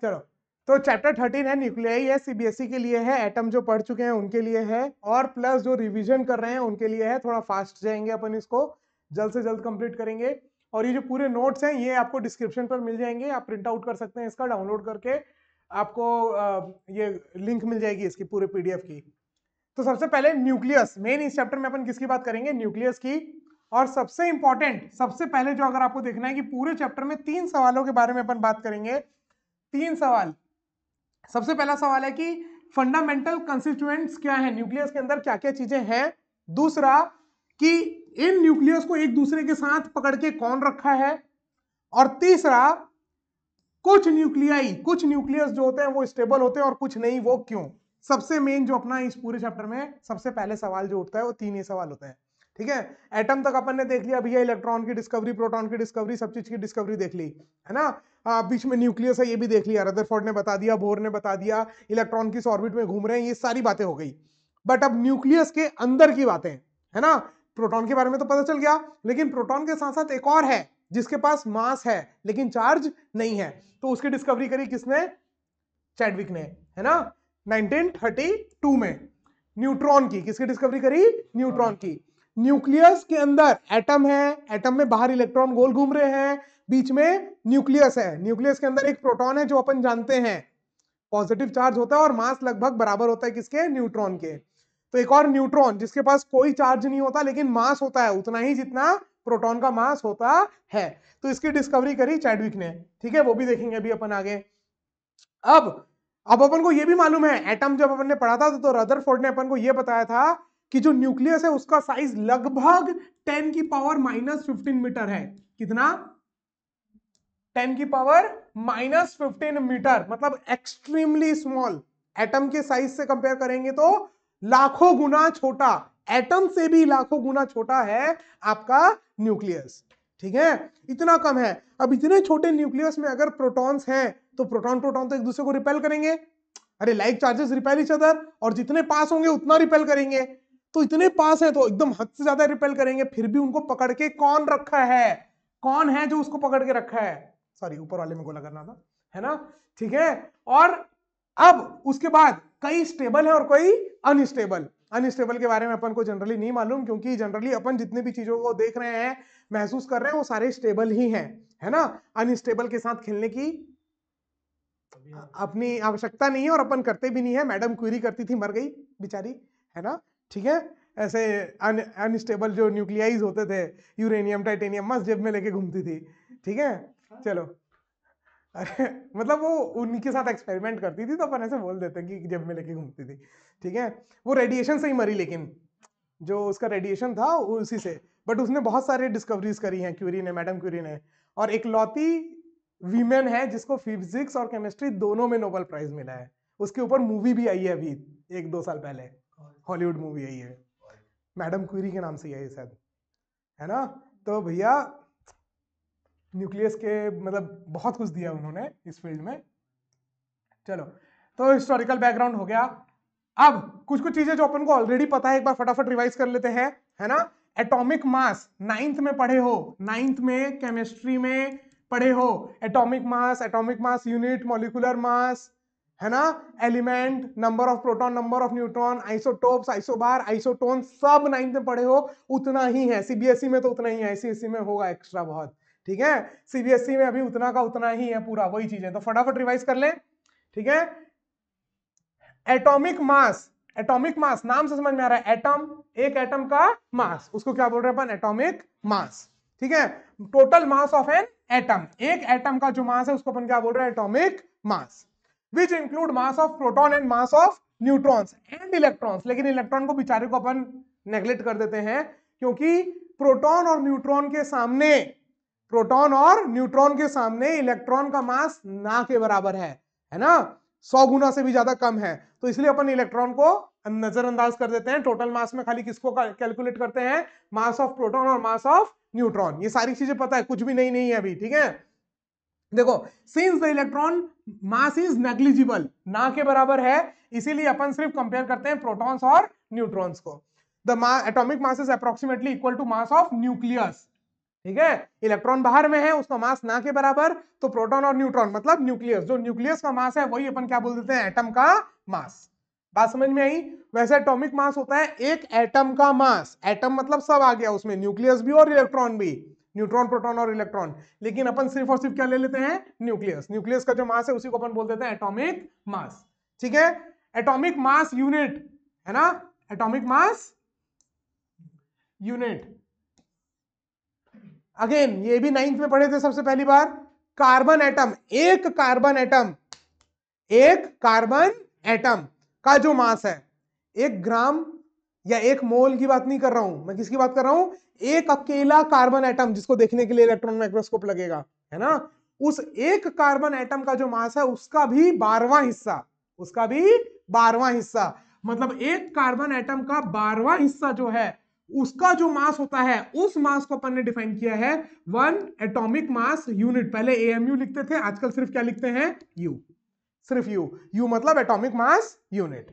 चलो, तो चैप्टर 13 है, न्यूक्लियाई है, सीबीएसई के लिए है, एटम जो पढ़ चुके हैं उनके लिए है, और प्लस जो रिवीजन कर रहे हैं उनके लिए है। थोड़ा फास्ट जाएंगे अपन, इसको जल्द से जल्द कंप्लीट करेंगे। और ये जो पूरे नोट्स हैं ये आपको डिस्क्रिप्शन पर मिल जाएंगे, आप प्रिंट आउट कर सकते हैं इसका, डाउनलोड करके आपको ये लिंक मिल जाएगी इसकी पूरे पीडीएफ की। तो सबसे पहले न्यूक्लियस, मेन इस चैप्टर में अपन किसकी बात करेंगे, न्यूक्लियस की। और सबसे इंपॉर्टेंट, सबसे पहले जो अगर आपको देखना है कि पूरे चैप्टर में 3 सवालों के बारे में अपन बात करेंगे। 3 सवाल। सबसे पहला सवाल है कि फंडामेंटल कंस्टिट्यूएंट्स क्या है, न्यूक्लियस के अंदर क्या क्या चीजें हैं। दूसरा कि इन न्यूक्लियस को एक दूसरे के साथ पकड़ के कौन रखा है। और तीसरा, कुछ न्यूक्लियस जो होते हैं वो स्टेबल होते हैं और कुछ नहीं, वो क्यों। सबसे मेन जो अपना इस पूरे चैप्टर में सबसे पहले सवाल जो उठता है वो 3 ही सवाल होते हैं। ठीक है, एटम तक अपन ने देख लिया भैया, इलेक्ट्रॉन की डिस्कवरी, प्रोटॉन की डिस्कवरी, सब चीज की डिस्कवरी देख ली है ना। बीच में न्यूक्लियस है ये भी देख लिया, रदरफोर्ड ने बता दिया, बोर ने बता दिया, इलेक्ट्रॉन किस ऑर्बिट में घूम रहे हैं, ये सारी बातें हो गई। बट अब न्यूक्लियस के अंदर की बातें है ना। प्रोटॉन के बारे में तो पता चल गया, लेकिन प्रोटॉन के साथ साथ एक और है जिसके पास मास है लेकिन चार्ज नहीं है, तो उसकी डिस्कवरी करी किसने, चैडविक ने, है ना, 1932 में। न्यूट्रॉन की किसकी डिस्कवरी करी, न्यूट्रॉन की। न्यूक्लियस के अंदर एटम है, एटम में बाहर इलेक्ट्रॉन गोल घूम रहे हैं, बीच में न्यूक्लियस है, न्यूक्लियस के अंदर एक प्रोटॉन है जो अपन जानते हैं पॉजिटिव चार्ज होता है और मास लगभग बराबर होता है किसके, न्यूट्रॉन के। तो एक और न्यूट्रॉन जिसके पास कोई चार्ज नहीं होता लेकिन मास होता है उतना ही जितना प्रोटॉन का मास होता है, तो इसकी डिस्कवरी करी चैडविक ने। ठीक है, वो भी देखेंगे अभी अपन आगे। अब अपन को ये भी मालूम है, एटम जब अपन ने पढ़ा था तो रदरफोर्ड ने अपन को ये बताया था कि जो न्यूक्लियस है उसका साइज लगभग 10 की पावर -15 मीटर है। कितना, 10 की पावर -15 मीटर, मतलब एक्सट्रीमली स्मॉल। एटम के साइज से कंपेयर करेंगे तो लाखों गुना छोटा, एटम से भी लाखों गुना छोटा है आपका न्यूक्लियस। ठीक है, इतना कम है। अब इतने छोटे न्यूक्लियस में अगर प्रोटॉन्स हैं तो प्रोटॉन तो एक दूसरे को रिपेल करेंगे, अरे like charges repel each other, और जितने पास होंगे उतना रिपेल करेंगे। तो इतने पास है तो एकदम हद से ज्यादा रिपेल करेंगे, फिर भी उनको पकड़ के कौन रखा है, कौन है जो उसको पकड़ के रखा है, सॉरी ऊपर वाले में गोला करना था, है ना। ठीक है, और अब उसके बाद कई स्टेबल है और कोई अनस्टेबल। अनस्टेबल के बारे में अपन को जनरली नहीं मालूम, क्योंकि जनरली अपन जितने भी चीजों को देख रहे हैं, महसूस कर रहे हैं, वो सारे स्टेबल ही हैं, है ना। अनस्टेबल के साथ खेलने की अपनी आवश्यकता नहीं है और अपन करते भी नहीं है। मैडम क्वेरी करती थी, मर गई बेचारी, है ना। ठीक है, ऐसे अनस्टेबल जो न्यूक्लियाइज होते थे, यूरेनियम टाइटेनियम, मस्त जेब में लेके घूमती थी। ठीक है, चलो, अरे मतलब वो उनके साथ एक्सपेरिमेंट करती थी तो अपन ऐसे बोल देते हैं कि जेब में लेके घूमती थी। ठीक है, वो रेडिएशन से ही मरी, लेकिन जो उसका रेडिएशन था उसी से। बट उसने बहुत सारे डिस्कवरीज करी हैं क्यूरी ने, मैडम क्यूरी ने, और एक लौती वीमेन है जिसको फिजिक्स और केमिस्ट्री दोनों में नोबेल प्राइज मिला है। उसके ऊपर मूवी भी आई है अभी 1-2 साल पहले, हॉलीवुड मूवी आई है, मैडम क्यूरी के नाम से ही है शायद, है ना। तो भैया न्यूक्लियस के मतलब बहुत कुछ दिया उन्होंने इस फील्ड में। चलो, तो हिस्टोरिकल बैकग्राउंड हो गया। अब कुछ कुछ चीजें जो अपन को ऑलरेडी पता है एक बार फटाफट रिवाइज कर लेते हैं, है ना। एटॉमिक मास 9th में पढ़े हो, 9th में केमिस्ट्री में पढ़े हो। Atomic mass unit, molecular mass, है ना, element, number of proton, number of neutron, isotopes, isobar, isotone, सब 9th में पढ़े हो। उतना ही है, सीबीएसई में तो उतना ही है, आईसीएसई में होगा एक्स्ट्रा बहुत। ठीक है, सीबीएसई में अभी उतना का उतना ही है, पूरा वही चीज है, तो फटाफट रिवाइज कर लें। ठीक है, एटॉमिक मास नाम से समझ में आ रहा है, एटम, एक एटम का मास, उसको क्या बोल रहे हैं अपन, एटॉमिक मास। ठीक है, total mass of an atom, एक एटम का जो मास है उसको अपन क्या बोल रहे हैं, atomic mass, which include mass of proton and mass of neutrons and electrons. लेकिन इलेक्ट्रॉन को बेचारे को अपन नेग्लेक्ट कर देते हैं, क्योंकि प्रोटॉन और न्यूट्रॉन के सामने, प्रोटॉन और न्यूट्रॉन के सामने इलेक्ट्रॉन का मास ना के बराबर है ना, 100 गुना से भी ज्यादा कम है। तो इसलिए अपन इलेक्ट्रॉन को नजरअंदाज कर देते हैं, टोटल मास में खाली किसको कैलकुलेट करते हैं, मास ऑफ प्रोटॉन और मास ऑफ न्यूट्रॉन। ये सारी चीजें पता है, कुछ भी नहीं है अभी। ठीक है, देखो, since the electron mass is negligible, ना के बराबर है, इसीलिए अपन सिर्फ कंपेयर करते हैं प्रोटॉन्स और न्यूट्रॉन्स को। The atomic mass is approximately equal to mass of nucleus, ठीक है, इलेक्ट्रॉन बाहर में है, उसका मास ना के बराबर, तो प्रोटॉन और न्यूट्रॉन मतलब न्यूक्लियस, जो न्यूक्लियस का मास है वही अपन क्या बोल देते हैं, एटम का मास। बात समझ में आई? वैसे एटॉमिक मास होता है एक एटम का मास, एटम मतलब सब आ गया उसमें, न्यूक्लियस भी और इलेक्ट्रॉन भी, न्यूट्रॉन प्रोटॉन और इलेक्ट्रॉन, लेकिन अपन सिर्फ और सिर्फ क्या ले लेते हैं, न्यूक्लियस। न्यूक्लियस का जो मास है उसी को अपन बोल देते हैं एटॉमिक मास। ठीक है, एटॉमिक मास यूनिट है ना, एटॉमिक मास यूनिट। अगेन ये भी 9th में पढ़े थे सबसे पहली बार, कार्बन एटम, एक कार्बन एटम, एक कार्बन एटम का जो मास है, 1 ग्राम या 1 मोल की बात नहीं कर रहा हूं मैं, किसकी बात कर रहा हूं, एक अकेला कार्बन एटम जिसको देखने के लिए इलेक्ट्रॉन माइक्रोस्कोप लगेगा, है ना, उस एक कार्बन एटम का जो मास है उसका भी 12वां हिस्सा, उसका भी 12वां हिस्सा, मतलब एक कार्बन एटम का 12वां हिस्सा जो है उसका जो मास होता है, उस मास को अपन ने डिफाइन किया है 1 एटॉमिक मास यूनिट। पहले एएमयू लिखते थे, आजकल सिर्फ क्या लिखते हैं, यू, सिर्फ यू, यू मतलब एटॉमिक मास यूनिट।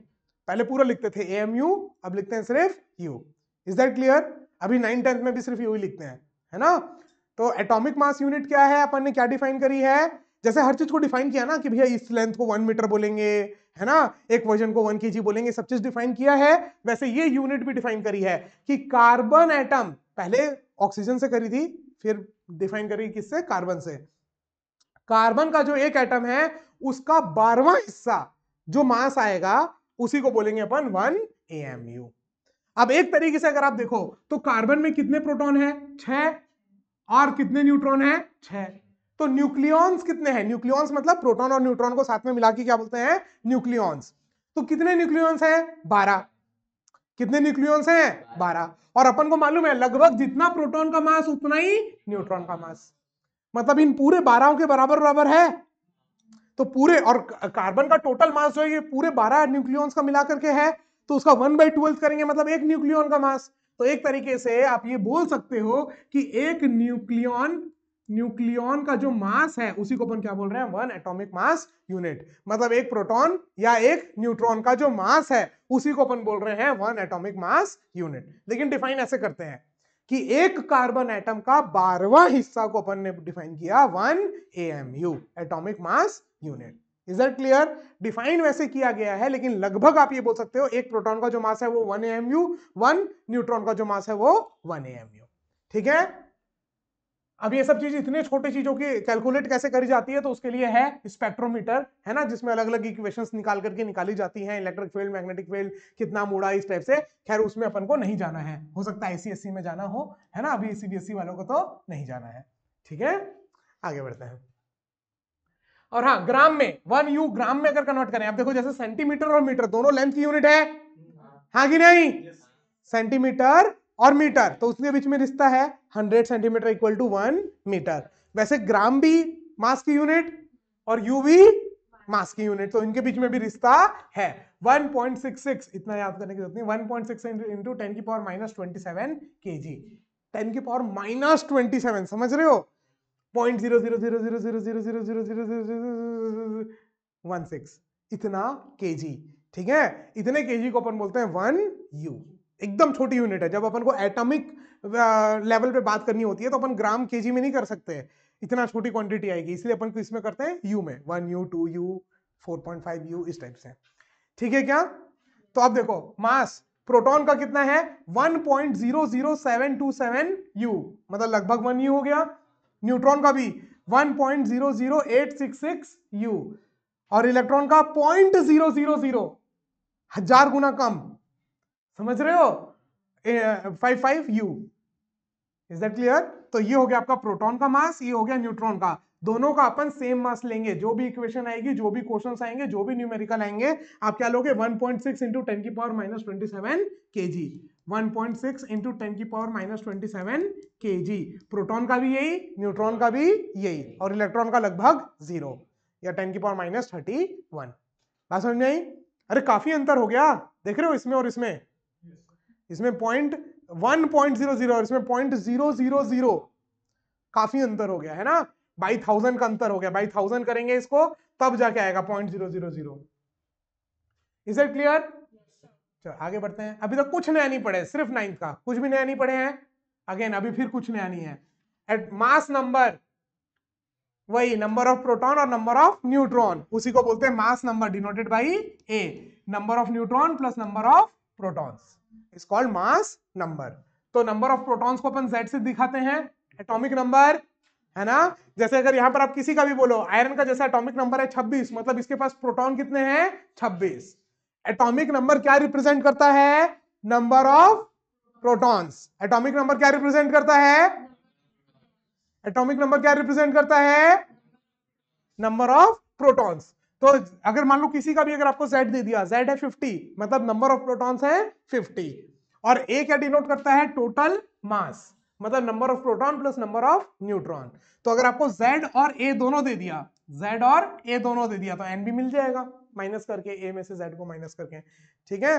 पहले पूरा लिखते थे एएमयू, अब लिखते हैं सिर्फ यू। Is that clear? अभी 9th 10th में भी सिर्फ यू ही लिखते हैं, है ना। तो एटॉमिक मास यूनिट क्या है, अपन ने क्या डिफाइन करी है, जैसे हर चीज को डिफाइन किया ना कि भैया इस लेंथ को 1 मीटर बोलेंगे, है ना, एक वजन को 1 kg बोलेंगे, सब चीज डिफाइन किया है, वैसे ये यूनिट भी डिफाइन करी है कि कार्बन एटम, पहले ऑक्सीजन से करी थी, फिर डिफाइन करी किससे, कार्बन से। कार्बन का जो एक एटम है उसका 12वां हिस्सा जो मास आएगा उसी को बोलेंगे अपन 1 AMU। अब एक तरीके से अगर आप देखो तो कार्बन में कितने प्रोटॉन है, 6, और कितने न्यूट्रॉन है, 6, तो न्यूक्लियॉन्स कितने हैं, न्यूक्लियॉन्स मतलब प्रोटॉन और न्यूट्रॉन को साथ में मिला के क्या बोलते हैं, न्यूक्लियॉन्स। तो कितने न्यूक्लियॉन्स हैं, 12। कितने न्यूक्लियॉन्स हैं, 12, और अपन को मालूम है लगभग जितना प्रोटॉन का मास उतना ही न्यूट्रॉन का मास, मतलब इन पूरे 12 के बराबर बराबर है। तो पूरे, और कार्बन का टोटल मास जो है ये पूरे 12 न्यूक्लियॉन्स का मिला करके है, तो उसका 1/12 करेंगे मतलब एक न्यूक्लियॉन का मास। तो एक तरीके से आप ये बोल सकते हो कि एक न्यूक्लियॉन का जो मास है उसी को अपन क्या बोल रहे हैं, 1 एटॉमिक मास यूनिट, मतलब एक प्रोटॉन या एक न्यूट्रॉन का जो मास है उसी को अपन बोल रहे हैं 1 एटॉमिक मास यूनिट। लेकिन डिफाइन ऐसे करते हैं कि एक कार्बन एटम का 12वां हिस्सा को अपन ने डिफाइन किया 1 AMU, atomic mass unit. Is that clear? Define वैसे किया गया है, लेकिन लगभग आप ये बोल सकते हो एक प्रोटॉन का जो मास है वो 1 AMU, 1 न्यूट्रॉन का जो मास है वो 1 AMU। ठीक है, अब ये सब चीज इतने छोटे चीजों की कैलकुलेट कैसे करी जाती है, तो उसके लिए है स्पेक्ट्रोमीटर, है ना, जिसमें अलग अलग इक्वेशंस निकाल करके निकाली जाती हैं, इलेक्ट्रिक फील्ड, मैग्नेटिक फील्ड कितना मुड़ा, इस टाइप से। खैर उसमें अपन को नहीं जाना है, हो सकता है ICSE में जाना हो, है ना, अभी CBSE वालों को तो नहीं जाना है। ठीक है, आगे बढ़ते हैं। और हाँ, ग्राम में 1U, ग्राम में अगर कन्वर्ट करें, आप देखो जैसे सेंटीमीटर और मीटर दोनों लेंथ की यूनिट है, हाँ कि नहीं, सेंटीमीटर और मीटर, तो उसके बीच में रिश्ता है 100 सेंटीमीटर इक्वल टू 1 मीटर। वैसे ग्राम भी मास की यूनिट और यू भी मास की यूनिट, तो इनके बीच में भी रिश्ता है। 1.66, इतना याद करने की जरूरत नहीं, 1.6 इंटू 10 की पावर -27 kg, 10 की पावर -27, समझ रहे हो, 0.000000000016 इतना kg। ठीक है, इतने kg को अपन बोलते हैं 1U, एकदम छोटी यूनिट है। जब अपन को एटॉमिक लेवल पे बात करनी होती है तो अपन ग्राम kg में नहीं कर सकते, इतना छोटी क्वांटिटी आएगी, इसलिए अपन को इसमें करते हैं U में, 1U, 2U, 4.5U, इस टाइप से। ठीक है क्या? तो आप देखो मास प्रोटॉन का कितना है, 1.00727U, मतलब लगभग 1U हो गया। न्यूट्रॉन का भी 1.00866U, और इलेक्ट्रॉन का 0.000, 1000 गुना कम, समझ रहे हो, 55U। Is that clear? तो ये हो गया आपका प्रोटॉन का मास, ये हो गया न्यूट्रॉन का, दोनों का अपन सेम मास लेंगे। जो भी इक्वेशन आएगी, जो भी क्वेश्चंस आएंगे, जो भी न्यूमेरिकल आएंगे, आप क्या लोगे, 1.6 इंटू 10 की पावर -27 kg, 1.6 इंटू 10 की पावर -27 kg। प्रोटॉन का भी यही, न्यूट्रॉन का भी यही, और इलेक्ट्रॉन का लगभग 0 या 10 की पावर -31। बात समझ में आई? अरे काफी अंतर हो गया, देख रहे हो, इसमें और इसमें, इसमें 1.00 और इसमें 0.000, काफी अंतर हो गया है ना, बाई 1000 का अंतर हो गया, बाई 1000 करेंगे इसको तब जाके आएगा 0.000। Is it clear? चलो आगे बढ़ते हैं। अभी तक कुछ नया नहीं पढ़े, सिर्फ 9th का, कुछ भी नया नहीं पढ़े हैं। अगेन अभी फिर कुछ नया नहीं है। मास नंबर, वही नंबर ऑफ प्रोटॉन और नंबर ऑफ न्यूट्रॉन, उसी को बोलते हैं mass number, denoted by A, number of neutron plus number of protons is called mass number. तो नंबर ऑफ प्रोटॉन्स को अपन जेड से दिखाते हैं, एटॉमिक नंबर, है ना। जैसे अगर यहां पर आप किसी का भी बोलो, आयरन का जैसा एटॉमिक नंबर है 26, मतलब इसके पास प्रोटॉन कितने हैं 26। एटॉमिक नंबर क्या रिप्रेजेंट करता है, number of protons. Atomic number क्या रिप्रेजेंट करता है, एटॉमिक नंबर क्या रिप्रेजेंट करता है, नंबर ऑफ प्रोटॉन्स। तो अगर मान लो किसी का भी अगर आपको Z दे दिया, Z है 50, मतलब नंबर ऑफ प्रोटॉन्स है 50, और A क्या डिनोट करता है, टोटल मास, मतलब number of proton plus number of neutron. तो अगर आपको Z और A दोनों दे दिया, Z और A दोनों दे दिया, तो N भी मिल जाएगा माइनस करके, A में से Z को माइनस करके, ठीक है।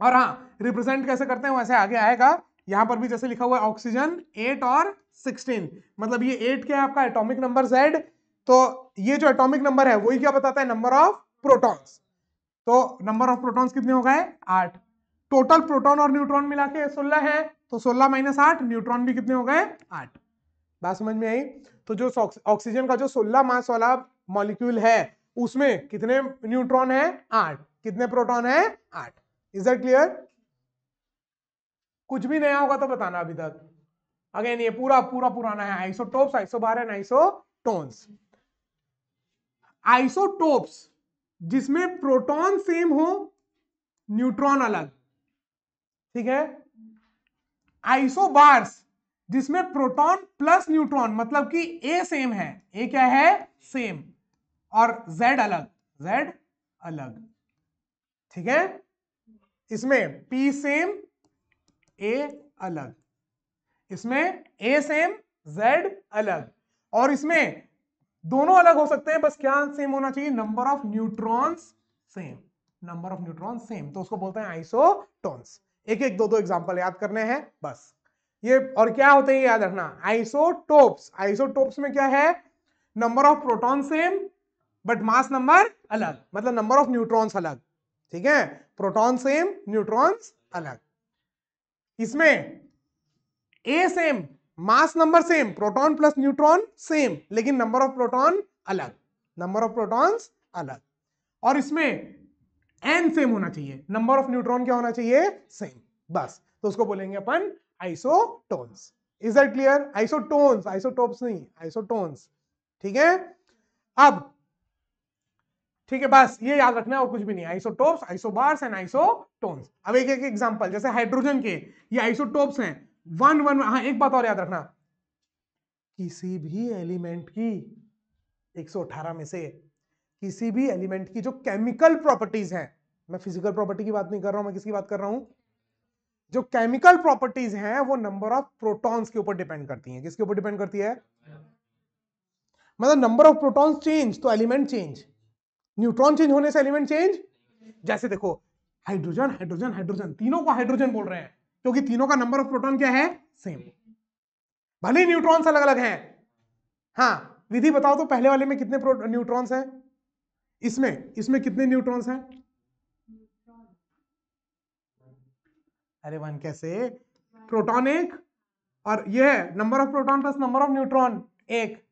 और हाँ, रिप्रेजेंट कैसे करते हैं वैसे आगे आएगा। यहां पर भी जैसे लिखा हुआ है ऑक्सीजन 8 और 16, मतलब ये 8 क्या है आपका एटॉमिक नंबर Z, तो ये जो एटॉमिक नंबर है वही क्या बताता है, नंबर ऑफ प्रोटॉन्स। तो नंबर ऑफ प्रोटॉन्स कितने हो गए 8, टोटल प्रोटॉन और न्यूट्रॉन मिला के 16 है, तो 16 माइनस 8, न्यूट्रॉन भी कितने हो गए 8। बात समझ में आई। तो जो ऑक्सीजन का जो 16 मास वाला मॉलिक्यूल है उसमें कितने न्यूट्रॉन है 8, कितने प्रोटॉन है 8। Is that clear. कुछ भी नया होगा तो बताना अभी तक। अगेन ये पूरा पूरा पुराना है, isotopes, isobar and isotones. Isotopes जिसमें प्रोटॉन सेम हो, न्यूट्रॉन अलग, ठीक है। आइसोबार्स जिसमें प्रोटॉन प्लस न्यूट्रॉन, मतलब कि ए सेम है, ए क्या है सेम, और जेड अलग, जेड अलग, ठीक है। इसमें पी सेम ए अलग, इसमें ए सेम जेड अलग, और इसमें दोनों अलग हो सकते हैं, बस क्या सेम होना चाहिए, number of neutrons same, number of neutron same, तो उसको बोलते हैं आइसोटोन्स। एक एक दो दो एग्जांपल याद करने हैं बस ये। और क्या होते हैं याद रखना, आइसोटोप्स, आइसोटोप्स में क्या है, number of proton same but mass number अलग, मतलब नंबर ऑफ न्यूट्रॉन्स अलग, ठीक है। प्रोटॉन सेम, न्यूट्रॉन्स अलग। इसमें A same, mass number same, proton plus neutron same, लेकिन नंबर ऑफ प्रोटॉन अलग, नंबर ऑफ प्रोटॉन्स अलग। और इसमें एन सेम होना चाहिए, नंबर ऑफ न्यूट्रॉन क्या होना चाहिए सेम, बस। तो उसको बोलेंगे अपन isotones. Is that clear. Isotones, isotopes नहीं, आइसोटोन्स, ठीक है। अब ठीक है, बस ये याद रखना और कुछ भी नहीं, आइसोटोप्स, आइसोबार्स एंड आइसोटोन्स। अब एक एक एग्जांपल, जैसे हाइड्रोजन के ये आइसोटोप्स हैं 1 1। हाँ, एक बात और याद रखना, किसी भी एलिमेंट की 118 में से किसी भी एलिमेंट की जो केमिकल प्रॉपर्टीज हैं, मैं फिजिकल प्रॉपर्टी की बात नहीं कर रहा हूं, मैं किसकी बात कर रहा हूं, जो केमिकल प्रॉपर्टीज हैं वो नंबर ऑफ प्रोटॉन्स के ऊपर डिपेंड करती हैं। किसके ऊपर डिपेंड करती है, मतलब नंबर ऑफ प्रोटॉन्स चेंज तो एलिमेंट चेंज, न्यूट्रॉन चेंज होने से एलिमेंट चेंज। जैसे देखो, हाइड्रोजन हाइड्रोजन हाइड्रोजन, तीनों को हाइड्रोजन बोल रहे हैं क्योंकि तीनों का नंबर ऑफ प्रोटॉन क्या है सेम, भले न्यूट्रॉन्स अलग अलग हैं। हाँ, विधि बताओ तो पहले वाले में कितने न्यूट्रॉन्स हैं, इसमें इसमें कितने न्यूट्रॉन्स हैं। अरे वन कैसे, प्रोटॉन एक, और ये है number of proton plus number of neutron एक,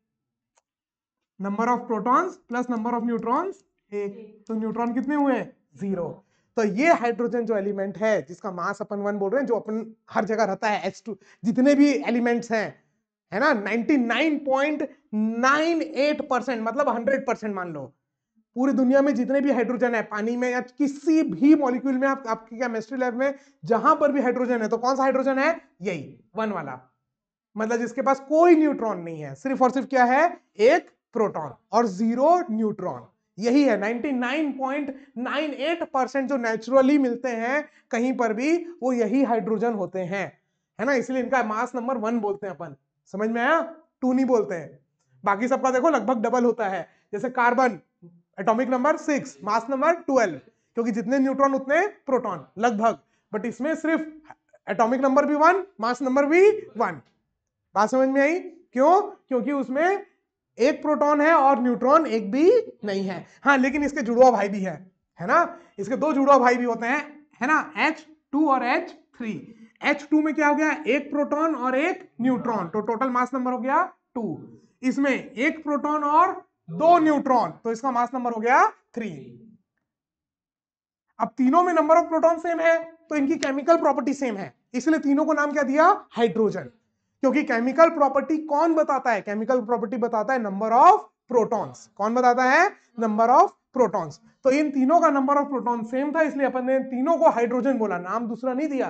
number of protons plus number of neutrons एक, तो न्यूट्रॉन कितने हुए 0। तो ये हाइड्रोजन जो एलिमेंट है जिसका मास अपन 1 बोल रहे हैं, जो अपन हर जगह रहता है H2, जितने भी एलिमेंट्स हैं, है ना, 99.98%, मतलब 100% मान लो, पूरी दुनिया में जितने भी हाइड्रोजन है, पानी में या किसी भी मॉलिक्यूल में, आपकी केमिस्ट्री लैब में जहां पर भी हाइड्रोजन है, तो कौन सा हाइड्रोजन है, यही 1 वाला, मतलब जिसके पास कोई न्यूट्रॉन नहीं है, सिर्फ और सिर्फ क्या है, एक प्रोटॉन और 0 न्यूट्रॉन। यही है 99.98% जो नेचुरली मिलते हैं कहीं पर भी, वो यही हाइड्रोजन होते हैं, है ना। इसलिए इनका मास नंबर 1 बोलते हैं अपन, समझ में आया, 2 नहीं बोलते हैं। बाकी सबका देखो लगभग डबल होता है, जैसे carbon atomic number 6, mass number 12, क्योंकि जितने न्यूट्रॉन उतने प्रोटॉन लगभग, बट इसमें सिर्फ एटॉमिक नंबर भी 1, मास नंबर भी 1। बात समझ में आई, क्यों, क्योंकि उसमें एक प्रोटॉन है और न्यूट्रॉन एक भी नहीं है। हाँ, लेकिन इसके जुड़वा भाई भी है ना, इसके 2 जुड़वा भाई भी होते हैं, है ना, H2 और H3। H2 में क्या हो गया, एक प्रोटॉन और एक न्यूट्रॉन, तो टोटल मास नंबर हो गया 2। इसमें एक प्रोटॉन और 2 न्यूट्रॉन, तो इसका मास नंबर हो गया 3। अब तीनों में नंबर ऑफ प्रोटॉन सेम है तो इनकी केमिकल प्रॉपर्टी सेम है, इसलिए तीनों को नाम क्या दिया, हाइड्रोजन। क्योंकि केमिकल प्रॉपर्टी कौन बताता है, केमिकल प्रॉपर्टी बताता है नंबर ऑफ प्रोटॉन्स। कौन बताता है, नंबर ऑफ प्रोटॉन्स। तो इन तीनों का नंबर ऑफ प्रोटॉन सेम था, इसलिए अपन ने तीनों को हाइड्रोजन बोला, नाम दूसरा नहीं दिया।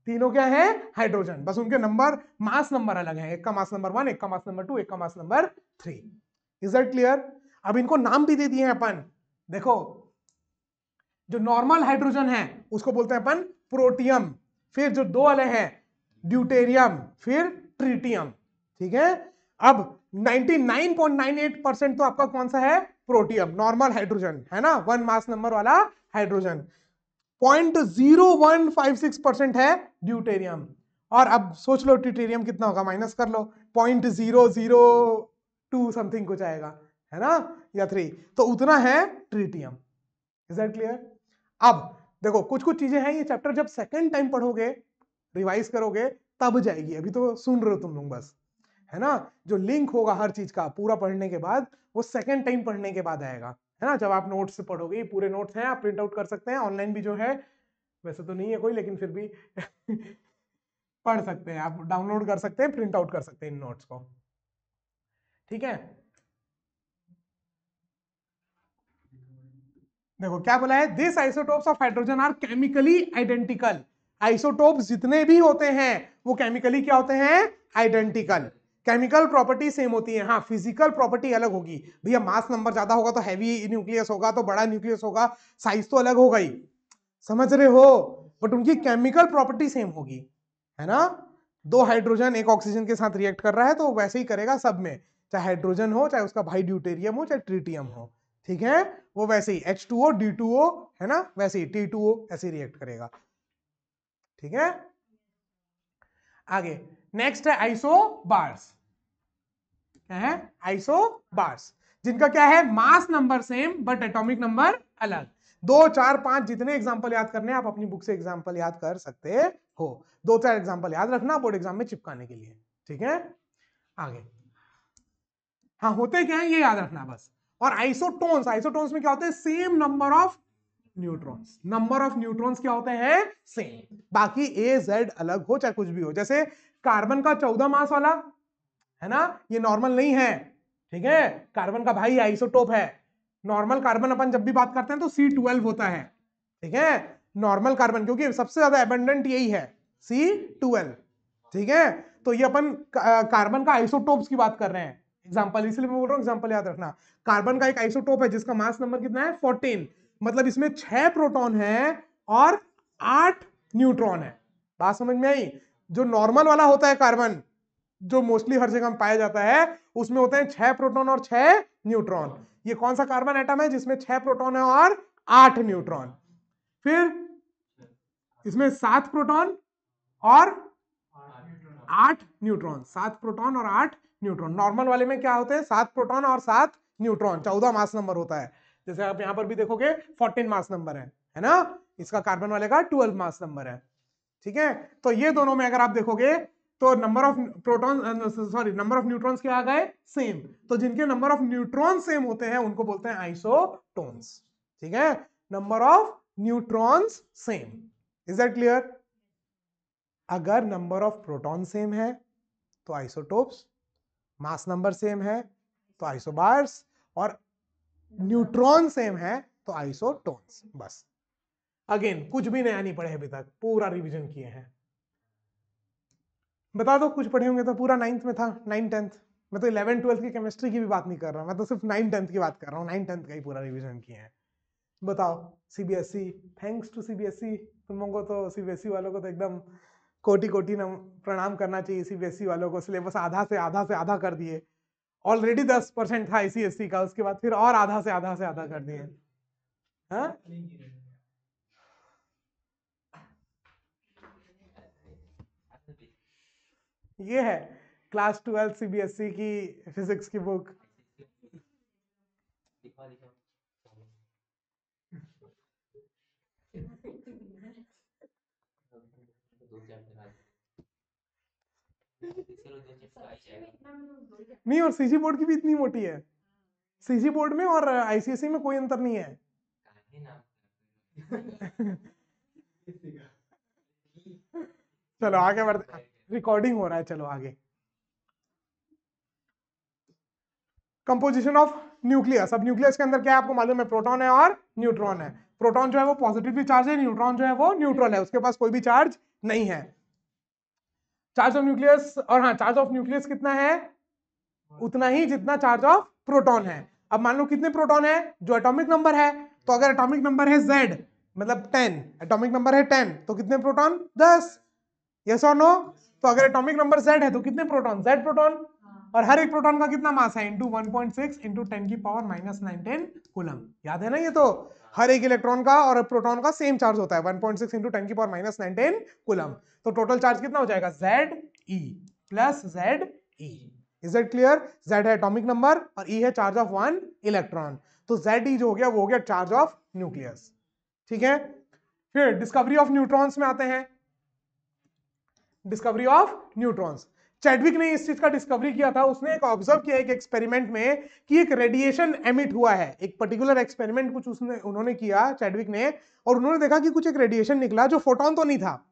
तीनों क्या है, हाइड्रोजन, बस उनके नंबर, मास नंबर अलग है, एक का मास नंबर 1, एक का मास नंबर 2, एक का mass number 3। Is that clear? अब इनको नाम भी दे दिए हैं अपन। देखो, जो नॉर्मल हाइड्रोजन है उसको बोलते हैं अपन प्रोटियम, फिर जो दो वाले हैं ड्यूटेरियम, फिर ट्रिटियम। ठीक है, अब 99.98% तो आपका कौन सा है, प्रोटियम, नॉर्मल हाइड्रोजन है ना, 1 मास नंबर वाला हाइड्रोजन। 0.0156% है ड्यूटेरियम। और अब सोच लो ट्रिटेरियम कितना होगा, माइनस कर लो, 0.002 समथिंग कुछ आएगा, है ना, या 3, तो उतना है ट्रिटियम। Is that clear? अब देखो, कुछ कुछ चीजें हैं, ये चैप्टर जब सेकंड टाइम पढ़ोगे, रिवाइज करोगे, तब जाएगी, अभी तो सुन रहे हो तुम लोग बस, है ना। जो लिंक होगा हर चीज का पूरा पढ़ने के बाद, वो सेकंड टाइम पढ़ने के बाद आएगा, है ना। जब आप नोट्स से पढ़ोगे, ये पूरे नोट्स हैं, आप प्रिंट आउट कर सकते हैं, ऑनलाइन भी जो है, वैसे तो नहीं है कोई, लेकिन फिर भी पढ़ सकते हैं आप, डाउनलोड कर सकते हैं, प्रिंट आउट कर सकते हैं इन नोट्स को। ठीक है, देखो क्या बोला है, this isotopes of hydrogen are chemically identical. Isotopes जितने भी होते हैं वो केमिकली क्या होते हैं, आइडेंटिकल। केमिकल प्रॉपर्टी सेम होती है, हाँ फिजिकल प्रॉपर्टी अलग होगी। भैया मास नंबर ज्यादा होगा तो हैवी न्यूक्लियस होगा, तो बड़ा न्यूक्लियस होगा, साइज तो अलग होगा ही, समझ रहे हो, बट उनकी केमिकल प्रॉपर्टी सेम होगी, है ना। दो हाइड्रोजन एक ऑक्सीजन के साथ रिएक्ट कर रहा है तो वैसे ही करेगा सब में, चाहे हाइड्रोजन हो, चाहे उसका भाई ड्यूटेरियम हो, चाहे ट्रिटियम हो। ठीक है, वो वैसे ही H2O D2O है ना, वैसे ही T2O ऐसे रिएक्ट करेगा। ठीक है, आगे नेक्स्ट है आइसोबार्स। क्या है, आइसोबार्स, जिनका क्या है, मास number same but atomic number अलग। 2, 4, 5 जितने एग्जांपल याद करने हैं आप अपनी बुक से एग्जांपल याद कर सकते हो, 2-4 एग्जांपल याद रखना बोर्ड एग्जाम में चिपकाने के लिए। ठीक है, आगे, हाँ होते क्या है ये याद रखना बस। और आइसोटोन्स, आइसोटोन्स में क्या होते हैं, same number of neutrons, number of neutrons क्या होते हैं, सेम, बाकी ए जेड अलग हो चाहे कुछ भी हो। जैसे कार्बन का 14 मास वाला है ना, ये नॉर्मल नहीं है, ठीक है, कार्बन का भाई आइसोटोप है। नॉर्मल कार्बन अपन जब भी बात करते हैं तो C12 होता है, ठीक है, नॉर्मल कार्बन, क्योंकि सबसे ज्यादा एबंडेंट यही है, C12। ठीक है, तो ये अपन कार्बन का आइसोटोप्स की बात कर रहे हैं, एग्जांपल, इसलिए मैं बोल रहा हूं एग्जांपल याद रखना। कार्बन का एक आइसोटोप है जिसका मास नंबर कितना है, 14, मतलब इसमें 6 प्रोटॉन है और 8 न्यूट्रॉन है। बात समझ में आई? जो नॉर्मल वाला होता है कार्बन, जो मोस्टली हर जगह पाया जाता है, उसमें होते हैं 6 प्रोटॉन और 6 न्यूट्रॉन। ये कौन सा कार्बन एटम है जिसमें 6 प्रोटॉन है और 8 न्यूट्रॉन? फिर इसमें 7 प्रोटॉन और 8 न्यूट्रॉन, 7 प्रोटॉन और 8 न्यूट्रॉन। नॉर्मल वाले में क्या होते हैं, 7 प्रोटॉन और 7 न्यूट्रॉन, 14 मास नंबर होता है। जैसे आप यहां पर भी देखोगे 14 मास नंबर है ना, इसका कार्बन वाले का 12 मास नंबर है। ठीक है, तो ये दोनों में अगर आप देखोगे तो number of proton, sorry number of neutrons क्या आ गए, सेम। तो जिनके नंबर ऑफ न्यूट्रॉन सेम होते हैं उनको बोलते हैं आइसोटोन्स। ठीक है, number of neutrons same. Is that clear? अगर नंबर ऑफ प्रोटॉन सेम है तो आइसोटोप्स, मास नंबर सेम है तो आइसोबार्स, और न्यूट्रॉन सेम है तो आइसोटोन्स। बस, अगेन कुछ भी नया नहीं पढ़े अभी तक, पूरा रिवीजन किए हैं। बता दो कुछ पढ़े होंगे तो, पूरा 9th में था, 9th 10th। मैं तो 11th 12th की केमिस्ट्री की भी बात नहीं कर रहा, मैं तो सिर्फ 9th 10th की बात कर रहा हूँ, 9th 10th का ही पूरा रिवीजन किए हैं। बताओ, सीबीएसई, थैंक्स टू सीबीएसई, तुम लोगों को तो, सीबीएसई वालों को तो एकदम कोटि कोटि प्रणाम करना चाहिए। सीबीएसई वालों को सिलेबस आधा से आधा से आधा कर दिए, ऑलरेडी 10% था आईसीएसई का, उसके बाद फिर और आधा से आधा से आधा कर दिए। हाँ, ये है क्लास 12 सीबीएसई की फिजिक्स की बुक। नहीं, और सीजी बोर्ड की भी इतनी मोटी है। सीजी बोर्ड में और आईसीएसई में कोई अंतर नहीं है। चलो आगे बढ़ते, रिकॉर्डिंग हो रहा है, चलो आगे। Composition of nucleus. अब न्यूक्लियस के अंदर क्या है आपको मालूम है, प्रोटॉन है और न्यूट्रॉन है। प्रोटॉन जो है वो पॉजिटिवली चार्ज है, न्यूट्रॉन जो है वो न्यूट्रल है, उसके पास कोई भी चार्ज नहीं है। चार्ज ऑफ न्यूक्लियस, और हाँ, चार्ज ऑफ न्यूक्लियस कितना है, उतना ही जितना चार्ज ऑफ प्रोटॉन है। अब मान लो कितने प्रोटॉन है, जो एटॉमिक नंबर है, तो अगर एटॉमिक नंबर है Z मतलब 10, एटॉमिक नंबर है 10 तो कितने प्रोटॉन, 10। यस और नो? तो अगर एटॉमिक नंबर Z है तो कितने प्रोटॉन, Z प्रोटॉन। और हर एक प्रोटॉन का कितना मास है, इंटू 1.6 इंटू 10 की पावर -19 कूलम। याद है ना ये तो, हर एक इलेक्ट्रॉन का और प्रोटॉन का सेम चार्ज होता है, 1.6 इंटू 10 की पावर -19 कूलम। तो टोटल चार्ज कितना हो जाएगा, ZE plus ZE। Is it clear? Z है एटॉमिक नंबर और E है चार्ज ऑफ 1 इलेक्ट्रॉन। तो ZE जो हो गया वो हो गया चार्ज ऑफ न्यूक्लियस। ठीक है, फिर डिस्कवरी ऑफ न्यूट्रॉन्स में आते हैं। डिस्कवरी ऑफ न्यूट्रॉन्स, चैडविक ने इस चीज का डिस्कवरी किया था। उसने एक ऑब्जर्व किया एक एक्सपेरिमेंट में कि एक रेडिएशन एमिट हुआ है, एक पर्टिकुलर एक्सपेरिमेंट कुछ उन्होंने किया चैडविक ने, और उन्होंने देखा कि कुछ एक रेडिएशन निकला जो फोटोन तो नहीं था,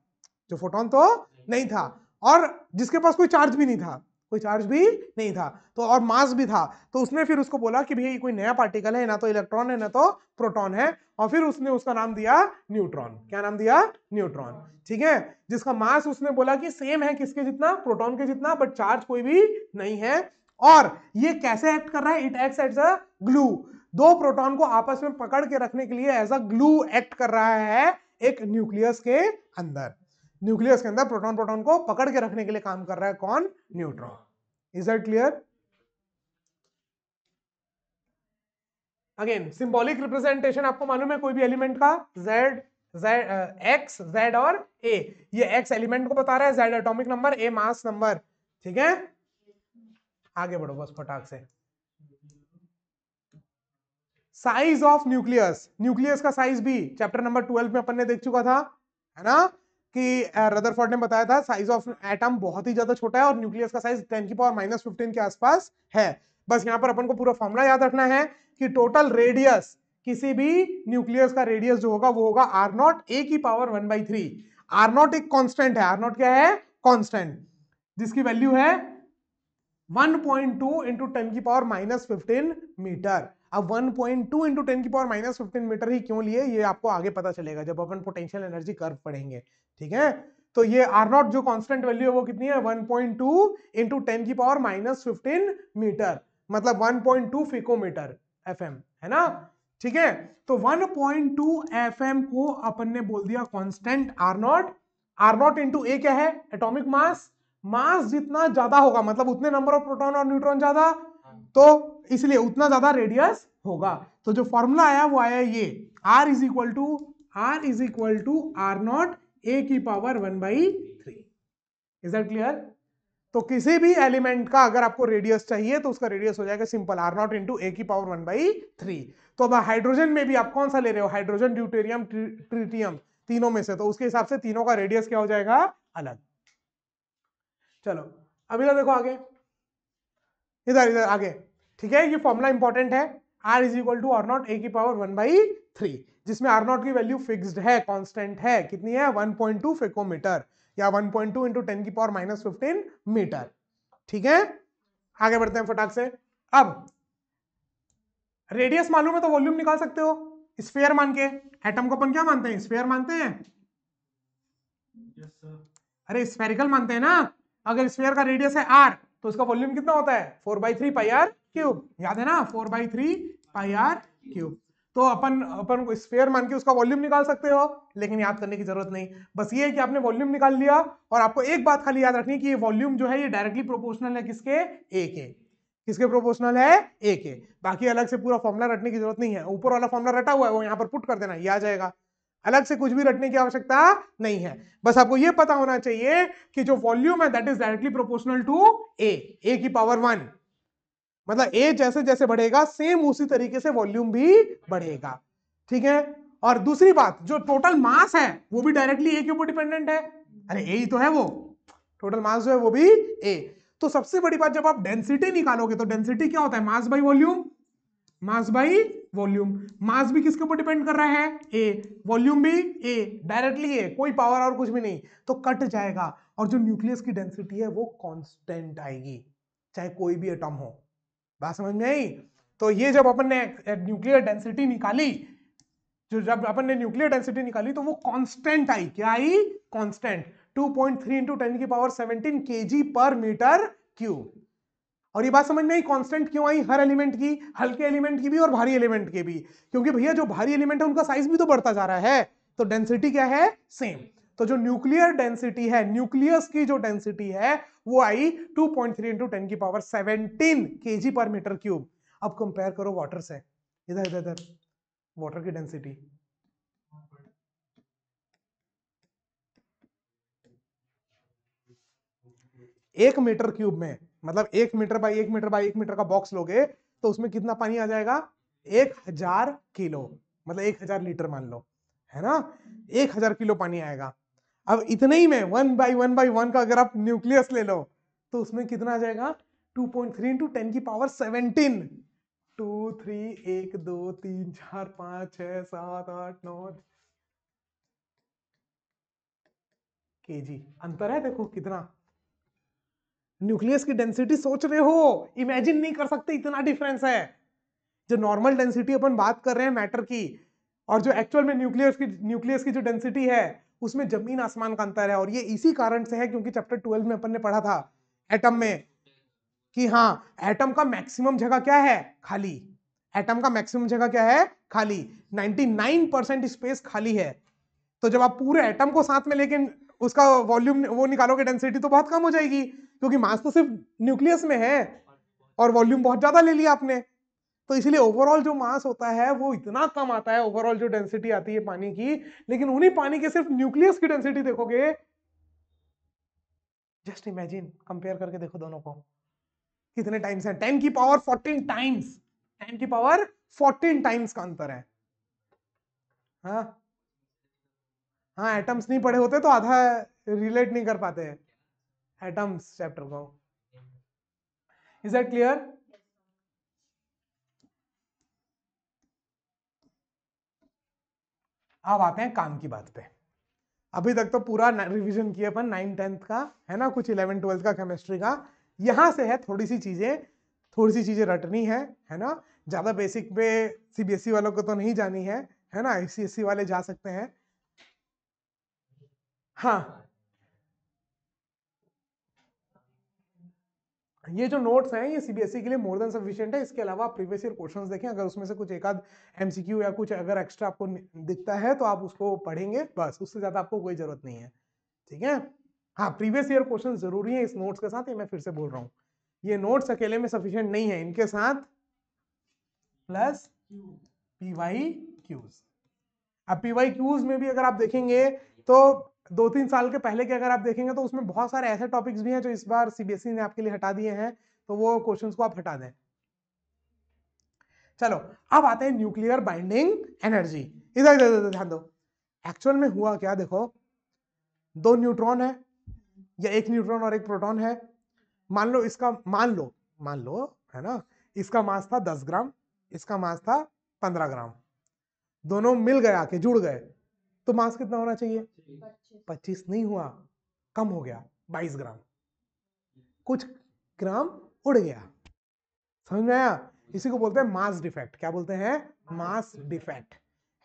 जो फोटोन तो नहीं था, और जिसके पास कोई चार्ज भी नहीं था, कोई चार्ज भी नहीं था, तो और मास भी था। तो उसने फिर उसको बोला कि भैया ये कोई नया पार्टिकल है, ना तो इलेक्ट्रॉन है ना तो प्रोटॉन है, और फिर उसने उसका नाम दिया न्यूट्रॉन। क्या नाम दिया, न्यूट्रॉन। ठीक है, जिसका मास उसने बोला कि सेम है किसके जितना, प्रोटॉन के जितना, बट चार्ज कोई भी नहीं है। और ये कैसे एक्ट कर रहा है, it acts as a glue. दो प्रोटॉन को आपस में पकड़ के रखने के लिए एज अ ग्लू एक्ट कर रहा है एक न्यूक्लियस के अंदर। न्यूक्लियस के अंदर प्रोटॉन प्रोटॉन को पकड़ के रखने के लिए काम कर रहा है कौन, neutron. Is that clear? Again symbolic representation आपको मालूम है कोई भी एलिमेंट का, Z X Z और A। ये X एलिमेंट को बता रहा है, Z atomic number, A mass number. ठीक है, आगे बढ़ो बस फटाक से। साइज ऑफ न्यूक्लियस, न्यूक्लियस का साइज भी चैप्टर नंबर 12 में अपन ने देख चुका था, है ना, कि रदरफोर्ड ने बताया था साइज ऑफ एटम बहुत ही ज्यादा छोटा है और न्यूक्लियस का साइज 10 की पावर -15 के आसपास है। बस यहां पर अपन को पूरा फॉर्मूला याद रखना है कि टोटल रेडियस, किसी भी न्यूक्लियस का रेडियस जो होगा वो होगा R0 A की पावर 1/3। R0 एक कांस्टेंट है, R0 क्या है, कांस्टेंट, जिसकी वैल्यू है 1.2 इंटू 10 की पावर -15 मीटर। अब 1.2 इंटू 10 की पावर -15 मीटर ही क्यों लिए, ये आपको आगे पता चलेगा जब अपन पोटेंशियल एनर्जी कर्व पढ़ेंगे। ठीक है, तो ये R0 जो कांस्टेंट वैल्यू है वो कितनी है, 1.2 इंटू 10 की पावर -15 मीटर, मतलब 1.2 फिकोमीटर FM, है ना। ठीक है, तो 1.2 FM को अपन ने बोल दिया constant R0। R0 into A क्या है, एटॉमिक मास। मास जितना ज्यादा होगा मतलब उतने नंबर ऑफ प्रोटॉन और न्यूट्रॉन ज्यादा, तो इसलिए उतना ज्यादा रेडियस होगा। तो जो फॉर्मूला आया वो आया ये, R is equal to R0 A की पावर 1/3। Is that clear? तो किसी भी एलिमेंट का अगर आपको रेडियस चाहिए तो उसका रेडियस हो जाएगा सिंपल R0 इंटू A की पावर 1/3। तो अब हाइड्रोजन में भी आप कौन सा ले रहे हो, हाइड्रोजन, ड्यूटेरियम, ट्रिटियम, तीनों में से, तो उसके हिसाब से तीनों का रेडियस क्या हो जाएगा, अलग। चलो अभी तो देखो आगे, इधर इधर आगे। ठीक है, ये फॉर्मूला इंपॉर्टेंट है, R is equal to R0 A की पावर 1/3, जिसमें R0 की वैल्यू फिक्स्ड है, कांस्टेंट है, कितनी है, 1.2 फेकोमीटर या 1.2 इंटू 10 की पावर -15 मीटर। ठीक है, आगे बढ़ते हैं फटाक से। अब रेडियस मालूम है तो वॉल्यूम निकाल सकते हो, स्फीयर मान के। एटम को अपन क्या मानते हैं, स्फीयर मानते हैं। अरे स्फेरिकल मानते हैं ना। अगर स्फीयर का रेडियस है R तो उसका वॉल्यूम कितना होता है, 4/3 पाई R क्यूब, याद है ना, 4/3 पाई R क्यूब। तो अपन को स्फीयर मान के उसका वॉल्यूम निकाल सकते हो, लेकिन याद करने की जरूरत नहीं, बस ये है कि आपने वॉल्यूम निकाल लिया। और आपको एक बात खाली याद रखनी कि ये वॉल्यूम जो है ये डायरेक्टली प्रोपोर्शनल है किसके, A के। किसके प्रोपोर्शनल है, A के। बाकी अलग से पूरा फॉर्मूला रटने की जरूरत नहीं है, ऊपर वाला फॉर्मूला रटा हुआ है वो यहाँ पर पुट कर देना, ये आ जाएगा। अलग से कुछ भी रटने की आवश्यकता नहीं है, बस आपको यह पता होना चाहिए कि जो वॉल्यूम है that is directly proportional to A की पावर 1, मतलब A जैसे जैसे बढ़ेगा सेम उसी तरीके से वॉल्यूम भी बढ़ेगा। ठीक है, और दूसरी बात, जो टोटल मास है वो भी डायरेक्टली A के ऊपर डिपेंडेंट है। अरे ए ही तो है वो, टोटल मास जो है वो भी ए। तो सबसे बड़ी बात, जब आप डेंसिटी निकालोगे तो डेंसिटी क्या होता है, mass by volume, mass by volume. Mass भी किसके ऊपर डिपेंड कर रहा है, ए, वॉल्यूम भी ए, डायरेक्टली ए, कोई पावर और कुछ भी नहीं, तो कट जाएगा। और जो न्यूक्लियस की डेंसिटी है वो कांस्टेंट आएगी, चाहे कोई भी एटम हो। बात समझ में आई? तो ये जब अपन ने न्यूक्लियर डेंसिटी निकाली, जब अपन ने न्यूक्लियर डेंसिटी निकाली तो वो कांस्टेंट आई। क्या आई, कांस्टेंट। 2.3 इंटू 10 की पावर 17 केजी पर मीटर क्यूब। और ये बात समझ में आई कांस्टेंट क्यों आई, हर एलिमेंट की, हल्के एलिमेंट की भी और भारी एलिमेंट की भी, क्योंकि भैया जो भारी एलिमेंट है उनका साइज भी तो बढ़ता जा रहा है, तो डेंसिटी क्या है, सेम। तो जो न्यूक्लियर डेंसिटी है, न्यूक्लियस की जो डेंसिटी है वो आई 2.3 इंटू 10 की पावर 17 केजी पर मीटर क्यूब। अब कंपेयर करो वाटर से, इधर इधर इधर, वाटर की डेंसिटी, एक मीटर क्यूब में, मतलब 1 metre by 1 metre by 1 metre का बॉक्स लोगे तो उसमें कितना पानी आ जाएगा, 1000 किलो, मतलब 1000 लीटर मान लो, है ना, 1000 किलो पानी आएगा। अब इतने ही में 1 का अगर आप न्यूक्लियस ले लो तो उसमें कितना आ जाएगा, 2.3 इंटू 10 की पावर 17, 2 3 1 2 3 4 5 6 7 8 9 केजी। अंतर है, देखो कितना। न्यूक्लियस की डेंसिटी सोच रहे हो, इमेजिन नहीं कर सकते, इतना डिफरेंस है। जो नॉर्मल डेंसिटी अपन बात कर रहे हैं मैटर की, और जो एक्चुअल में न्यूक्लियस की जो डेंसिटी है उसमें जमीन आसमान का अंतर है। और ये इसी कारण से है क्योंकि चैप्टर 12 में अपन ने पढ़ा था एटम में कि हाँ, एटम का मैक्सिमम जगह क्या है, खाली। एटम का मैक्सिमम जगह क्या है, खाली। 99% स्पेस खाली है। तो जब आप पूरे एटम को साथ में लेकिन उसका वॉल्यूम वो निकालोगे, डेंसिटी तो बहुत कम हो जाएगी, क्योंकि मास तो सिर्फ न्यूक्लियस में है और वॉल्यूम बहुत ज्यादा ले लिया आपने। तो इसलिए ओवरऑल जो मास होता है वो इतना कम आता है, ओवरऑल जो डेंसिटी आती है पानी की। लेकिन उन्हीं पानी के सिर्फ न्यूक्लियस की डेंसिटी देखोगे, जस्ट इमेजिन, कंपेयर करके देखो दोनों को, कितने टाइम्स है, 10 की पावर 14 टाइम्स, 10 की पावर 14 टाइम्स का अंतर है। हाँ हाँ, एटम्स नहीं पढ़े होते तो आधा रिलेट नहीं कर पाते एटम्स चैप्टर को। Is that clear? अब आते हैं काम की बात पे। अभी तक तो पूरा रिवीजन किया अपन 9 10th का, है ना, कुछ 11 12th का केमिस्ट्री का। यहां से है थोड़ी सी चीजें रटनी है ना। ज्यादा बेसिक पे सीबीएसई वालों को तो नहीं जानी है ना, आईसीएसई वाले जा सकते हैं। हाँ, ये जो नोट्स हैं ये सीबीएसई के लिए मोर देन सफिशिएंट है। इसके अलावा आप प्रीवियस ईयर क्वेश्चंस देखें, अगर उसमें से कुछ एक आध एमसीक्यू या कुछ अगर एक्स्ट्रा आपको दिखता है तो आप उसको पढ़ेंगे, बस, उससे ज्यादा आपको कोई जरूरत नहीं है, ठीक है। हाँ, प्रीवियस ईयर क्वेश्चन जरूरी है इस नोट्स के साथ, ये मैं फिर से बोल रहा हूँ। ये नोट्स अकेले में सफिशिएंट नहीं है, इनके साथ प्लस पी वाई क्यूज। अब पी वाई क्यूज में भी अगर आप देखेंगे तो 2-3 साल के पहले के अगर आप देखेंगे तो उसमें बहुत सारे ऐसे टॉपिक्स भी हैं जो इस बार सीबीएसई ने आपके लिए हटा दिए हैं, तो वो क्वेश्चंस को आप हटा दें। चलो, अब आते हैं न्यूक्लियर बाइंडिंग एनर्जी। इधर इधर इधर ध्यान दो। एक्चुअल में हुआ क्या, देखो, 2 न्यूट्रॉन है या 1 न्यूट्रॉन और 1 प्रोटॉन है। मान लो, है ना, इसका मास था 10 ग्राम, इसका मास था 15 ग्राम। दोनों मिल गए, आके जुड़ गए, तो मास कितना होना चाहिए, 25 नहीं हुआ, कम हो गया, 22 ग्राम। कुछ ग्राम उड़ गया, समझ में आया? इसी को बोलते हैं मास डिफेक्ट। क्या बोलते हैं, मास डिफेक्ट,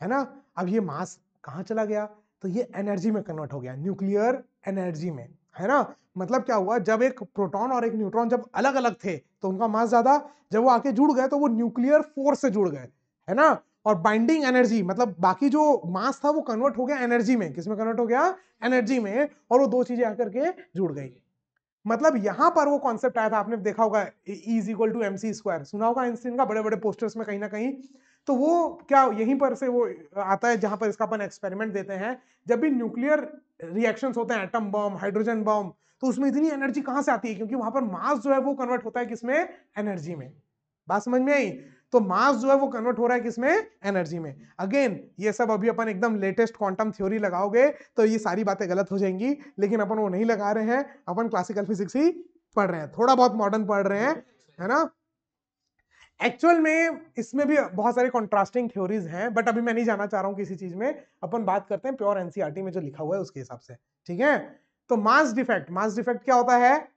है ना। अब ये मास कहां चला गया, तो ये एनर्जी में कन्वर्ट हो गया, न्यूक्लियर एनर्जी में, है ना। मतलब क्या हुआ, जब एक प्रोटॉन और एक न्यूट्रॉन जब अलग अलग थे तो उनका मास ज्यादा, जब वो आके जुड़ गए तो वो न्यूक्लियर फोर्स से जुड़ गए, है ना। और बाइंडिंग एनर्जी, मतलब बाकी जो मास था वो कन्वर्ट हो गया एनर्जी में। किसमें कन्वर्ट हो गया, एनर्जी में, और वो दो चीजें आकर के जुड़ गई। मतलब यहां पर वो कॉन्सेप्ट आया था, आपने देखा होगा, E is equal to MC square, सुना होगा आइंस्टीन का, बड़े बड़े पोस्टर्स में कहीं ना कहीं। तो वो क्या यहीं पर से वो आता है जहां पर इसका अपन एक्सपेरिमेंट देते हैं। जब भी न्यूक्लियर रिएक्शंस होते हैं, एटम बम, हाइड्रोजन बम, तो उसमें इतनी एनर्जी कहां से आती है, क्योंकि वहां पर मास जो है वो कन्वर्ट होता है किसमें, एनर्जी में। बात समझ में आई? तो मास जो है वो कन्वर्ट हो रहा है किसमें, एनर्जी में। अगेन ये सब अभी अपन एकदम लेटेस्ट क्वांटम थ्योरी लगाओगे तो ये सारी बातें गलत हो जाएंगी, लेकिन अपन वो नहीं लगा रहे हैं, अपन क्लासिकल फिजिक्स ही पढ़ रहे हैं, थोड़ा बहुत मॉडर्न पढ़ रहे हैं, है ना। एक्चुअल में इसमें भी बहुत सारी कॉन्ट्रास्टिंग थ्योरीज हैं, बट अभी मैं नहीं जाना चाह रहा हूं किसी चीज में, अपन बात करते हैं प्योर एनसीईआरटी में जो लिखा हुआ है उसके हिसाब से, ठीक है। तो मास डिफेक्ट क्या होता है,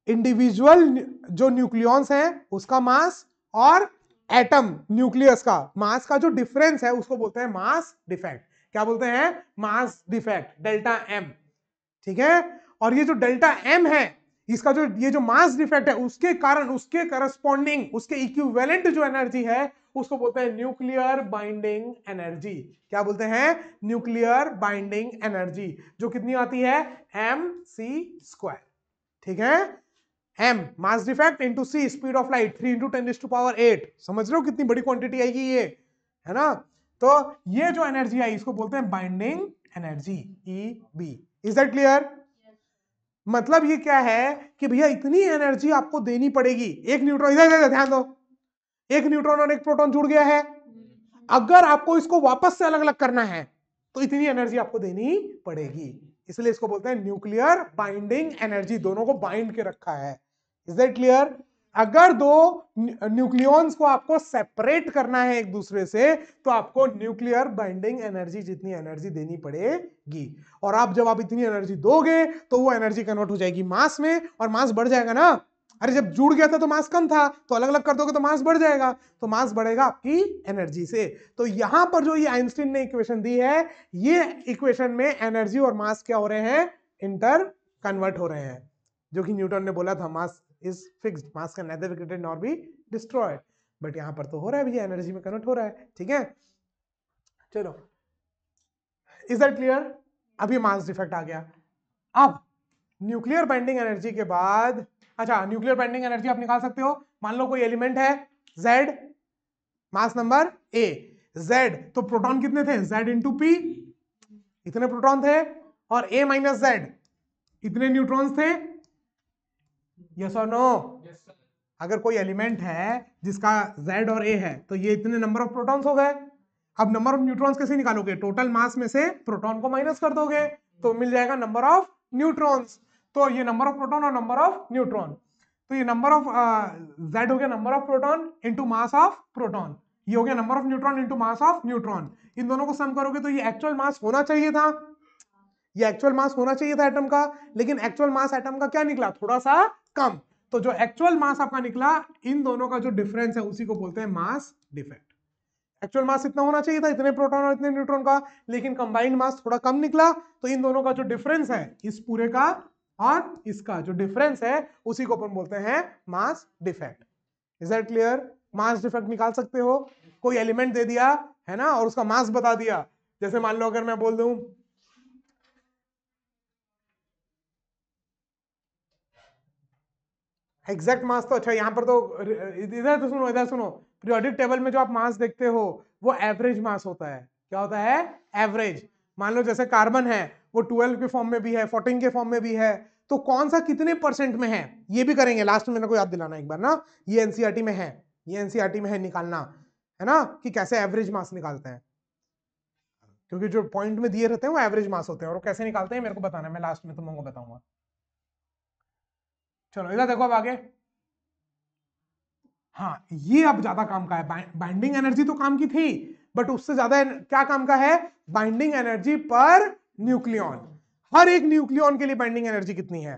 इंडिविजुअल जो न्यूक्लियॉन्स हैं उसका मास और एटम न्यूक्लियस का मास का जो डिफरेंस है उसको बोलते हैं मास डिफेक्ट। क्या बोलते हैं, मास डिफेक्ट, डेल्टा एम, ठीक है। और ये जो डेल्टा एम है, इसका जो ये जो मास डिफेक्ट है उसके कारण उसके करस्पॉन्डिंग उसके इक्विवेलेंट जो एनर्जी है उसको बोलते हैं न्यूक्लियर बाइंडिंग एनर्जी। क्या बोलते हैं, न्यूक्लियर बाइंडिंग एनर्जी, जो कितनी आती है, mc², ठीक है। m mass defect into c speed of light 3 × 10⁸ समझ रहे हो कितनी बड़ी क्वांटिटी आएगी ये, है ना। तो ये जो एनर्जी आई इसको बोलते हैं binding energy, EB। Is that clear. मतलब ये क्या है कि भैया इतनी एनर्जी आपको देनी पड़ेगी, एक न्यूट्रॉन, इधर ध्यान दो, एक न्यूट्रॉन और एक प्रोटॉन जुड़ गया है, अगर आपको इसको वापस से अलग अलग करना है तो इतनी एनर्जी आपको देनी पड़ेगी, इसलिए इसको बोलते हैं न्यूक्लियर बाइंडिंग एनर्जी, दोनों को बाइंड के रखा है। Is that clear. अगर दो न्यूक्लियॉन्स को आपको सेपरेट करना है एक दूसरे से तो आपको न्यूक्लियर बाइंडिंग एनर्जी जितनी एनर्जी देनी पड़ेगी, और आप जब आप इतनी एनर्जी दोगे तो वो एनर्जी कन्वर्ट हो जाएगी मास में, और मास बढ़ जाएगा ना। अरे जब जुड़ गया था तो मास कम था, तो अलग अलग कर दोगे तो मास बढ़ जाएगा, तो मास बढ़ेगा आपकी एनर्जी से। तो यहां पर जो ये आइंस्टीन ने इक्वेशन दी है, ये इक्वेशन में एनर्जी और मास क्या हो रहे हैं, इंटर कन्वर्ट हो रहे हैं, जो कि न्यूटन ने बोला था mass is fixed, mass can nether be created nor be destroyed, but यहां पर तो हो रहा है भैया, एनर्जी में कन्वर्ट हो रहा है, ठीक है। चलो, इज दैट क्लियर। अभी मास डिफेक्ट आ गया। अब न्यूक्लियर बाइंडिंग एनर्जी के बाद, अच्छा न्यूक्लियर बाइंडिंग एनर्जी आप निकाल सकते हो, मान लो कोई एलिमेंट है Z, mass number A, Z, तो प्रोटॉन कितने थे, Z इंटू P, इतने प्रोटॉन थे, और A माइनस Z, इतने न्यूट्रॉन्स थे, यस और नो। अगर कोई एलिमेंट है जिसका Z और A है तो ये इतने नंबर ऑफ प्रोटॉन्स हो गए। अब नंबर ऑफ न्यूट्रॉन्स कैसे निकालोगे, टोटल मास में से प्रोटॉन को माइनस कर दोगे तो मिल जाएगा नंबर ऑफ न्यूट्रॉन्स। तो ये नंबर ऑफ प्रोटॉन और नंबर ऑफ न्यूट्रॉन, तो ये नंबर ऑफ Z हो गया number of proton into mass of proton, ये हो गया number of neutron into mass of neutron. इन दोनों को सम करोगे तो ये एक्चुअल मास होना चाहिए था, ये एक्चुअल मास होना चाहिए था एटम का, लेकिन एक्चुअल मास एटम का क्या निकला, थोड़ा सा कम। तो जो एक्चुअल मास आपका निकला, इन दोनों का जो डिफरेंस है उसी को बोलते हैं मास डिफेक्ट। एक्चुअल मास इतना होना चाहिए था, इतने प्रोटॉन और इतने न्यूट्रॉन का, लेकिन कंबाइंड मास थोड़ा कम निकला, तो इन दोनों का जो डिफरेंस है इस पूरे का और इसका जो डिफरेंस है उसी को अपन बोलते हैं mass defect. Is that clear. Mass defect निकाल सकते हो, कोई एलिमेंट दे दिया है ना और उसका मास बता दिया, जैसे मान लो अगर मैं बोल दूं एग्जैक्ट मास, तो अच्छा यहां पर तो इधर सुनो, पीरियोडिक टेबल में जो आप मास देखते हो वो एवरेज मास होता है। क्या होता है, एवरेज। मान लो जैसे कार्बन है वो 12 के फॉर्म में भी है, 14 के फॉर्म में भी है, तो कौन सा कितने परसेंट में है ये भी करेंगे लास्ट में, मेरे को याद दिलाना एक बार ना, ये एनसीईआरटी में है, ये एनसीईआरटी में है निकालना, है ना, कि कैसे एवरेज मास निकालते हैं, क्योंकि जो पॉइंट में दिए रहते हैं वो एवरेज मास होते हैं, और वो कैसे निकालते हैं मेरे को बताना है, मैं लास्ट में तुम लोगों को बताऊंगा। चलो इधर देखो अब आगे। हाँ ये अब ज्यादा काम का है, बाइंडिंग एनर्जी तो काम की थी, बट उससे ज्यादा क्या काम का है, बाइंडिंग एनर्जी पर न्यूक्लियॉन। हर एक न्यूक्लियॉन के लिए बाइंडिंग एनर्जी कितनी है,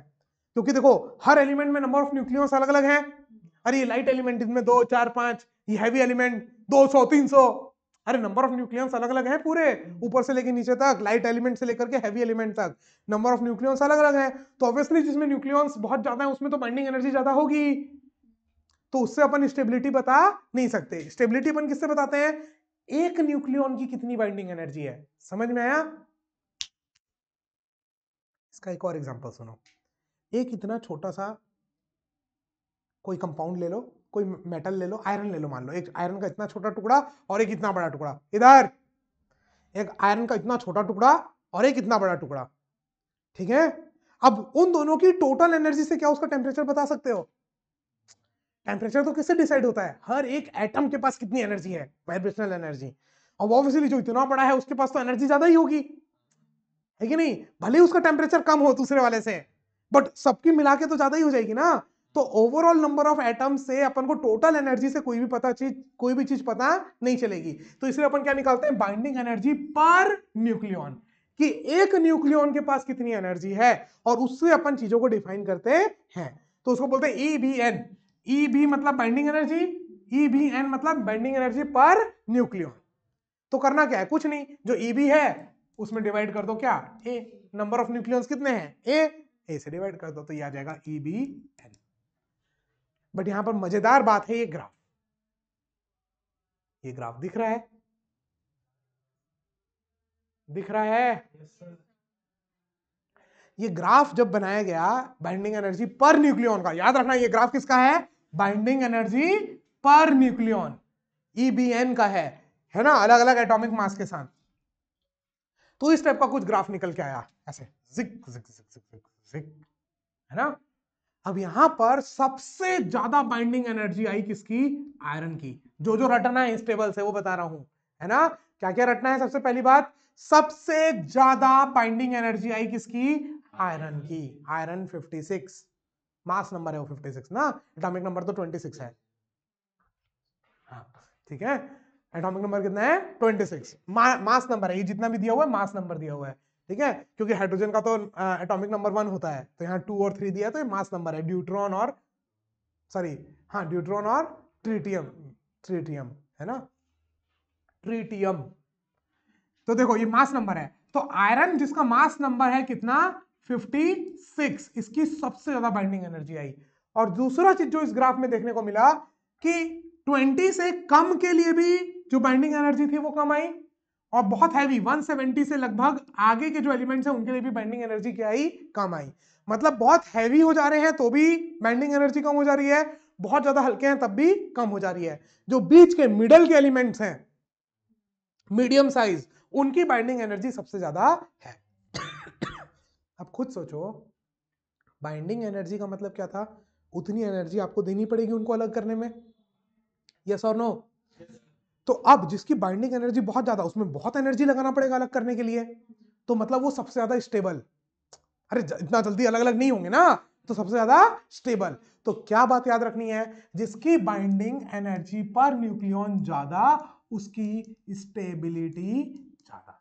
क्योंकि देखो हर एलिमेंट में नंबर ऑफ न्यूक्लियॉन्स अलग अलग हैं। अरे ये लाइट एलिमेंट इसमें 2 4 5, ये हैवी एलिमेंट 200 300, अरे नंबर ऑफ न्यूक्लियॉन्स अलग अलग हैं पूरे, ऊपर से लेकर नीचे तक, लाइट एलिमेंट से लेकर के हैवी एलिमेंट तक नंबर ऑफ न्यूक्लियॉन्स अलग अलग हैं। तो ऑब्वियसली जिसमें न्यूक्लियॉन्स बहुत ज्यादा है उसमें तो बाइंडिंग एनर्जी ज्यादा होगी, तो उससे अपन स्टेबिलिटी बता नहीं सकते। स्टेबिलिटी अपन किससे बताते हैं, एक न्यूक्लियॉन की कितनी बाइंडिंग एनर्जी है, समझ में आया। इसका एक और एग्जांपल सुनो, एक इतना छोटा सा कोई कंपाउंड ले लो, कोई मेटल ले लो, आयरन ले लो, मान लो एक आयरन का इतना छोटा टुकड़ा और एक इतना बड़ा टुकड़ा, इधर एक आयरन का इतना छोटा टुकड़ा और एक इतना बड़ा टुकड़ा, ठीक है। अब उन दोनों की टोटल एनर्जी से क्या उसका टेम्परेचर बता सकते हो, टेम्परेचर तो किससे डिसाइड होता है? हर एक एटम के पास कितनी एनर्जी है, वाइब्रेशनल एनर्जी। अब ऑब्वियसली जो इतना बड़ा है उसके पास तो एनर्जी ज्यादा ही होगी, है कि नहीं? भले ही उसका टेम्परेचर कम हो दूसरे वाले से, बट सबकी मिला के तो ज्यादा ही हो जाएगी ना। तो ओवरऑल नंबर ऑफ एटम्स से अपन को टोटल एनर्जी से कोई भी चीज पता नहीं चलेगी। तो इसलिए अपन क्या निकालते हैं? बाइंडिंग एनर्जी पर न्यूक्लियन, कि एक न्यूक्लियन के पास कितनी एनर्जी है, और उससे अपन चीजों को डिफाइन करते हैं। तो उसको बोलते हैं EBN। EB मतलब बाइंडिंग एनर्जी, EBN मतलब बाइंडिंग एनर्जी पर न्यूक्लियन। तो करना क्या है? कुछ नहीं, जो EB है उसमें डिवाइड कर दो क्या? ए। नंबर ऑफ न्यूक्लियंस कितने हैं? ए से डिवाइड कर दो तो ये आ जाएगा EBN। बट यहां पर मजेदार बात है, ये ग्राफ दिख रहा है? दिख रहा है? ये ग्राफ जब बनाया गया बाइंडिंग एनर्जी पर न्यूक्लियन का, याद रखना ये ग्राफ किसका है? बाइंडिंग एनर्जी पर न्यूक्लियन, EBN का है ना, अलग अलग एटॉमिक मास के साथ। तो इस टाइप का कुछ ग्राफ निकल के आया ऐसे, जिक जिक जिक जिक जिक जिक, है ना। अब यहां पर सबसे ज्यादा बाइंडिंग एनर्जी आई किसकी? आयरन की। जो जो रटना है इस टेबल से वो बता रहा हूं, है ना। क्या क्या रटना है? सबसे पहली बात, सबसे ज्यादा बाइंडिंग एनर्जी आई किसकी? आयरन की। आयरन 56, मास नंबर है वो 56 ना, एटॉमिक नंबर तो 26 है। हाँ, ठीक है। एटॉमिक नंबर कितना है? 26। मास नंबर है, ये जितना भी दिया हुआ है मास नंबर दिया हुआ है, ठीक है। क्योंकि हाइड्रोजन का तो एटॉमिक नंबर 1 होता है, तो यहाँ 2 और 3 दिया है, तो ये मास नंबर है। ड्यूट्रॉन और सॉरी, हाँ, ड्यूट्रॉन और ट्रिटियम, ट्रिटियम है ना, ट्रिटियम। तो देखो ये मास नंबर है, तो आयरन जिसका मास नंबर है कितना? 56, इसकी सबसे ज्यादा बाइंडिंग एनर्जी आई। और दूसरा चीज जो इस ग्राफ में देखने को मिला कि 20 से कम के लिए भी जो बाइंडिंग एनर्जी थी वो कम आई, और बहुत हैवी 170 से लगभग आगे के जो एलिमेंट्स हैं उनके लिए भी बाइंडिंग एनर्जी क्या आई? कम आई। मतलब बहुत हैवी हो जा रहे हैं तो भी बाइंडिंग एनर्जी कम हो जा रही है, बहुत ज्यादा हल्के हैं तब भी कम हो जा रही है। जो बीच के मिडल के एलिमेंट्स हैं, मीडियम साइज, उनकी बाइंडिंग एनर्जी सबसे ज्यादा है। अब खुद सोचो, बाइंडिंग एनर्जी का मतलब क्या था? उतनी एनर्जी आपको देनी पड़ेगी उनको अलग करने में, यस और नो? तो अब जिसकी बाइंडिंग एनर्जी बहुत ज्यादा, उसमें बहुत एनर्जी लगाना पड़ेगा अलग करने के लिए, तो मतलब वो सबसे ज्यादा स्टेबल। अरे इतना जल्दी अलग अलग नहीं होंगे ना, तो सबसे ज्यादा स्टेबल। तो क्या बात याद रखनी है? जिसकी बाइंडिंग एनर्जी पर न्यूक्लियन ज्यादा, उसकी स्टेबिलिटी ज्यादा।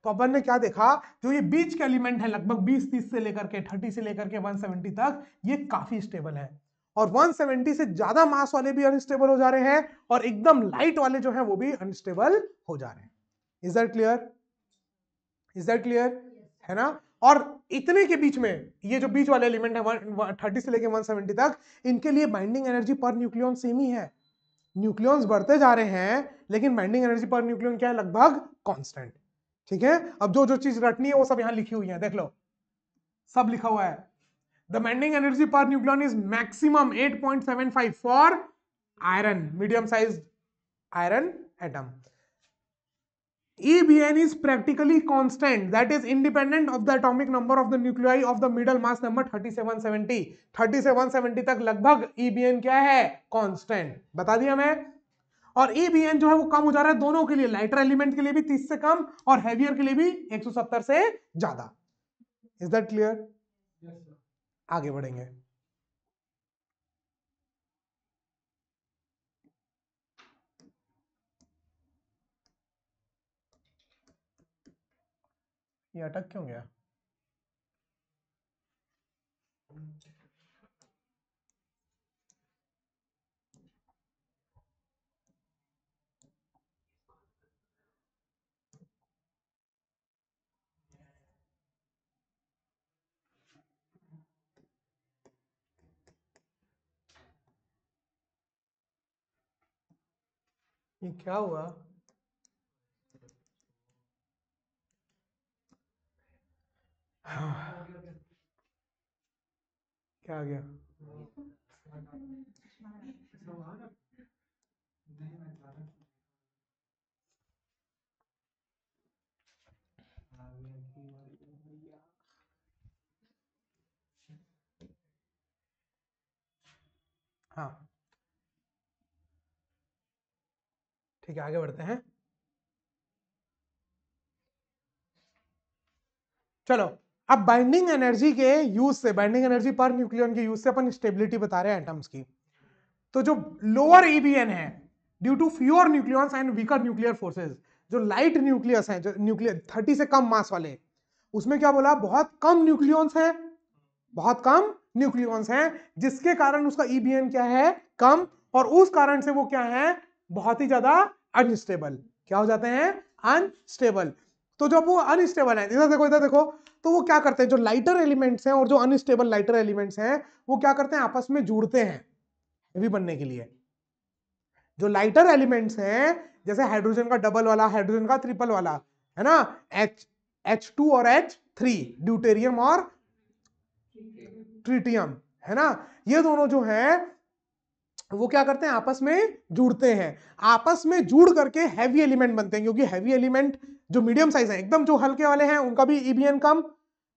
तो अपन ने क्या देखा? जो ये बीच के एलिमेंट है लगभग 20-30 से लेकर के 30 से लेकर के 170 तक, ये काफी स्टेबल है। और 170 से ज्यादा मास वाले भी अनस्टेबल हो जा रहे हैं, और एकदम लाइट वाले जो हैं वो भी अनस्टेबल हो जा रहे हैं। Is that clear? Is that clear? है ना। और इतने के बीच में ये जो बीच वाले एलिमेंट है 30 से लेकर 170 तक, इनके लिए बाइंडिंग एनर्जी पर न्यूक्लियन सेम ही है। न्यूक्लियंस बढ़ते जा रहे हैं लेकिन बाइंडिंग एनर्जी पर न्यूक्लियन क्या है? लगभग कांस्टेंट। ठीक है। अब जो जो चीज रटनी है वो सब यहां लिखी हुई है, देख लो, सब लिखा हुआ है। द बाइंडिंग एनर्जी पर nucleon is maximum 8.75 for iron, medium size iron atom. EBN is practically constant, that is independent of the atomic number of the nuclei of the middle mass number 30 से 170। 30 से 170 तक लगभग EBN क्या है? Constant. बता दिया मैं। और EBN जो है वो कम हो जा रहा है दोनों के लिए, लाइटर एलिमेंट के लिए भी 30 से कम, और हैवियर के लिए भी 170 से ज्यादा। Is that clear? आगे बढ़ेंगे। ये अटक क्यों गया? ये क्या हुआ? क्या आ गया? हाँ, ठीक है, आगे बढ़ते हैं। चलो, अब बाइंडिंग एनर्जी के यूज से, बाइंडिंग एनर्जी पर न्यूक्लियन के यूज से अपन स्टेबिलिटी बता रहे हैं एटम्स की। तो जो लोअर ईबीएन है, due to fewer nucleons and weaker nuclear forces, जो लाइट न्यूक्लियस है, जो न्यूक्लियर 30 से कम मास वाले, उसमें क्या बोला, बहुत कम न्यूक्लियॉन्स है, बहुत कम न्यूक्लियॉन्स हैं, जिसके कारण उसका ईबीएन क्या है, कम, और उस कारण से वो क्या है, बहुत ही ज्यादा अनस्टेबल। क्या हो जाते हैं, अनस्टेबल। तो जब वो अनस्टेबल है, इधर देखो, तो वो क्या करते हैं, जो लाइटर एलिमेंट्स हैं और जो अनस्टेबल लाइटर एलिमेंट्स हैं, वो क्या करते हैं, आपस में जुड़ते हैं हेवी बनने के लिए। जो लाइटर एलिमेंट्स हैं, जैसे हाइड्रोजन का डबल वाला, हाइड्रोजन का ट्रिपल वाला, है ना, H2 और H3, ड्यूटेरियम और ट्रिटियम, है ना, ये दोनों जो हैं वो क्या करते हैं, आपस में जुड़ते हैं, आपस में जुड़ करके हैवी एलिमेंट बनते हैं। क्योंकि हैवी एलिमेंट जो मीडियम साइज है, एकदम जो हल्के वाले हैं उनका भी ईबीएन कम,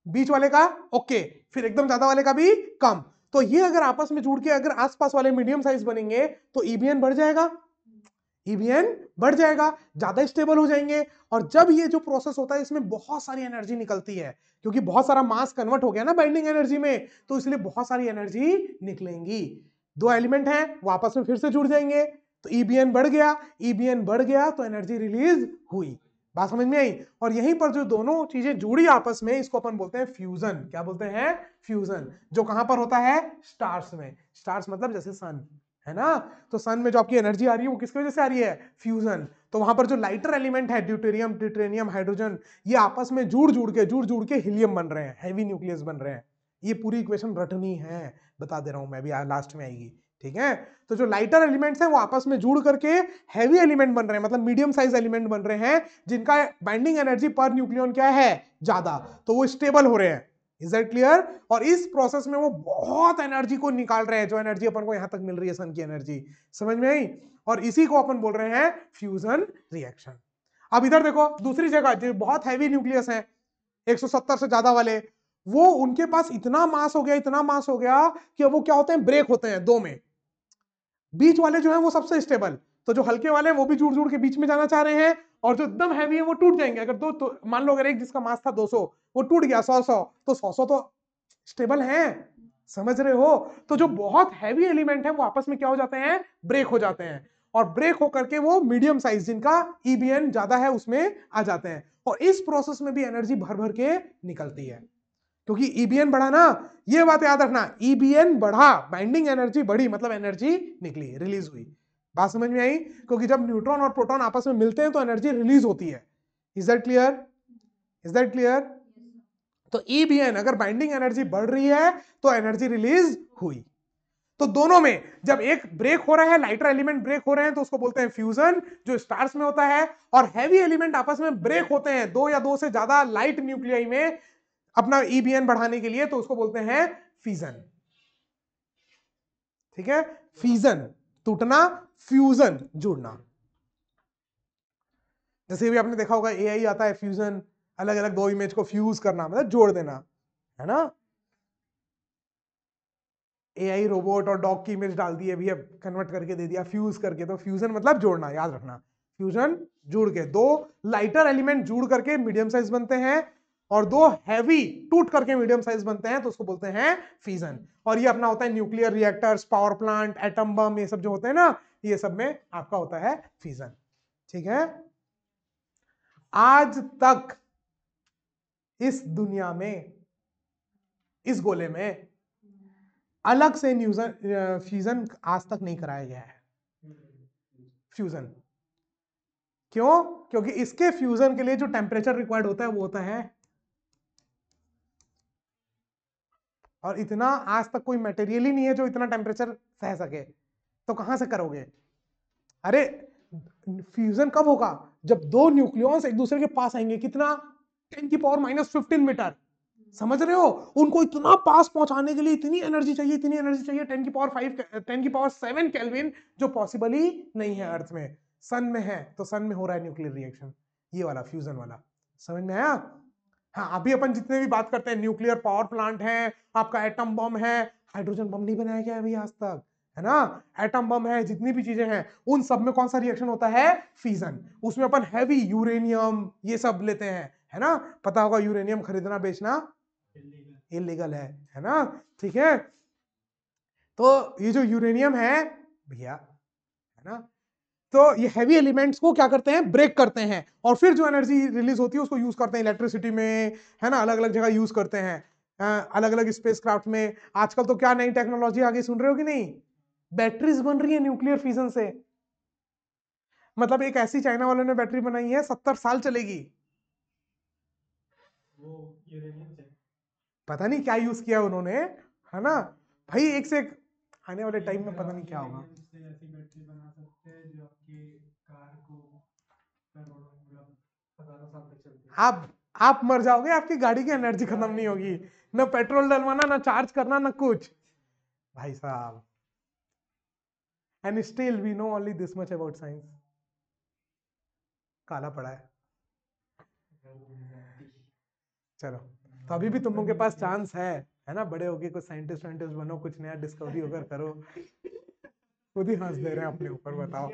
बीच वाले का ओके, फिर एकदम ज्यादा वाले का भी कम। तो ये अगर आपस में जुड़ के अगर आसपास वाले मीडियम साइज बनेंगे तो ईबीएन बढ़ जाएगा, ईबीएन बढ़ जाएगा, ज्यादा स्टेबल हो जाएंगे। और जब ये जो प्रोसेस होता है, इसमें बहुत सारी एनर्जी निकलती है, क्योंकि बहुत सारा मास कन्वर्ट हो गया ना बाइंडिंग एनर्जी में, तो इसलिए बहुत सारी एनर्जी निकलेंगी। दो एलिमेंट हैं, वो आपस में फिर से जुड़ जाएंगे, तो ईबीएन बढ़ गया, ईबीएन बढ़ गया तो एनर्जी रिलीज हुई। बात समझ में आई। और यहीं पर जो दोनों चीजें जुड़ी आपस में, इसको अपन बोलते हैं फ्यूजन। क्या बोलते हैं, फ्यूजन। जो कहां पर होता है, स्टार्स में। स्टार्स मतलब जैसे सन, है ना, तो सन में जो आपकी एनर्जी आ रही है वो किसकी वजह से आ रही है, फ्यूजन। तो वहां पर जो लाइटर एलिमेंट है, ड्यूटेरियम, ट्रिटियम, हाइड्रोजन, ये आपस में जुड़ के हीलियम बन रहे हैं, हैवी न्यूक्लियस बन रहे हैं। ये पूरी इक्वेशन रटनी है, बता दे रहा हूं मैं भी, लास्ट में आएगी, ठीक है। तो जो लाइटर एलिमेंट्स हैं वो आपस में जुड़ करके हैवी एलिमेंट बन रहे हैं, मतलब मीडियम साइज एलिमेंट बन रहे हैं, जिनका बाइंडिंग एनर्जी पर न्यूक्लियन क्या है, ज्यादा, तो वो स्टेबल हो रहे हैं। Is that clear. और इस प्रोसेस में वो बहुत एनर्जी को निकाल रहे हैं, जो एनर्जी अपन को यहां तक मिल रही है सन की एनर्जी, समझ में आई। और इसी को अपन बोल रहे हैं फ्यूजन रिएक्शन। अब इधर देखो, दूसरी जगह जो बहुत हैवी न्यूक्लियस है, 170 से ज्यादा वाले, वो उनके पास इतना मास हो गया, इतना मास हो गया कि वो क्या होते हैं, ब्रेक होते हैं दो में। बीच वाले जो है वो सबसे स्टेबल, तो जो हल्के वाले हैं वो भी जुड़ जुड़ के बीच में जाना चाह रहे हैं, और जो एकदम हैवी है वो टूट जाएंगे। अगर दो तो मान लो, अगर एक जिसका मास था 200, वो टूट गया 100 तो 100 तो स्टेबल है, समझ रहे हो। तो जो बहुत हैवी एलिमेंट है वो आपस में क्या हो जाते हैं, ब्रेक हो जाते हैं, और ब्रेक होकर के वो मीडियम साइज जिनका ईबीएन ज्यादा है उसमें आ जाते हैं। और इस प्रोसेस में भी एनर्जी भर भर के निकलती है, क्योंकि ईबीएन बढ़ा ना, ये बात याद रखना, ईबीएन बढ़ा, बाइंडिंग एनर्जी बढ़ी, मतलब एनर्जी निकली, रिलीज हुई। बात समझ में आई। क्योंकि जब न्यूट्रॉन और प्रोटॉन आपस में मिलते हैं तो एनर्जी रिलीज होती है। Is that clear, is that clear. तो ईबीएन अगर बाइंडिंग एनर्जी बढ़ रही है तो एनर्जी रिलीज हुई। तो दोनों में जब एक ब्रेक हो रहा है, लाइटर एलिमेंट ब्रेक हो रहे हैं, तो उसको बोलते हैं फ्यूजन, जो स्टार्स में होता है। और हैवी एलिमेंट आपस में ब्रेक होते हैं, दो या दो से ज्यादा लाइट न्यूक्लियाई में अपना ईबीएन बढ़ाने के लिए, तो उसको बोलते हैं फिजन। ठीक है, फिजन टूटना, फ्यूजन जुड़ना। जैसे भी आपने देखा होगा एआई आता है, फ्यूजन, अलग अलग दो इमेज को फ्यूज करना, मतलब जोड़ देना, है ना। एआई रोबोट और डॉग की इमेज डाल दी है, भी अब कन्वर्ट करके दे दिया फ्यूज करके, तो फ्यूजन मतलब जोड़ना, याद रखना। फ्यूजन जुड़ के, दो लाइटर एलिमेंट जुड़ करके मीडियम साइज बनते हैं, और दो हैवी टूट करके मीडियम साइज बनते हैं, तो उसको बोलते हैं फिजन। और ये अपना होता है nuclear reactors, power plant, atom bomb, ये सब जो होते हैं ना, ये सब में आपका होता है फिजन। ठीक है। आज तक इस दुनिया में, इस गोले में अलग से फ्यूजन आज तक नहीं कराया गया है। फ्यूजन क्यों, क्योंकि इसके फ्यूजन के लिए जो टेम्परेचर रिक्वायर्ड होता है वो होता है, और इतना आज तक कोई मटेरियल ही नहीं है जो इतना टेम्परेचर सह सके, तो कहां से करोगे। अरे फ्यूजन कब होगा, जब दो न्यूक्लियॉन्स एक दूसरे के पास आएंगे, कितना, 10⁻⁻15 मीटर, समझ रहे हो। उनको इतना पास पहुंचाने के लिए इतनी एनर्जी चाहिए, इतनी एनर्जी चाहिए, 10⁻5 10⁻7 केल्विन, जो पॉसिबल ही नहीं है अर्थ में। सन में है, तो सन में हो रहा है न्यूक्लियर रिएक्शन, ये वाला फ्यूजन वाला, समझ में आया। हाँ, अभी अपन जितने भी बात करते हैं, न्यूक्लियर पावर प्लांट है, आपका एटम बम है, हाइड्रोजन बम नहीं बनाया गया अभी आज तक, है ना, एटम बम है, जितनी भी चीजें हैं, उन सब में कौन सा रिएक्शन होता है, फिजन। उसमें अपन हैवी यूरेनियम ये सब लेते हैं, है ना, पता होगा यूरेनियम खरीदना बेचना इलीगल है ना, ठीक है। तो ये जो यूरेनियम है भैया, है ना, तो ये हैवी एलिमेंट्स को क्या करते हैं, ब्रेक करते हैं, और फिर जो एनर्जी रिलीज होती है उसको यूज करते हैं इलेक्ट्रिसिटी में, है ना, अलग अलग जगह यूज करते हैं, अलग अलग स्पेस क्राफ्ट में। आजकल तो क्या नई टेक्नोलॉजी आ गई, सुन रहे हो कि नहीं, बैटरीज बन रही है न्यूक्लियर फिजन से। मतलब एक ऐसी चाइना वालों ने बैटरी बनाई है 70 साल चलेगी। वो पता नहीं क्या यूज किया उन्होंने, है ना भाई, एक से एक आने वाले टाइम में पता नहीं क्या होगा। ऐसी बैटरी बना सकते हैं जो आपकी कार को हजारों साल तक चलती है। आप मर जाओगे, आपकी गाड़ी की एनर्जी खत्म नहीं होगी, ना पेट्रोल डलवाना, ना चार्ज करना, ना कुछ, भाई साहब। And still we know only this much about science. काला पड़ा है। चलो, तो अभी भी तुम लोगों के पास चांस है ना, बड़े होके कुछ साइंटिस्ट वाइंटिस्ट बनो, कुछ नया डिस्कवरी वगैरह करो। खुद ही हंस दे रहे हैं अपने ऊपर, बताओ।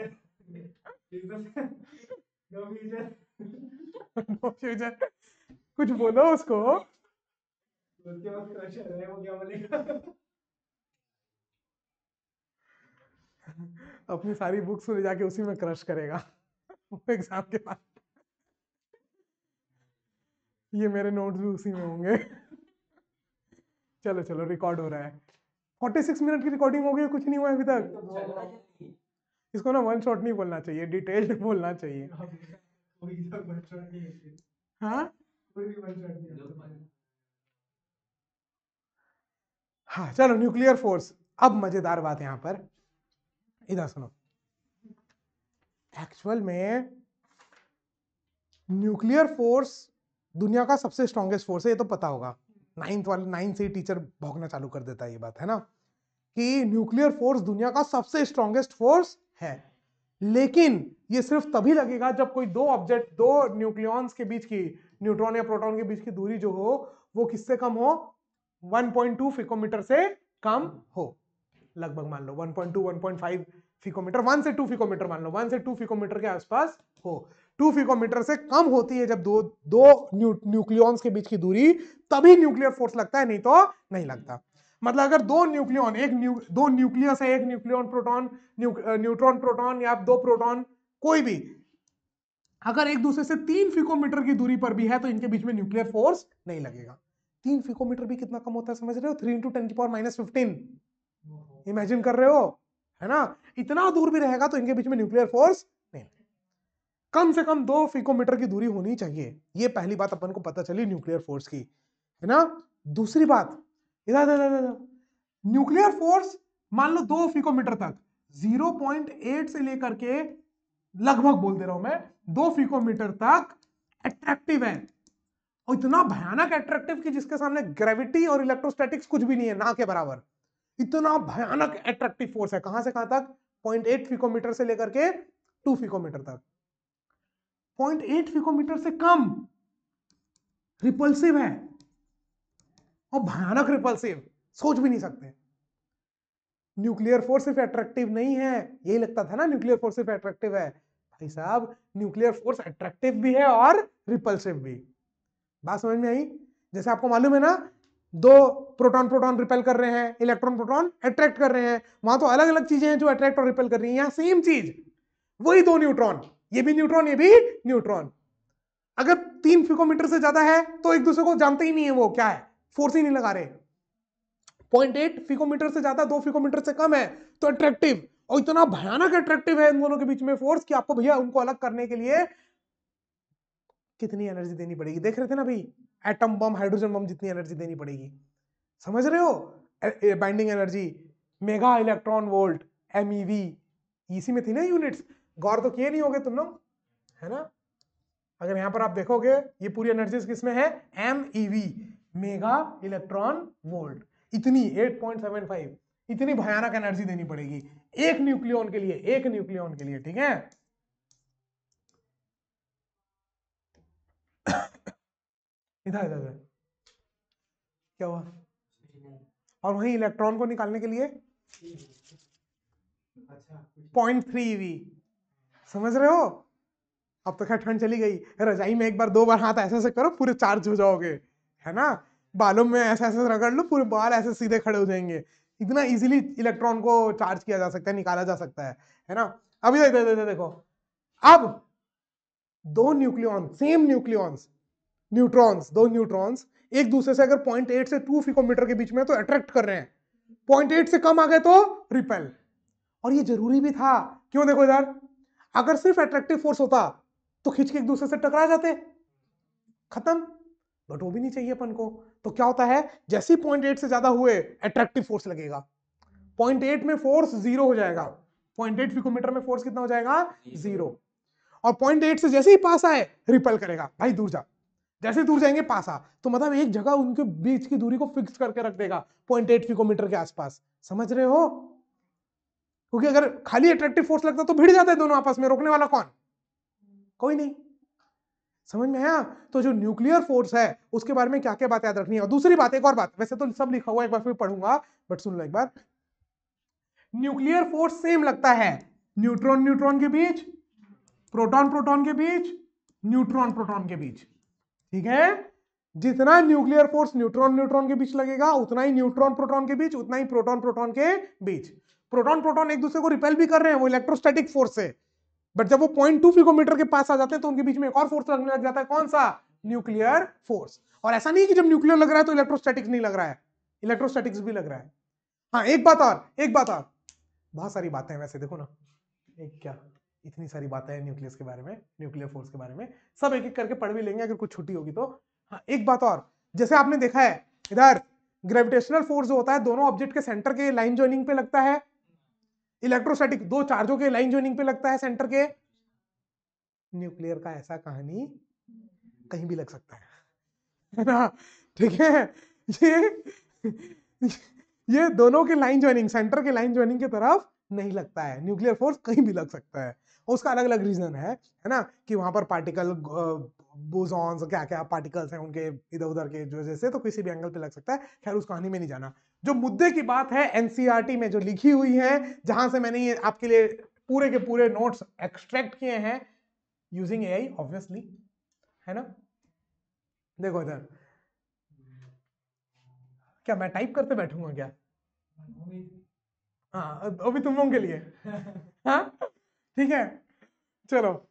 नो फ्यूचर, कुछ बोलो उसको। उसके पास क्रशर है, वो क्या बोलेगा। अपनी सारी बुक्स ले जाके उसी में क्रश करेगा एग्जाम के बाद। ये मेरे नोट्स भी उसी में होंगे। चलो चलो, रिकॉर्ड हो रहा है, 46 मिनट की रिकॉर्डिंग हो गई, कुछ नहीं हुआ अभी तक। इसको ना वन शॉट नहीं बोलना चाहिए, डिटेल्ड बोलना चाहिए। हाँ हाँ, चलो, न्यूक्लियर फोर्स। अब मजेदार बात यहां पर, इधर सुनो। एक्चुअल में न्यूक्लियर फोर्स दुनिया का सबसे स्ट्रॉन्गेस्ट फोर्स है, ये तो पता होगा। नाइन्थ से ही टीचर भौंकना चालू कर देता है ये बात, है ना, कि न्यूक्लियर फोर्स दुनिया का सबसे स्ट्रॉन्गेस्ट फोर्स है। लेकिन ये सिर्फ तभी लगेगा जब कोई दो ऑब्जेक्ट, दो न्यूक्लियॉन्स के बीच की, न्यूट्रॉन या प्रोटॉन के बीच की दूरी जो हो वो किससे कम हो, 1.2 पिकोमीटर से कम हो। लगभग मान लो 1.2 1.5 पिकोमीटर, 1 से 2 पिकोमीटर मान लो, 1 से 2 पिकोमीटर के आसपास हो। 2 पिकोमीटर से कम होती है जब दो दो न्यूक्लियॉन्स के बीच की दूरी, तभी न्यूक्लियर फोर्स लगता है, नहीं तो नहीं लगता। मतलब अगर दो न्यूक्लियॉन, दो न्यूक्लियस है, एक न्यूक्लियॉन प्रोटॉन, न्यूट्रॉन प्रोटॉन, या दो प्रोटॉन, कोई भी, अगर एक दूसरे से 3 पिकोमीटर की दूरी पर भी है तो इनके बीच में न्यूक्लियर फोर्स नहीं लगेगा। 3 पिकोमीटर भी कितना कम होता है, समझ रहे हो, 3 × 10⁻⁻15। इमेजिन कर रहे हो, है ना, इतना दूर भी रहेगा तो इनके बीच में न्यूक्लियर फोर्स नहीं। कम से कम 2 पिकोमीटर की दूरी होनी चाहिए। ये पहली बात अपन को पता चली न्यूक्लियर फोर्स की, है ना। दूसरी बात, इधर न्यूक्लियर फोर्स मान लो 2 पिकोमीटर तक, 0.8 से लेकर के, लगभग बोल दे रहा हूं मैं, 2 पिकोमीटर तक अट्रैक्टिव है, और इतना भयानक अट्रैक्टिव कि जिसके सामने ग्रेविटी और इलेक्ट्रोस्टैटिक्स कुछ भी नहीं है, ना के बराबर। इतना भयानक अट्रैक्टिव फोर्स है, कहां से कहां तक, 0.8 पिकोमीटर से लेकर के 2 पिकोमीटर तक। 0.8 पिकोमीटर से कम रिपल्सिव है, और भयानक रिपल्सिव, सोच भी नहीं सकते। न्यूक्लियर फोर्स सिर्फ अट्रैक्टिव नहीं है, यही लगता था ना न्यूक्लियर फोर्स सिर्फ अट्रैक्टिव है, भाई साहब न्यूक्लियर फोर्स अट्रैक्टिव भी है और रिपल्सिव भी। बात समझ में आई। जैसे आपको मालूम है ना, दो प्रोटॉन प्रोटॉन रिपेल कर रहे हैं, इलेक्ट्रॉन प्रोटॉन अट्रैक्ट कर रहे हैं, वहां तो अलग अलग चीजें हैं जो अट्रैक्ट और रिपेल कर रही हैं, यहां सेम चीज, वही दो न्यूट्रॉन, ये भी न्यूट्रॉन, ये भी न्यूट्रॉन, अगर 3 पिकोमीटर से ज्यादा है तो एक दूसरे को जानते ही नहीं है वो क्या है, फोर्स ही नहीं लगा रहे। 0.8 पिकोमीटर से ज्यादा, 2 पिकोमीटर से कम है तो अट्रैक्टिव, और इतना भयानक अट्रैक्टिव है इन दोनों के बीच में फोर्स कि आपको भैया उनको अलग करने के लिए कितनी एनर्जी देनी पड़ेगी, देख रहे थे ना भाई, एटम बम, हाइड्रोजन बम जितनी एनर्जी देनी पड़ेगी, समझ रहे हो। Binding energy, mega electron volt, MEV, इसी में थी ना यूनिट्स, गौर तो किए नहीं होगे तुम लोग, है ना। अगर यहां पर आप देखोगे ये पूरी एनर्जी किसमें है, MEV, मेगा इलेक्ट्रॉन वोल्ट, इतनी 8.75, इतनी भयानक एनर्जी देनी पड़ेगी एक न्यूक्लियॉन के लिए, एक न्यूक्लियॉन के लिए, ठीक है। इधर इधर इधर क्या हुआ, और वहीं इलेक्ट्रॉन को निकालने के लिए 0.3 eV। समझ रहे हो? अब तो खैर ठंड चली गई, रजाई में एक बार 2 बार हाथ ऐसे ऐसे करो, पूरे चार्ज हो जाओगे, है ना? बालों में ऐसे ऐसे रगड़ लो, पूरे बाल ऐसे सीधे खड़े हो जाएंगे। इतना इजीली इलेक्ट्रॉन को चार्ज किया जा सकता है, निकाला जा सकता है ना? अभी देखो, अब दो न्यूक्लियॉन, सेम न्यूक्लियॉन्स, न्यूट्रॉन्स, दो न्यूट्रॉन्स एक दूसरे से अगर 0.8 से 2 पिकोमीटर के बीच में तो अट्रैक्ट कर रहे हैं, 0.8 से कम आ गए तो रिपेल। और ये जरूरी भी था, क्यों? देखो इधर, अगर सिर्फ अट्रैक्टिव फोर्स होता तो खींच के एक दूसरे से टकरा जाते, खत्म। बट वो भी नहीं चाहिए अपन को, तो क्या होता है, जैसे ही 0.8 से ज्यादा हुए अट्रैक्टिव फोर्स लगेगा, 0.8 में फोर्स 0 हो जाएगा, 0.8 पिकोमीटर में फोर्स कितना हो जाएगा? 0। और 0.8 से जैसे ही पास आए रिपेल करेगा, भाई दूर जा। जैसे दूर जाएंगे पास आ, तो मतलब एक जगह उनके बीच की दूरी को फिक्स करके रख देगा 0.8 पिकोमीटर के आसपास। समझ रहे हो? क्योंकि अगर खाली अट्रैक्टिव फोर्स लगता तो भिड़ जाते दोनों आपस में, रोकने वाला कौन? कोई नहीं। समझ में आया? तो जो न्यूक्लियर फोर्स है उसके बारे में क्या क्या बात याद रखनी है। और दूसरी बात, एक और बात, वैसे तो सब लिखा हुआ है, एक बार फिर पढ़ूंगा, बट सुन लो एक बार। न्यूक्लियर फोर्स सेम लगता है न्यूट्रॉन न्यूट्रॉन के बीच, प्रोटॉन प्रोटॉन के बीच, न्यूट्रॉन प्रोटॉन के बीच। ठीक है? जितना न्यूक्लियर फोर्स न्यूट्रॉन न्यूट्रॉन के बीच लगेगा, उतना ही न्यूट्रॉन प्रोटॉन के बीच, उतना ही प्रोटॉन प्रोटॉन के बीच। प्रोटॉन प्रोटॉन एक दूसरे को रिपेल भी कर रहे हैं, वो इलेक्ट्रोस्टैटिक फोर्स से, बट जब वो 0.2 पिकोमीटर के पास आ जाते हैं तो उनके बीच में एक और फोर्स लगने लग जाता है, कौन सा? Nuclear force. और ऐसा नहीं कि जब न्यूक्लियर लग रहा है तो इलेक्ट्रोस्टैटिक्स नहीं लग रहा है, इलेक्ट्रोस्टैटिक्स भी लग रहा है। हाँ, एक बात और, बहुत सारी बातें हैं वैसे, देखो ना, एक क्या इतनी सारी बातें हैं न्यूक्लियस के बारे में, न्यूक्लियर फोर्स के बारे में, सब एक एक करके पढ़ भी लेंगे अगर कुछ छुट्टी होगी तो। हाँ, एक बात और, जैसे आपने देखा है इधर ग्रेविटेशनल फोर्स जो होता है दोनों ऑब्जेक्ट के सेंटर के लाइन जॉइनिंग पे लगता है, इलेक्ट्रोस्टैटिक दो चार्जों के लाइन जॉइनिंग पे लगता है सेंटर के। न्यूक्लियर का ऐसा कहानी कहीं भी लग सकता है ना? ठीक है? ये दोनों के लाइन जॉइनिंग, सेंटर के लाइन जॉइनिंग की तरफ नहीं लगता है, न्यूक्लियर फोर्स कहीं भी लग सकता है। उसका अलग अलग रीजन है ना, कि वहां पर पार्टिकल बोसॉन्स क्या क्या पार्टिकल्स हैं उनके इधर उधर के वजह से, तो किसी भी एंगल पे लग सकता है। खैर उस कहानी में नहीं जाना। जो मुद्दे की बात है एनसीईआरटी में जो लिखी हुई है, जहां से मैंने ये आपके लिए पूरे के पूरे नोट्स एक्सट्रैक्ट किए हैं यूजिंग एआई ऑब्वियसली, है ना? देखो इधर, क्या मैं टाइप करते बैठूंगा क्या? हाँ, अभी तुम लोगों के लिए। हाँ, ठीक है, चलो।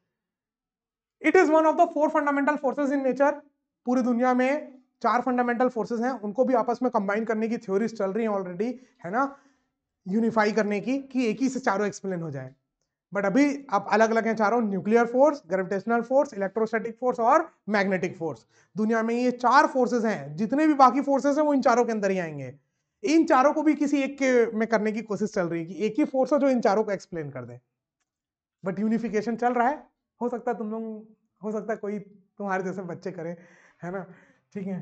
It is one of the 4 fundamental forces in nature. पूरी दुनिया में 4 फंडामेंटल फोर्सेस हैं, उनको भी आपस में कंबाइन करने की थ्योरीज चल रही हैं ऑलरेडी, है ना, यूनिफाई करने की, कि एक ही से चारों एक्सप्लेन हो जाए। बट अभी आप अलग अलग हैं चारों, nuclear force, gravitational force, electrostatic force और मैग्नेटिक फोर्स। दुनिया में ये 4 फोर्सेस हैं, जितने भी बाकी फोर्सेस हैं वो इन चारों के अंदर ही आएंगे। इन चारों को भी किसी एक के में करने की कोशिश चल रही है कि एक ही फोर्स है जो इन चारों को एक्सप्लेन कर दे, बट यूनिफिकेशन चल रहा है। हो सकता है तुम लोग, हो सकता है कोई तुम्हारे जैसे बच्चे करे, है ना? ठीक है,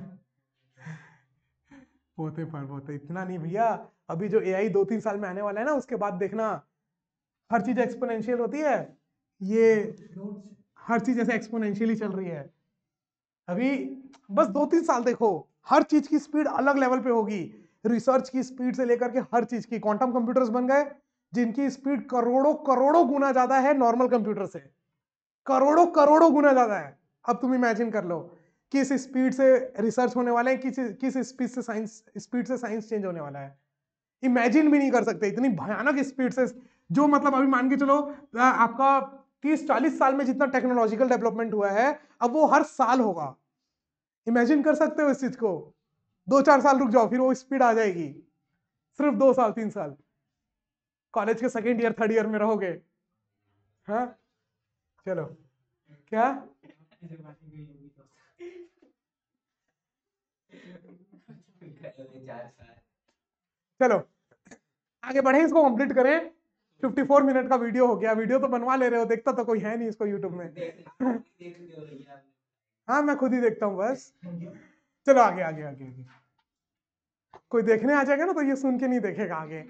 होते पर होते, इतना नहीं भैया। अभी जो एआई 2-3 साल में आने वाला है ना, उसके बाद देखना हर चीज एक्सपोनेंशियल होती है, ये हर चीज ऐसे एक्सपोनेंशियली चल रही है। अभी बस 2-3 साल देखो, हर चीज की स्पीड अलग लेवल पे होगी, रिसर्च की स्पीड से लेकर के हर चीज की। क्वांटम कंप्यूटर्स बन गए जिनकी स्पीड करोड़ों करोड़ों गुना ज्यादा है नॉर्मल कंप्यूटर से, करोड़ों करोड़ों गुना ज्यादा है। अब तुम इमेजिन कर लो किस स्पीड से रिसर्च होने वाला है, किस स्पीड से साइंस चेंज होने वाला है। इमेजिन भी नहीं कर सकते इतनी भयानक स्पीड से। जो मतलब अभी मान के चलो आपका 30-40 साल में जितना टेक्नोलॉजिकल डेवलपमेंट हुआ है, अब वो हर साल होगा। इमेजिन कर सकते हो इस चीज को? 2-4 साल रुक जाओ, फिर वो स्पीड आ जाएगी। सिर्फ 2 साल 3 साल, कॉलेज के सेकेंड ईयर थर्ड ईयर में रहोगे। हाँ, चलो, क्या? चलो आगे बढ़े, इसको कंप्लीट करें। 54 मिनट का वीडियो हो गया। वीडियो तो बनवा ले रहे हो, देखता तो कोई है नहीं इसको यूट्यूब में। हाँ, मैं खुद ही देखता हूँ बस। चलो आगे आगे आगे आगे, कोई देखने आ जाएगा ना तो ये सुन के नहीं देखेगा आगे।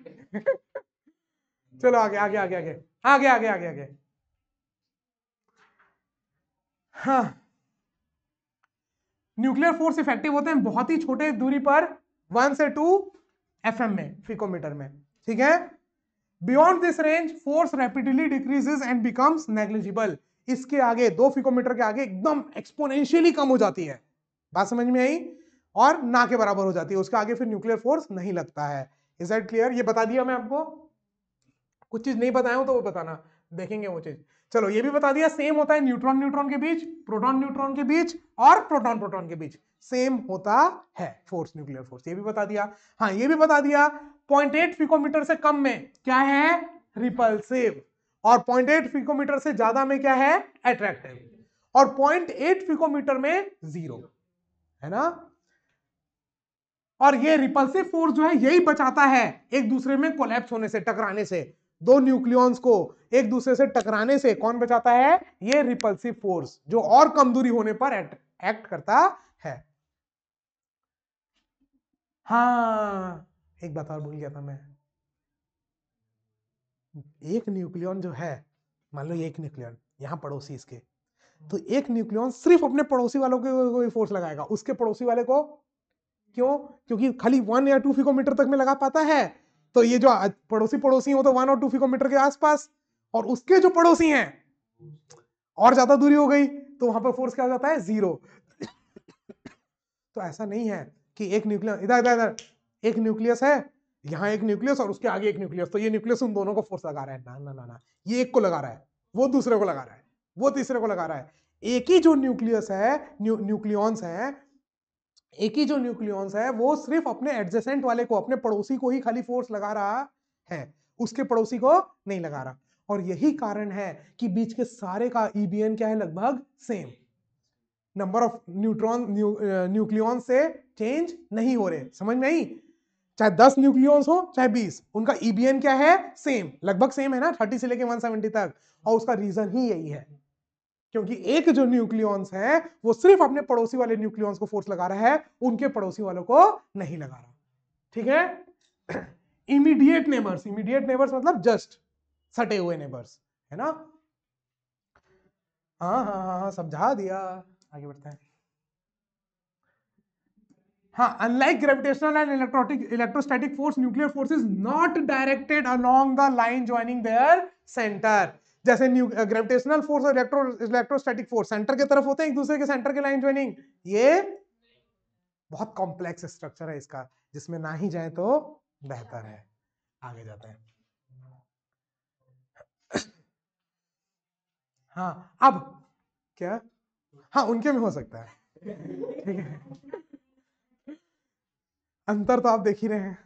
चलो आगे आगे आगे आगे आगे आगे आगे आगे। हाँ, न्यूक्लियर फोर्स इफेक्टिव होते हैं बहुत ही छोटे दूरी पर, 1 से 2 FM में, पिकोमीटर में। ठीक है? Beyond this range force rapidly decreases and becomes negligible. इसके आगे 2 पिकोमीटर के आगे एकदम एक्सपोनेंशियली कम हो जाती है, बात समझ में आई, और ना के बराबर हो जाती है, उसके आगे फिर न्यूक्लियर फोर्स नहीं लगता है। Is that clear? ये बता दिया मैं आपको, कुछ चीज नहीं बताया हूं तो वो बताना, देखेंगे वो चीज। चलो ये भी बता दिया, सेम होता है न्यूट्रॉन न्यूट्रॉन के बीच, प्रोटॉन न्यूट्रॉन के बीच और प्रोटॉन प्रोटॉन के बीच सेम होता है फोर्स, न्यूक्लियर फोर्स, ये भी बता दिया। हाँ ये भी बता दिया 0.8 पिकोमीटर से कम में क्या है, रिपल्सिव, और 0.8 पिकोमीटर से ज्यादा में क्या है, अट्रैक्टिव, और 0.8 पिकोमीटर में 0, है ना। और ये रिपल्सिव फोर्स जो है यही बचाता है एक दूसरे में कोलैप्स होने से, टकराने से, दो न्यूक्लियॉन्स को एक दूसरे से टकराने से कौन बचाता है, ये रिपल्सिव फोर्स, जो और कम दूरी होने पर एक्ट करता है। हाँ एक बात और भूल गया था मैं, एक न्यूक्लियॉन जो है, मान लो एक न्यूक्लियॉन यहां पड़ोसी इसके, तो एक न्यूक्लियॉन सिर्फ अपने पड़ोसी वालों को फोर्स लगाएगा, उसके पड़ोसी वाले को क्यों, क्योंकि खाली 1 या 2 पिकोमीटर तक में लगा पाता है, तो ये जो पड़ोसी पड़ोसी हो तो 1 और 2 पिकोमीटर के आसपास, और उसके जो पड़ोसी हैं और ज्यादा दूरी हो गई तो वहां पर फोर्स क्या हो जाता है, 0। तो ऐसा नहीं है कि एक न्यूक्लियस इधर इधर इधर एक न्यूक्लियस है, यहाँ एक न्यूक्लियस और उसके आगे एक न्यूक्लियस, तो ये न्यूक्लियस उन दोनों को फोर्स लगा रहा है, ना ना ना ना, ये एक को लगा रहा है, वो दूसरे को लगा रहा है, वो तीसरे को लगा रहा है। एक ही जो न्यूक्लियस है, न्यूक्लियॉन्स है, एक ही जो न्यूक्लियॉन्स है वो सिर्फ अपने एडजेसेंट वाले को, अपने पड़ोसी को ही खाली फोर्स लगा रहा है, उसके पड़ोसी को नहीं लगा रहा। और यही कारण है कि बीच के सारे का ईबीएन क्या है, लगभग same, number of neutron nucleon से चेंज नहीं हो रहे, समझ में आई, चाहे 10 न्यूक्लियॉन्स हो चाहे 20, उनका ईबीएन क्या है, सेम, लगभग सेम है ना, 30 से लेके 170 तक। और उसका रीजन ही यही है, क्योंकि एक जो न्यूक्लियॉन्स है वो सिर्फ अपने पड़ोसी वाले न्यूक्लियॉन्स को फोर्स लगा रहा है, उनके पड़ोसी वालों को नहीं लगा रहा, ठीक है। इमीडिएट नेबर्स, इमीडिएट नेबर्स मतलब जस्ट सटे हुए नेबर्स, है ना। हाँ हाँ हाँ हाँ समझा दिया, आगे बढ़ते हैं। हाँ, unlike gravitational and electrostatic force, nuclear force is not directed along the line joining there centre. जैसे ग्रेविटेशनल फोर्स और इलेक्ट्रोस्टैटिक फोर्स सेंटर के तरफ होते हैं, एक दूसरे के सेंटर के लाइन ज्वाइनिंग, ये बहुत कॉम्प्लेक्स स्ट्रक्चर है इसका, जिसमें ना ही जाए तो बेहतर है। आगे जाते हैं। हाँ अब क्या, हाँ उनके में हो सकता है, ठीक है, अंतर तो आप देख ही रहे हैं।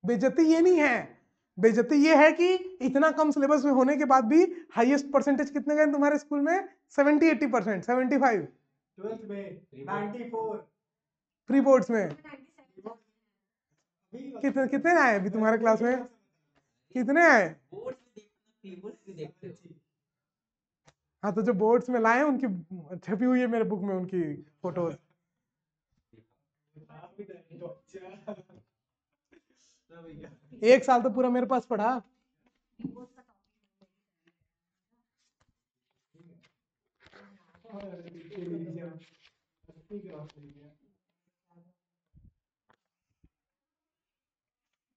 बेइज्जती ये नहीं है, बेइज्जती ये है कि इतना कम सिलेबस में होने के बाद भी हाईएस्ट परसेंटेज कितने गए तुम्हारे स्कूल में, 70-80%, 75, 12th में 94, प्री बोर्ड्स में कितने कितने आए अभी तुम्हारे क्लास में, कितने आए। हाँ तो जो बोर्ड्स में लाए उनकी छपी हुई है मेरे बुक में उनकी फोटोज। एक साल तो पूरा मेरे पास पढ़ा।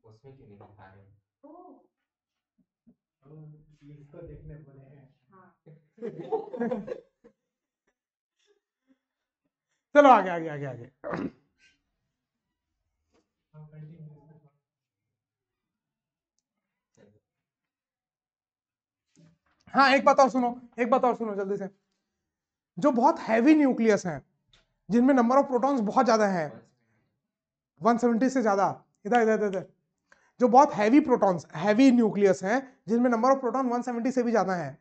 उसमें क्यों नहीं दिखा रहे इसको देखने बोले हैं। चलो आगे आगे आगे आगे। हाँ एक बात और सुनो, एक बात और सुनो जल्दी से, जो बहुत हैवी न्यूक्लियस हैं, जिनमें नंबर ऑफ प्रोटॉन्स बहुत ज्यादा है, 170 से ज्यादा, इधर इधर इधर, जो बहुत हैवी प्रोटॉन्स, हैवी न्यूक्लियस हैं, जिनमें नंबर ऑफ प्रोटॉन 170 से भी ज्यादा है,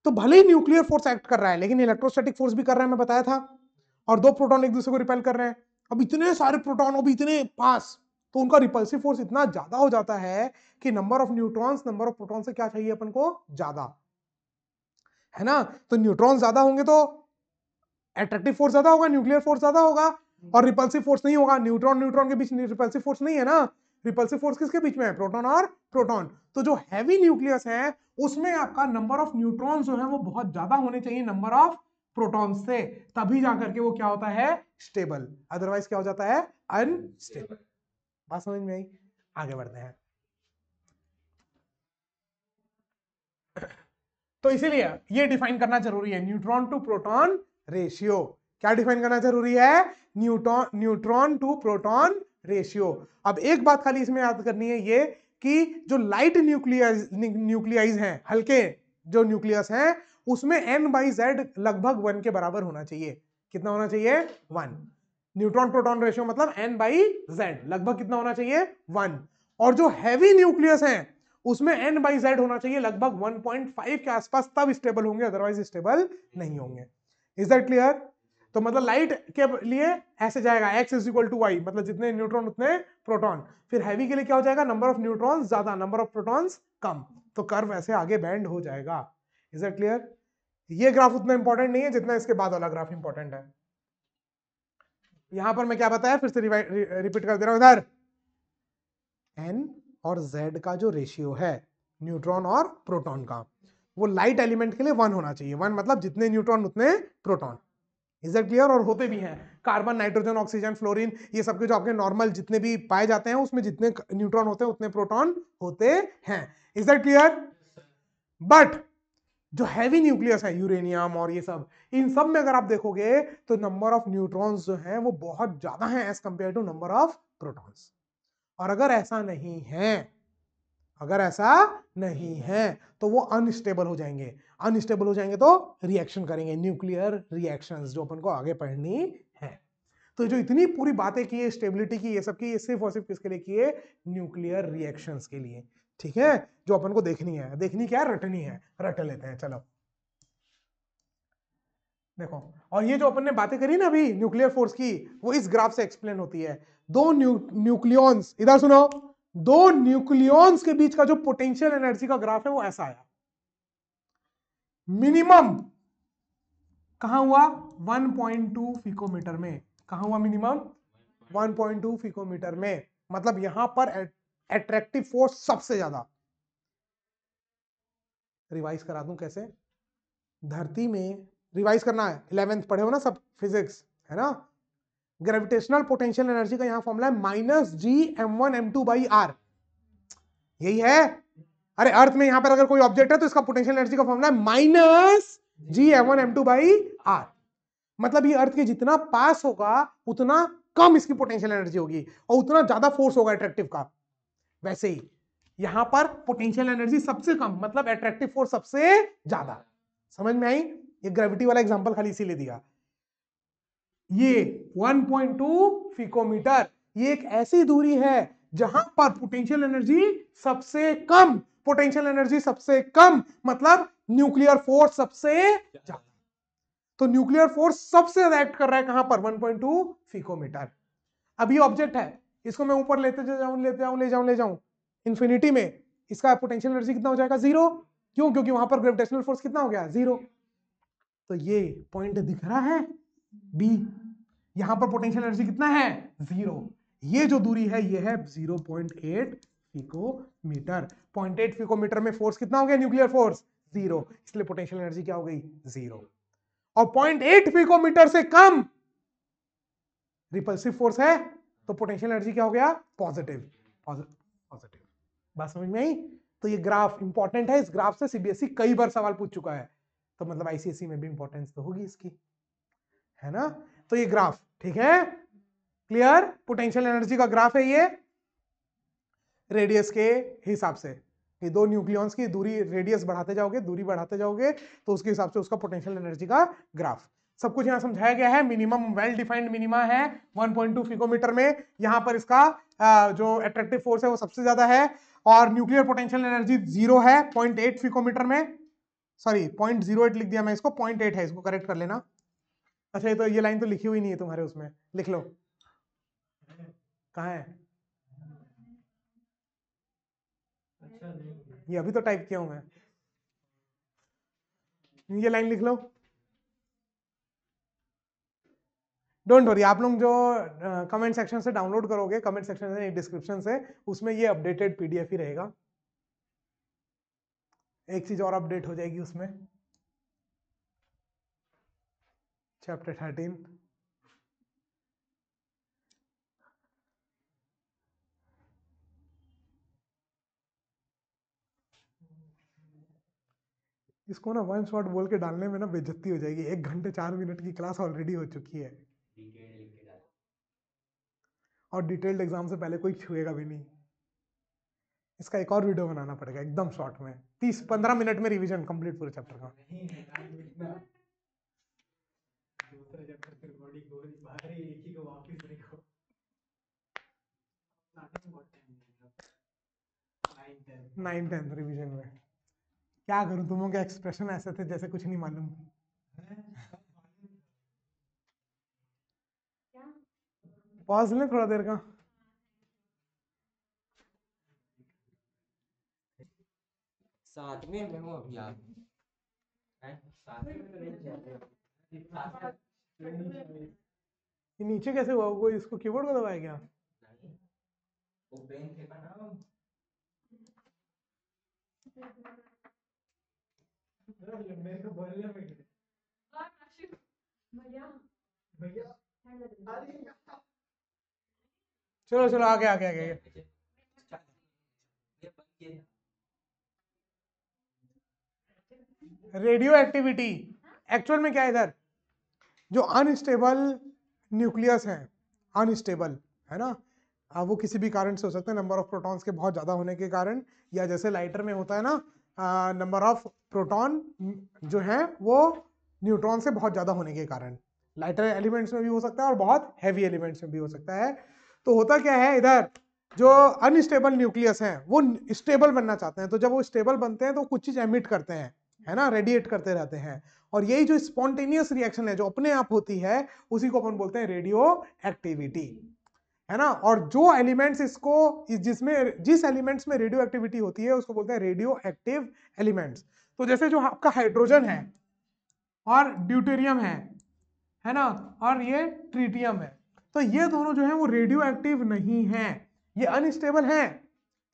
तो भले ही न्यूक्लियर फोर्स एक्ट कर रहा है लेकिन इलेक्ट्रोस्टैटिक फोर्स भी कर रहा है, मैं बताया था, और दो प्रोटॉन एक दूसरे को रिपेल कर रहे हैं। अब इतने सारे प्रोटॉन, अब इतने पास, तो उनका रिपल्सिव फोर्स इतना ज्यादा हो जाता है कि number of neutrons number of proton से क्या चाहिए अपन को, ज्यादा, है ना। तो न्यूट्रॉन ज्यादा होंगे तो एट्रैक्टिव फोर्स ज्यादा होगा, न्यूक्लियर फोर्स ज्यादा होगा, और रिपल्सिव फोर्स नहीं होगा, न्यूट्रॉन न्यूट्रॉन के बीच रिपल्सिव फोर्स नहीं है ना, रिपल्सिव फोर्स किसके बीच में है, प्रोटॉन और प्रोटॉन। तो जो हैवी न्यूक्लियस है उसमें आपका नंबर ऑफ न्यूट्रॉन जो है वो बहुत ज्यादा होने चाहिए नंबर ऑफ प्रोटॉन से, तभी जाकर के वो क्या होता है, स्टेबल, अदरवाइज क्या हो जाता है, अनस्टेबल। बात समझ में आई? आगे बढ़ते हैं। तो इसीलिए ये डिफाइन करना जरूरी है, न्यूट्रॉन टू प्रोटॉन रेशियो। क्या डिफाइन करना जरूरी है, न्यूट्रॉन टू प्रोटॉन रेशियो। अब एक बात खाली इसमें याद करनी है, ये कि जो लाइट न्यूक्लियाइज हैं, हल्के जो न्यूक्लियस हैं, उसमें n/z लगभग 1 के बराबर होना चाहिए। कितना होना चाहिए, 1। न्यूट्रॉन प्रोटॉन रेशियो मतलब n/z लगभग कितना होना चाहिए, 1। और जो हैवी न्यूक्लियस हैं उसमें n/z होना चाहिए लगभग 1.5 के आसपास, तब स्टेबल होंगे, अदरवाइज स्टेबल नहीं होंगे। Is that clear? तो मतलब लाइट के लिए ऐसे जाएगा x = y, मतलब जितने न्यूट्रॉन उतने प्रोटॉन। फिर हैवी के लिए क्या हो जाएगा, नंबर ऑफ न्यूट्रॉन्स ज्यादा, नंबर ऑफ प्रोटॉन्स कम, तो कर्व ऐसे आगे बैंड हो जाएगा। Is that clear? ये ग्राफ उतना इंपॉर्टेंट नहीं है जितना इसके बाद वाला ग्राफ इंपॉर्टेंट है। यहां पर मैं क्या बताया, फिर से रिपीट कर दे रहा हूं इधर, n और z का जो रेशियो है न्यूट्रॉन और प्रोटॉन का, वो लाइट एलिमेंट के लिए 1 होना चाहिए। 1 मतलब जितने न्यूट्रॉन उतने प्रोटॉन। Is that clear? और होते भी हैं, कार्बन, नाइट्रोजन, ऑक्सीजन, फ्लोरीन, ये सब के जो आपके नॉर्मल जितने भी पाए जाते हैं, उसमें जितने न्यूट्रॉन होते हैं उतने प्रोटॉन होते हैं। Is that clear? बट जो हैवी न्यूक्लियस है, यूरेनियम और ये सब, इन सब में अगर आप देखोगे तो नंबर ऑफ न्यूट्रॉन्स जो हैं वो बहुत ज्यादा हैं as compare to number of protons. और अगर ऐसा नहीं है, अगर ऐसा नहीं है तो वो अनस्टेबल हो जाएंगे। अनस्टेबल हो जाएंगे तो रिएक्शन करेंगे, न्यूक्लियर रिएक्शंस, जो अपन को आगे पढ़नी है। तो जो इतनी पूरी बातें की है स्टेबिलिटी की, ये सब की, ये सिर्फ और सिर्फ किसके लिए की है, न्यूक्लियर रिएक्शंस के लिए। ठीक है, जो अपन को देखनी है, देखनी क्या है, रटनी है, रट लेते हैं चलो। देखो, और ये जो अपन ने बातें करी ना अभी न्यूक्लियर फोर्स की, वो इस ग्राफ से एक्सप्लेन होती है। दो न्यूक्लियॉन्स, इधर सुनो, दो न्यूक्लियॉन्स के बीच का जो पोटेंशियल एनर्जी का ग्राफ है वो ऐसा आया। मिनिमम कहां हुआ, 1.2 पिकोमीटर में। कहां हुआ मिनिमम, 1.2 पिकोमीटर में। मतलब यहां पर एट्रैक्टिव फोर्स सबसे ज्यादा। रिवाइज करा दूं कैसे, धरती में, रिवाइज करना है, 11th पढ़े हो ना सब फिजिक्स, है ना। ग्रेविटेशनल पोटेंशियल एनर्जी का यहां फॉर्मूला है -Gm1m2/r, यही है। अरे अर्थ में यहां पर अगर कोई ऑब्जेक्ट है तो इसका पोटेंशियल एनर्जी का फॉर्मूला है -Gm1m2/r। मतलब ये अर्थ के जितना पास होगा उतना कम इसकी पोटेंशियल एनर्जी होगी और उतना ज्यादा फोर्स होगा अट्रैक्टिव का। वैसे ही यहां पर पोटेंशियल एनर्जी सबसे कम, मतलब अट्रैक्टिव फोर्स सबसे ज्यादा। समझ में आई? ये ग्रेविटी वाला एग्जांपल खाली इसीलिए दिया। ये 1.2 पिकोमीटर, ये एक ऐसी दूरी है जहां पर पोटेंशियल एनर्जी सबसे कम, पोटेंशियल एनर्जी सबसे कम मतलब न्यूक्लियर फोर्स सबसे ज्यादा। तो न्यूक्लियर फोर्स सबसे ज्यादा एक्ट कर रहा है कहां पर, 1.2 पिकोमीटर। अब ये ऑब्जेक्ट है, इसको मैं ऊपर लेते जाऊं ले जाऊं इंफिनिटी में, इसका पोटेंशियल एनर्जी कितना हो जाएगा, 0। क्यों? क्योंकि वहां पर ग्रेविटेशनल फोर्स कितना हो गया, 0। तो ये पॉइंट दिख रहा है बी, यहां पर पोटेंशियल एनर्जी कितना है, 0। ये जो दूरी है ये है 0.8 पिकोमीटर। 0.8 पिकोमीटर में फोर्स कितना हो गया, न्यूक्लियर फोर्स 0, इसलिए पोटेंशियल एनर्जी क्या हो गई, 0। और 0.8 पिकोमीटर से कम रिपल्सिव फोर्स है तो पोटेंशियल एनर्जी क्या हो गया, पॉजिटिव। पॉजिटिव। बात समझ में आई? तो ये ग्राफ इंपॉर्टेंट है, इस ग्राफ से सीबीएसई कई बार सवाल पूछ चुका है, तो मतलब आईसीएसई में भी इंपॉर्टेंस तो होगी इसकी, है ना। तो ये ग्राफ ठीक है, क्लियर, पोटेंशियल एनर्जी का ग्राफ है ये, रेडियस के हिसाब से, कि दो न्यूक्लियॉन्स की दूरी, रेडियस बढ़ाते जाओगे, दूरी बढ़ाते जाओगे, तो उसके हिसाब से उसका पोटेंशियल एनर्जी का ग्राफ। सब कुछ यहां समझाया गया है। मिनिमम वेल डिफाइंड मिनिमा है 1.2 पिकोमीटर में, यहां पर इसका जो अट्रैक्टिव फोर्स है वो सबसे ज्यादा है, और न्यूक्लियर पोटेंशियल एनर्जी 0 है 0.8 पिकोमीटर में। सॉरी 0.08 लिख दिया मैं, इसको 0.8 है, इसको करेक्ट कर लेना। अच्छा ये तो, ये लाइन तो लिखी हुई नहीं है तुम्हारे उसमें, लिख लो, कहाँ है अच्छा नहीं, ये, अभी तो टाइप किया हूं मैं, ये लाइन लिख लो। डोंट वरी, आप लोग जो कमेंट सेक्शन से डाउनलोड करोगे, कमेंट सेक्शन से, डिस्क्रिप्शन से, उसमें ये अपडेटेड पीडीएफ ही रहेगा। एक चीज और अपडेट हो जाएगी उसमें, चैप्टर 13। इसको ना वन शॉट बोल के डालने में ना बेइज्जती हो जाएगी। 1 घंटे 4 मिनट की क्लास ऑलरेडी हो चुकी है डिटेल लिख के डाल। और डिटेल्ड एग्जाम से पहले कोई छुएगा भी नहीं। इसका एक और वीडियो बनाना पड़ेगा एकदम शॉर्ट में, 30-15 मिनट में रिवीजन कंप्लीट पूरे चैप्टर का। नहीं है टाइम इतना दूसरा चैप्टर फिर बॉडी को बाहर ही एक ही को वापस देखो। नाटक बहुत टाइम लगेगा 9-10 रिवीजन में। क्या करूं, तुम लोगों के एक्सप्रेशन ऐसे थे जैसे कुछ नहीं मालूम। पॉज लें थोड़ा देर का। साथ में मैं हूँ अभी आप हैं? साथ में तो नहीं चल रहे। ये नीचे कैसे हुआ, वो इसको कीबोर्ड को दबाया क्या? नहीं, वो पेन थे ना। मेरे को बोलने में भैया चलो चलो आगे आगे आगे, आगे। रेडियो एक्टिविटी एक्चुअल में क्या है इधर, जो अनस्टेबल न्यूक्लियस है, अनस्टेबल है ना, वो किसी भी कारण से हो सकता है, नंबर ऑफ प्रोटॉन्स के बहुत ज्यादा होने के कारण, या जैसे लाइटर में होता है ना, नंबर ऑफ प्रोटॉन जो है वो न्यूट्रॉन से बहुत ज्यादा होने के कारण। लाइटर एलिमेंट्स में भी हो सकता है और बहुत हैवी एलिमेंट्स में भी हो सकता है। तो होता क्या है इधर, जो अनस्टेबल न्यूक्लियस हैं वो स्टेबल बनना चाहते हैं, तो जब वो स्टेबल बनते हैं तो कुछ चीज एमिट करते हैं, है ना, रेडिएट करते रहते हैं, और यही जो स्पॉन्टेनियस रिएक्शन है जो अपने आप होती है उसी को अपन बोलते हैं रेडियो एक्टिविटी, है ना। और जो एलिमेंट्स इसको जिसमें जिस एलिमेंट्स में रेडियो एक्टिविटी होती है उसको बोलते हैं रेडियो एक्टिव एलिमेंट्स। तो जैसे जो आपका हाइड्रोजन है और ड्यूटेरियम है ना, और ये ट्रिटियम है, तो ये दोनों जो है वो रेडियो एक्टिव नहीं है, ये अनस्टेबल हैं।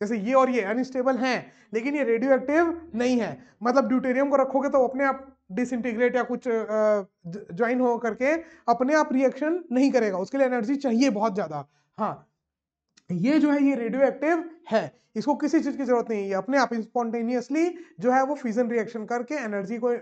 जैसे ये और ये अनस्टेबल हैं लेकिन ये रेडियो एक्टिव नहीं है। मतलब ड्यूटेरियम को रखोगे तो अपने आप डिसइंटीग्रेट या कुछ ज्वाइन हो करके अपने आप रिएक्शन नहीं करेगा, उसके लिए एनर्जी चाहिए बहुत ज्यादा। हाँ, ये जो है ये रेडियो एक्टिव है, इसको किसी चीज की जरूरत नहीं है, ये अपने आप स्पॉन्टेनियसली जो है वो फ्यूजन रिएक्शन करके एनर्जी को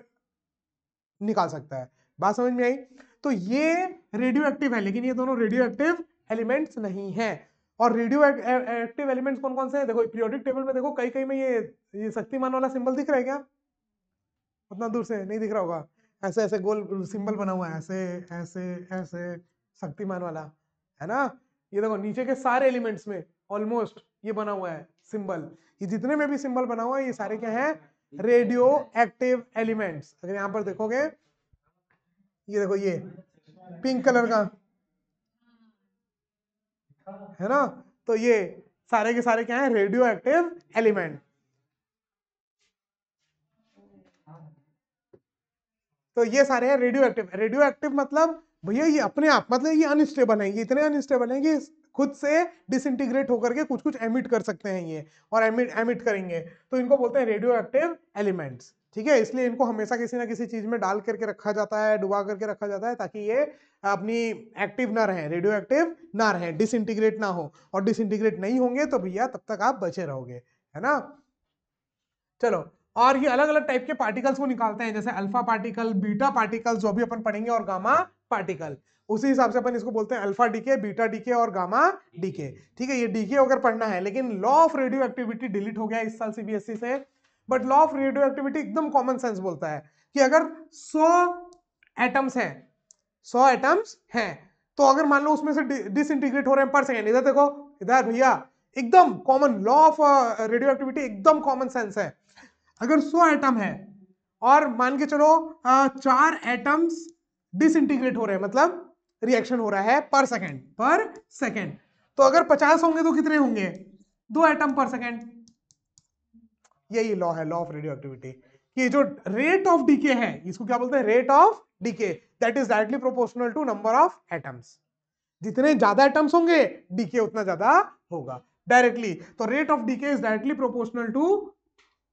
निकाल सकता है। बात समझ में आई? तो ये रेडियो एक्टिव है लेकिन ये दोनों रेडियो एक्टिव एलिमेंट्स नहीं है। और रेडियो एक्टिव एलिमेंट्स कौन कौन से हैं, देखो पीरियोडिक टेबल में देखो कई कई में ये शक्तिमान वाला सिंबल दिख रहा है क्या? उतना दूर से नहीं दिख रहा होगा, ऐसे ऐसे गोल सिंबल बना हुआ है, ऐसे ऐसे ऐसे शक्तिमान वाला, है ना। ये देखो नीचे के सारे एलिमेंट्स में ऑलमोस्ट ये बना हुआ है सिंबल, ये जितने में भी सिंबल बना हुआ है ये सारे क्या है, रेडियो एक्टिव एलिमेंट्स। अगर यहां पर देखोगे, ये देखो ये पिंक कलर का है ना, तो ये सारे के सारे क्या है, रेडियो एक्टिव एलिमेंट। तो ये सारे हैं रेडियो एक्टिव। रेडियो एक्टिव मतलब भैया ये अपने आप, मतलब ये अनस्टेबल है, ये इतने अनस्टेबल हैं कि खुद से डिसइंटीग्रेट होकर के कुछ कुछ एमिट कर सकते हैं ये, और एमिट करेंगे, तो इनको बोलते हैं रेडियो एक्टिव एलिमेंट्स। ठीक है, इसलिए इनको हमेशा किसी ना किसी चीज में डाल करके रखा जाता है, डुबा करके रखा जाता है, ताकि ये अपनी एक्टिव ना रहे, रेडियो एक्टिव ना रहे, डिसइंटीग्रेट ना हो, और डिसइंटीग्रेट नहीं होंगे तो भैया तब तक आप बचे रहोगे, है ना। चलो, और ये अलग अलग टाइप के पार्टिकल्स को निकालते हैं, जैसे अल्फा पार्टिकल, बीटा पार्टिकल जो भी अपन पढ़ेंगे, और गामा पार्टिकल। उसी हिसाब से अपन इसको बोलते हैं अल्फा डीके, बीटा डीके और गामा डीके। ठीक है, ये डीके अगर पढ़ना है, लेकिन law of radio activity delete हो गया इस साल सीबीएसई से, but law of radio activity एकदम कॉमन सेंस बोलता है कि अगर 100 एटम्स हैं, 100 एटम्स हैं, तो अगर मान लो उसमें से डिसइंटीग्रेट हो रहे हैं पर सेकेंड, इधर देखो, इधर भैया एकदम common law of radio activity, एकदम कॉमन सेंस है। अगर 100 एटम है और मान के चलो 4 एटम्स डिसइंटीग्रेट हो रहे हैं, मतलब रिएक्शन हो रहा है पर सेकेंड, तो अगर 50 होंगे तो कितने होंगे, 2 एटम पर सेकेंड। यही लॉ है, लॉ ऑफ रेडियो एक्टिविटी, कि जो रेट ऑफ डीके है इसको क्या बोलते हैं, rate of decay, that is directly proportional to number of atoms. जितने ज्यादा एटम्स होंगे डीके उतना ज्यादा होगा डायरेक्टली, तो rate of decay is directly proportional to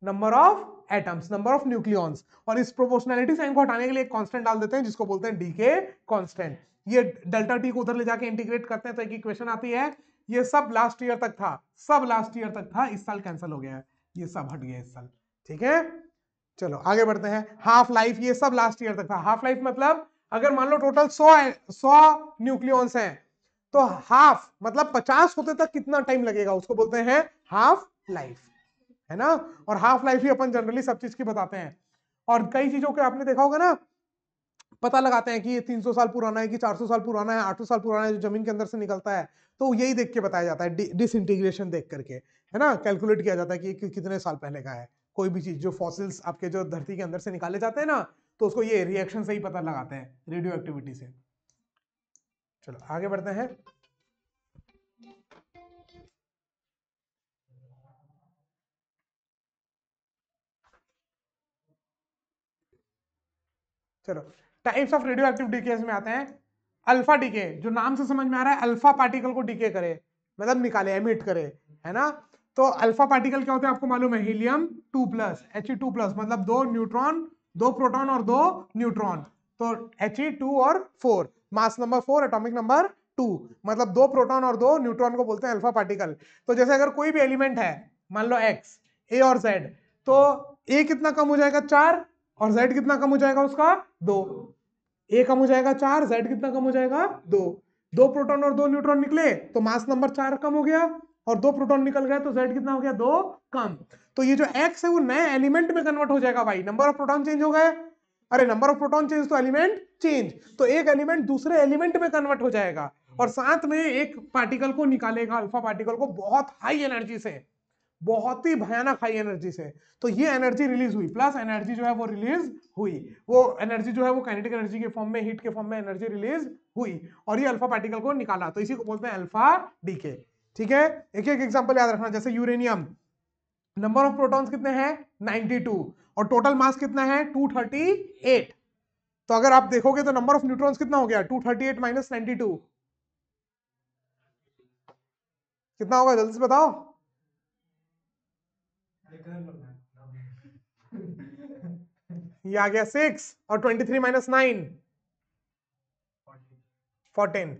number of atoms, number of nucleons. और इस प्रोपोर्शनैलिटी साइन को हटाने के लिए एक कांस्टेंट डाल देते हैं जिसको बोलते हैं डीके कांस्टेंट। ये डेल्टा टी को उधर ले जाके इंटीग्रेट करते हैं तो एक इक्वेशन आती है। ये सब लास्ट ईयर तक था, सब लास्ट ईयर तक था, इस साल कैंसिल हो गया है, ये सब हट गया इस साल। ठीक है, चलो आगे बढ़ते हैं। हाफ लाइफ, ये सब लास्ट ईयर तक था। हाफ लाइफ मतलब अगर मान लो टोटल 100 न्यूक्लियॉन्स हैं तो हाफ मतलब 50 होते तक कितना टाइम लगेगा, उसको बोलते हैं हाफ लाइफ, है ना। और हाफ लाइफ ही अपन जनरली सब चीज की बताते हैं। और कई चीजों के आपने देखा होगा ना, पता लगाते हैं कि ये 300 साल पुराना है कि 400 साल पुराना है, 800 साल पुराना है, जो जमीन के अंदर से निकलता है, तो यही देख के बताया जाता है, डिसइंटीग्रेशन देख करके, है ना। कैलकुलेट किया जाता है कि कितने साल पहले का है कोई भी चीज। जो फॉसिल्स आपके जो धरती के अंदर से निकाले जाते हैं ना, तो उसको ये रिएक्शन से ही पता लगाते हैं, रेडियो एक्टिविटी से। चलो आगे बढ़ते हैं। चलो types of radio active decays में आते हैं। अल्फा डीके, जो नाम से समझ में आ रहा है, अल्फा पार्टिकल को डीके करे, मतलब निकाले, एमिट करे, है ना। तो अल्फा पार्टिकल क्या होते हैं आपको मालूम है, हीलियम 2+, He2+, मतलब 2 न्यूट्रॉन, 2 प्रोटॉन और 2 न्यूट्रॉन। तो He2 और 4, मास नंबर 4, एटॉमिक नंबर 2, मतलब 2 प्रोटॉन और 2 न्यूट्रॉन को बोलते हैं अल्फा पार्टिकल। तो जैसे अगर कोई भी एलिमेंट है, मान लो X, A और Z, तो A कितना कम हो जाएगा, 4, और Z कितना कम हो जाएगा उसका, 2। A कम हो जाएगा 4, Z कितना कम हो जाएगा, 2। 2 प्रोटॉन और 2 न्यूट्रॉन निकले तो मास नंबर 4 कम हो गया, और 2 प्रोटॉन निकल गए तो Z कितना हो गया, 2 कम। तो ये जो X है वो नए एलिमेंट में कन्वर्ट हो जाएगा भाई, नंबर ऑफ प्रोटॉन चेंज हो गए। अरे नंबर ऑफ प्रोटॉन चेंज तो एलिमेंट चेंज, तो एक एलिमेंट दूसरे एलिमेंट में कन्वर्ट हो जाएगा, और साथ में एक पार्टिकल को निकालेगा, अल्फा पार्टिकल को, बहुत हाई एनर्जी से, बहुत ही भयानक हाई एनर्जी से। तो ये एनर्जी रिलीज हुई, प्लस एनर्जी जो है वो रिलीज हुई, वो एनर्जी जो है वो काइनेटिक एनर्जी के फॉर्म में, हीट के फॉर्म में एनर्जी रिलीज हुई, और ये अल्फा पार्टिकल को निकाला, तो इसी को बोलते हैं अल्फा डीके। ठीक है, एक एक एग्जांपल याद रखना। जैसे यूरेनियम, नंबर ऑफ प्रोटॉन्स कितने हैं, 92, और टोटल मास कितना है, 238। तो अगर आप देखोगे तो नंबर ऑफ न्यूट्रॉन्स कितना हो गया, 238 माइनस 92 कितना होगा, जल्दी से बताओ। ये आ गया 6, और 23 माइनस 9 14,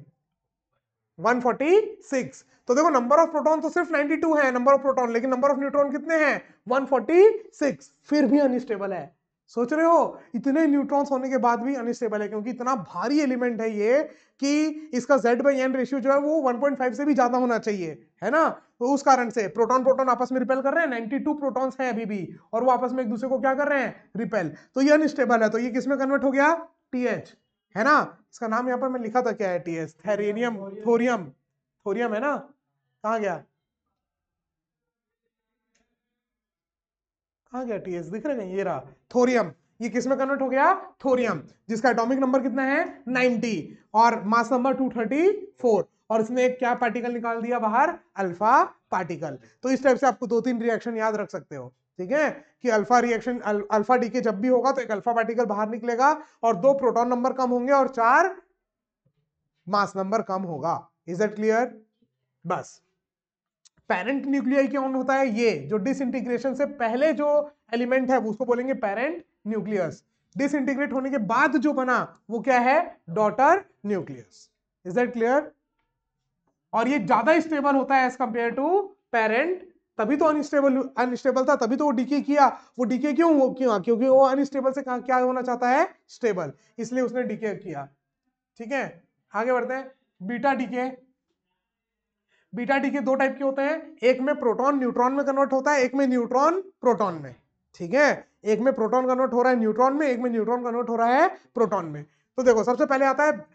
146। तो देखो नंबर ऑफ प्रोटॉन तो सिर्फ 92 है नंबर ऑफ प्रोटॉन, लेकिन नंबर ऑफ न्यूट्रॉन कितने हैं, 146, फिर भी अनस्टेबल है। सोच रहे हो, इतने न्यूट्रॉन्स होने के बाद भी अनस्टेबल है, क्योंकि इतना भारी एलिमेंट है ये कि इसका Z/N रेशियो जो है वो 1.5 से भी ज्यादा होना चाहिए, है ना। तो उस कारण से प्रोटॉन प्रोटॉन आपस में रिपेल कर रहे हैं, 92 प्रोटॉन्स हैं अभी भी, और वो आपस में एक दूसरे को क्या कर रहे हैं, रिपेल। तो ये अनस्टेबल है, तो ये किस में कन्वर्ट हो गया, TH, है ना। इसका नाम यहाँ पर मैं लिखा था, क्या है, TH, थेरेनियम, थोरियम, थोरियम है ना, कहाँ गया, कहाँ गया TH, दिख रहे हैं, ये रहा थोरियम। ये किस में कन्वर्ट हो गया, थोरियम, जिसका एटॉमिक नंबर कितना है, 90, और मास नंबर 234, और इसने एक क्या पार्टिकल निकाल दिया बाहर, अल्फा पार्टिकल। तो इस टाइप से आपको 2-3 रिएक्शन याद रख सकते हो, ठीक है, कि अल्फा रिएक्शन, अल्फा डीके जब भी होगा तो एक अल्फा पार्टिकल बाहर निकलेगा, और 2 प्रोटॉन नंबर कम होंगे, और 4 मास नंबर कम होगा। इज दैट क्लियर, बस। पेरेंट न्यूक्लियाई कौन होता है, ये जो डिसइंटीग्रेशन से पहले जो एलिमेंट है उसको बोलेंगे पेरेंट न्यूक्लियस, डिसइंटीग्रेट होने के बाद जो बना वो क्या है, daughter nucleus. Is that clear. और ये ज्यादा स्टेबल होता है एज कंपेयर टू पेरेंट, तभी तो अनस्टेबल था, तभी तो वो डीके किया। वो डीके क्यों क्योंकि वो अनस्टेबल से क्या होना चाहता है, स्टेबल, इसलिए उसने डीके किया। ठीक है, आगे बढ़ते हैं। Beta decay, beta decay 2 type के होते हैं, एक में प्रोटॉन न्यूट्रॉन में कन्वर्ट होता है, एक में न्यूट्रॉन प्रोटॉन में। ठीक है, एक में प्रोटॉन कन्वर्ट हो रहा है न्यूट्रॉन में, एक में न्यूट्रॉन कन्वर्ट हो रहा है प्रोटॉन में। तो देखो सबसे पहले आता है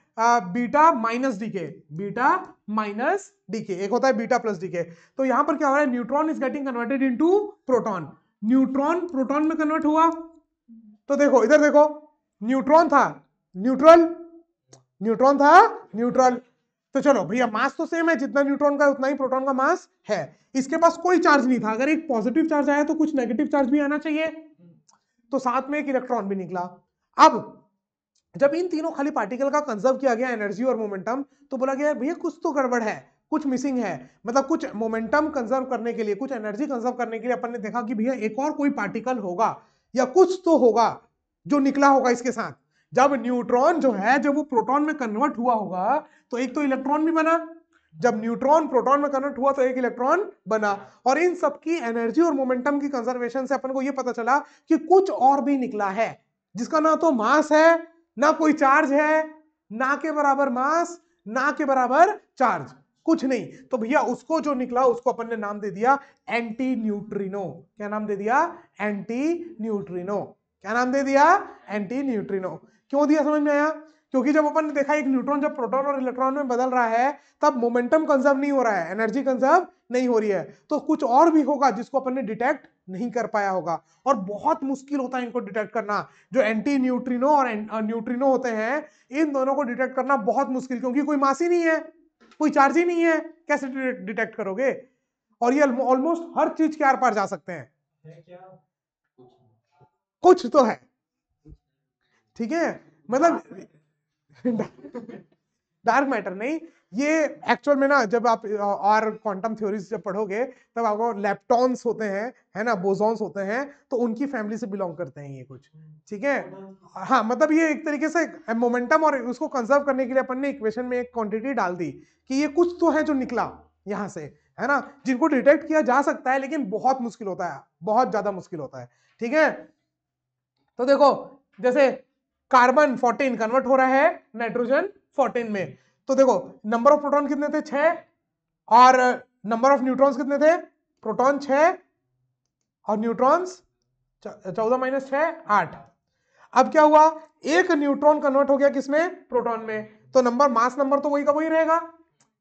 beta minus decay, beta minus decay, एक होता है बीटा प्लस डीके। तो यहां पर क्या हो रहा है, neutron is getting converted into proton, neutron proton में कन्वर्ट हुआ। तो देखो इधर देखो, न्यूट्रॉन था न्यूट्रल, न्यूट्रॉन था न्यूट्रल। तो चलो भैया मास तो सेम है, जितना न्यूट्रॉन का उतना ही प्रोटॉन का मास है। इसके पास कोई चार्ज नहीं था, अगर एक पॉजिटिव चार्ज आया तो कुछ नेगेटिव चार्ज भी आना चाहिए, तो साथ में एक इलेक्ट्रॉन भी निकला। अब जब इन तीनों खाली पार्टिकल का कंजर्व किया गया एनर्जी और मोमेंटम, तो बोला गया भैया कुछ तो गड़बड़ है, कुछ मिसिंग है, मतलब कुछ मोमेंटम कंजर्व करने के लिए, कुछ एनर्जी कंजर्व करने के लिए अपन ने देखा कि भैया एक और कोई पार्टिकल होगा या कुछ तो होगा जो निकला होगा इसके साथ। जब न्यूट्रॉन जो है जब वो प्रोटॉन में कन्वर्ट हुआ होगा तो एक तो इलेक्ट्रॉन भी बना, जब न्यूट्रॉन प्रोटॉन में कन्वर्ट हुआ तो एक इलेक्ट्रॉन बना, और इन सबकी एनर्जी और मोमेंटम की कंजर्वेशन से अपन को ये पता चला कि कुछ और भी निकला है जिसका ना तो मास है, ना कोई चार्ज है, ना के बराबर मास, ना के बराबर चार्ज, कुछ नहीं। तो भैया उसको जो निकला उसको अपन ने नाम दे दिया एंटी न्यूट्रिनो। क्या नाम दे दिया? Anti neutrino. क्या नाम दे दिया? Anti neutrino. क्यों दिया, समझ में आया? क्योंकि जब अपन ने देखा एक न्यूट्रॉन जब प्रोटॉन और इलेक्ट्रॉन में बदल रहा है तब मोमेंटम कंजर्व नहीं हो रहा है, एनर्जी कंजर्व नहीं हो रही है, तो कुछ और भी होगा जिसको अपन ने डिटेक्ट नहीं कर पाया होगा, और बहुत मुश्किल होता है इनको डिटेक्ट करना। जो एंटी न्यूट्रिनो और न्यूट्रिनो होते हैं इन दोनों को डिटेक्ट करना बहुत मुश्किल, क्योंकि कोई मास ही नहीं है, कोई चार्ज ही नहीं है, कैसे डिटेक्ट करोगे? और ये ऑलमोस्ट हर चीज के आर पार जा सकते हैं। है क्या? कुछ तो है, ठीक है, मतलब डार्क मैटर नहीं, ये एक्चुअल में ना जब आप और क्वांटम थ्योरीज जब पढ़ोगे तब आपको लेप्टॉन्स होते हैं, है ना, बोसॉन्स होते हैं, तो उनकी फैमिली से बिलोंग करते हैं ये कुछ, ठीक है। हाँ, मतलब ये एक तरीके से मोमेंटम और उसको कंजर्व करने के लिए अपन ने इक्वेशन में एक क्वांटिटी डाल दी कि ये कुछ तो है जो निकला यहां से, है ना, जिनको डिटेक्ट किया जा सकता है लेकिन बहुत मुश्किल होता है, बहुत ज्यादा मुश्किल होता है, ठीक है। तो देखो जैसे कार्बन 14 कन्वर्ट हो रहा है नाइट्रोजन 14 में, तो देखो नंबर ऑफ प्रोटॉन कितने थे? 6, और नंबर ऑफ न्यूट्रॉन्स कितने थे? प्रोटॉन 6 और न्यूट्रॉन्स 14 माइनस 6 8। अब क्या हुआ, एक न्यूट्रॉन कन्वर्ट हो गया किसमें? प्रोटॉन में, तो नंबर मास नंबर तो वही का वही रहेगा,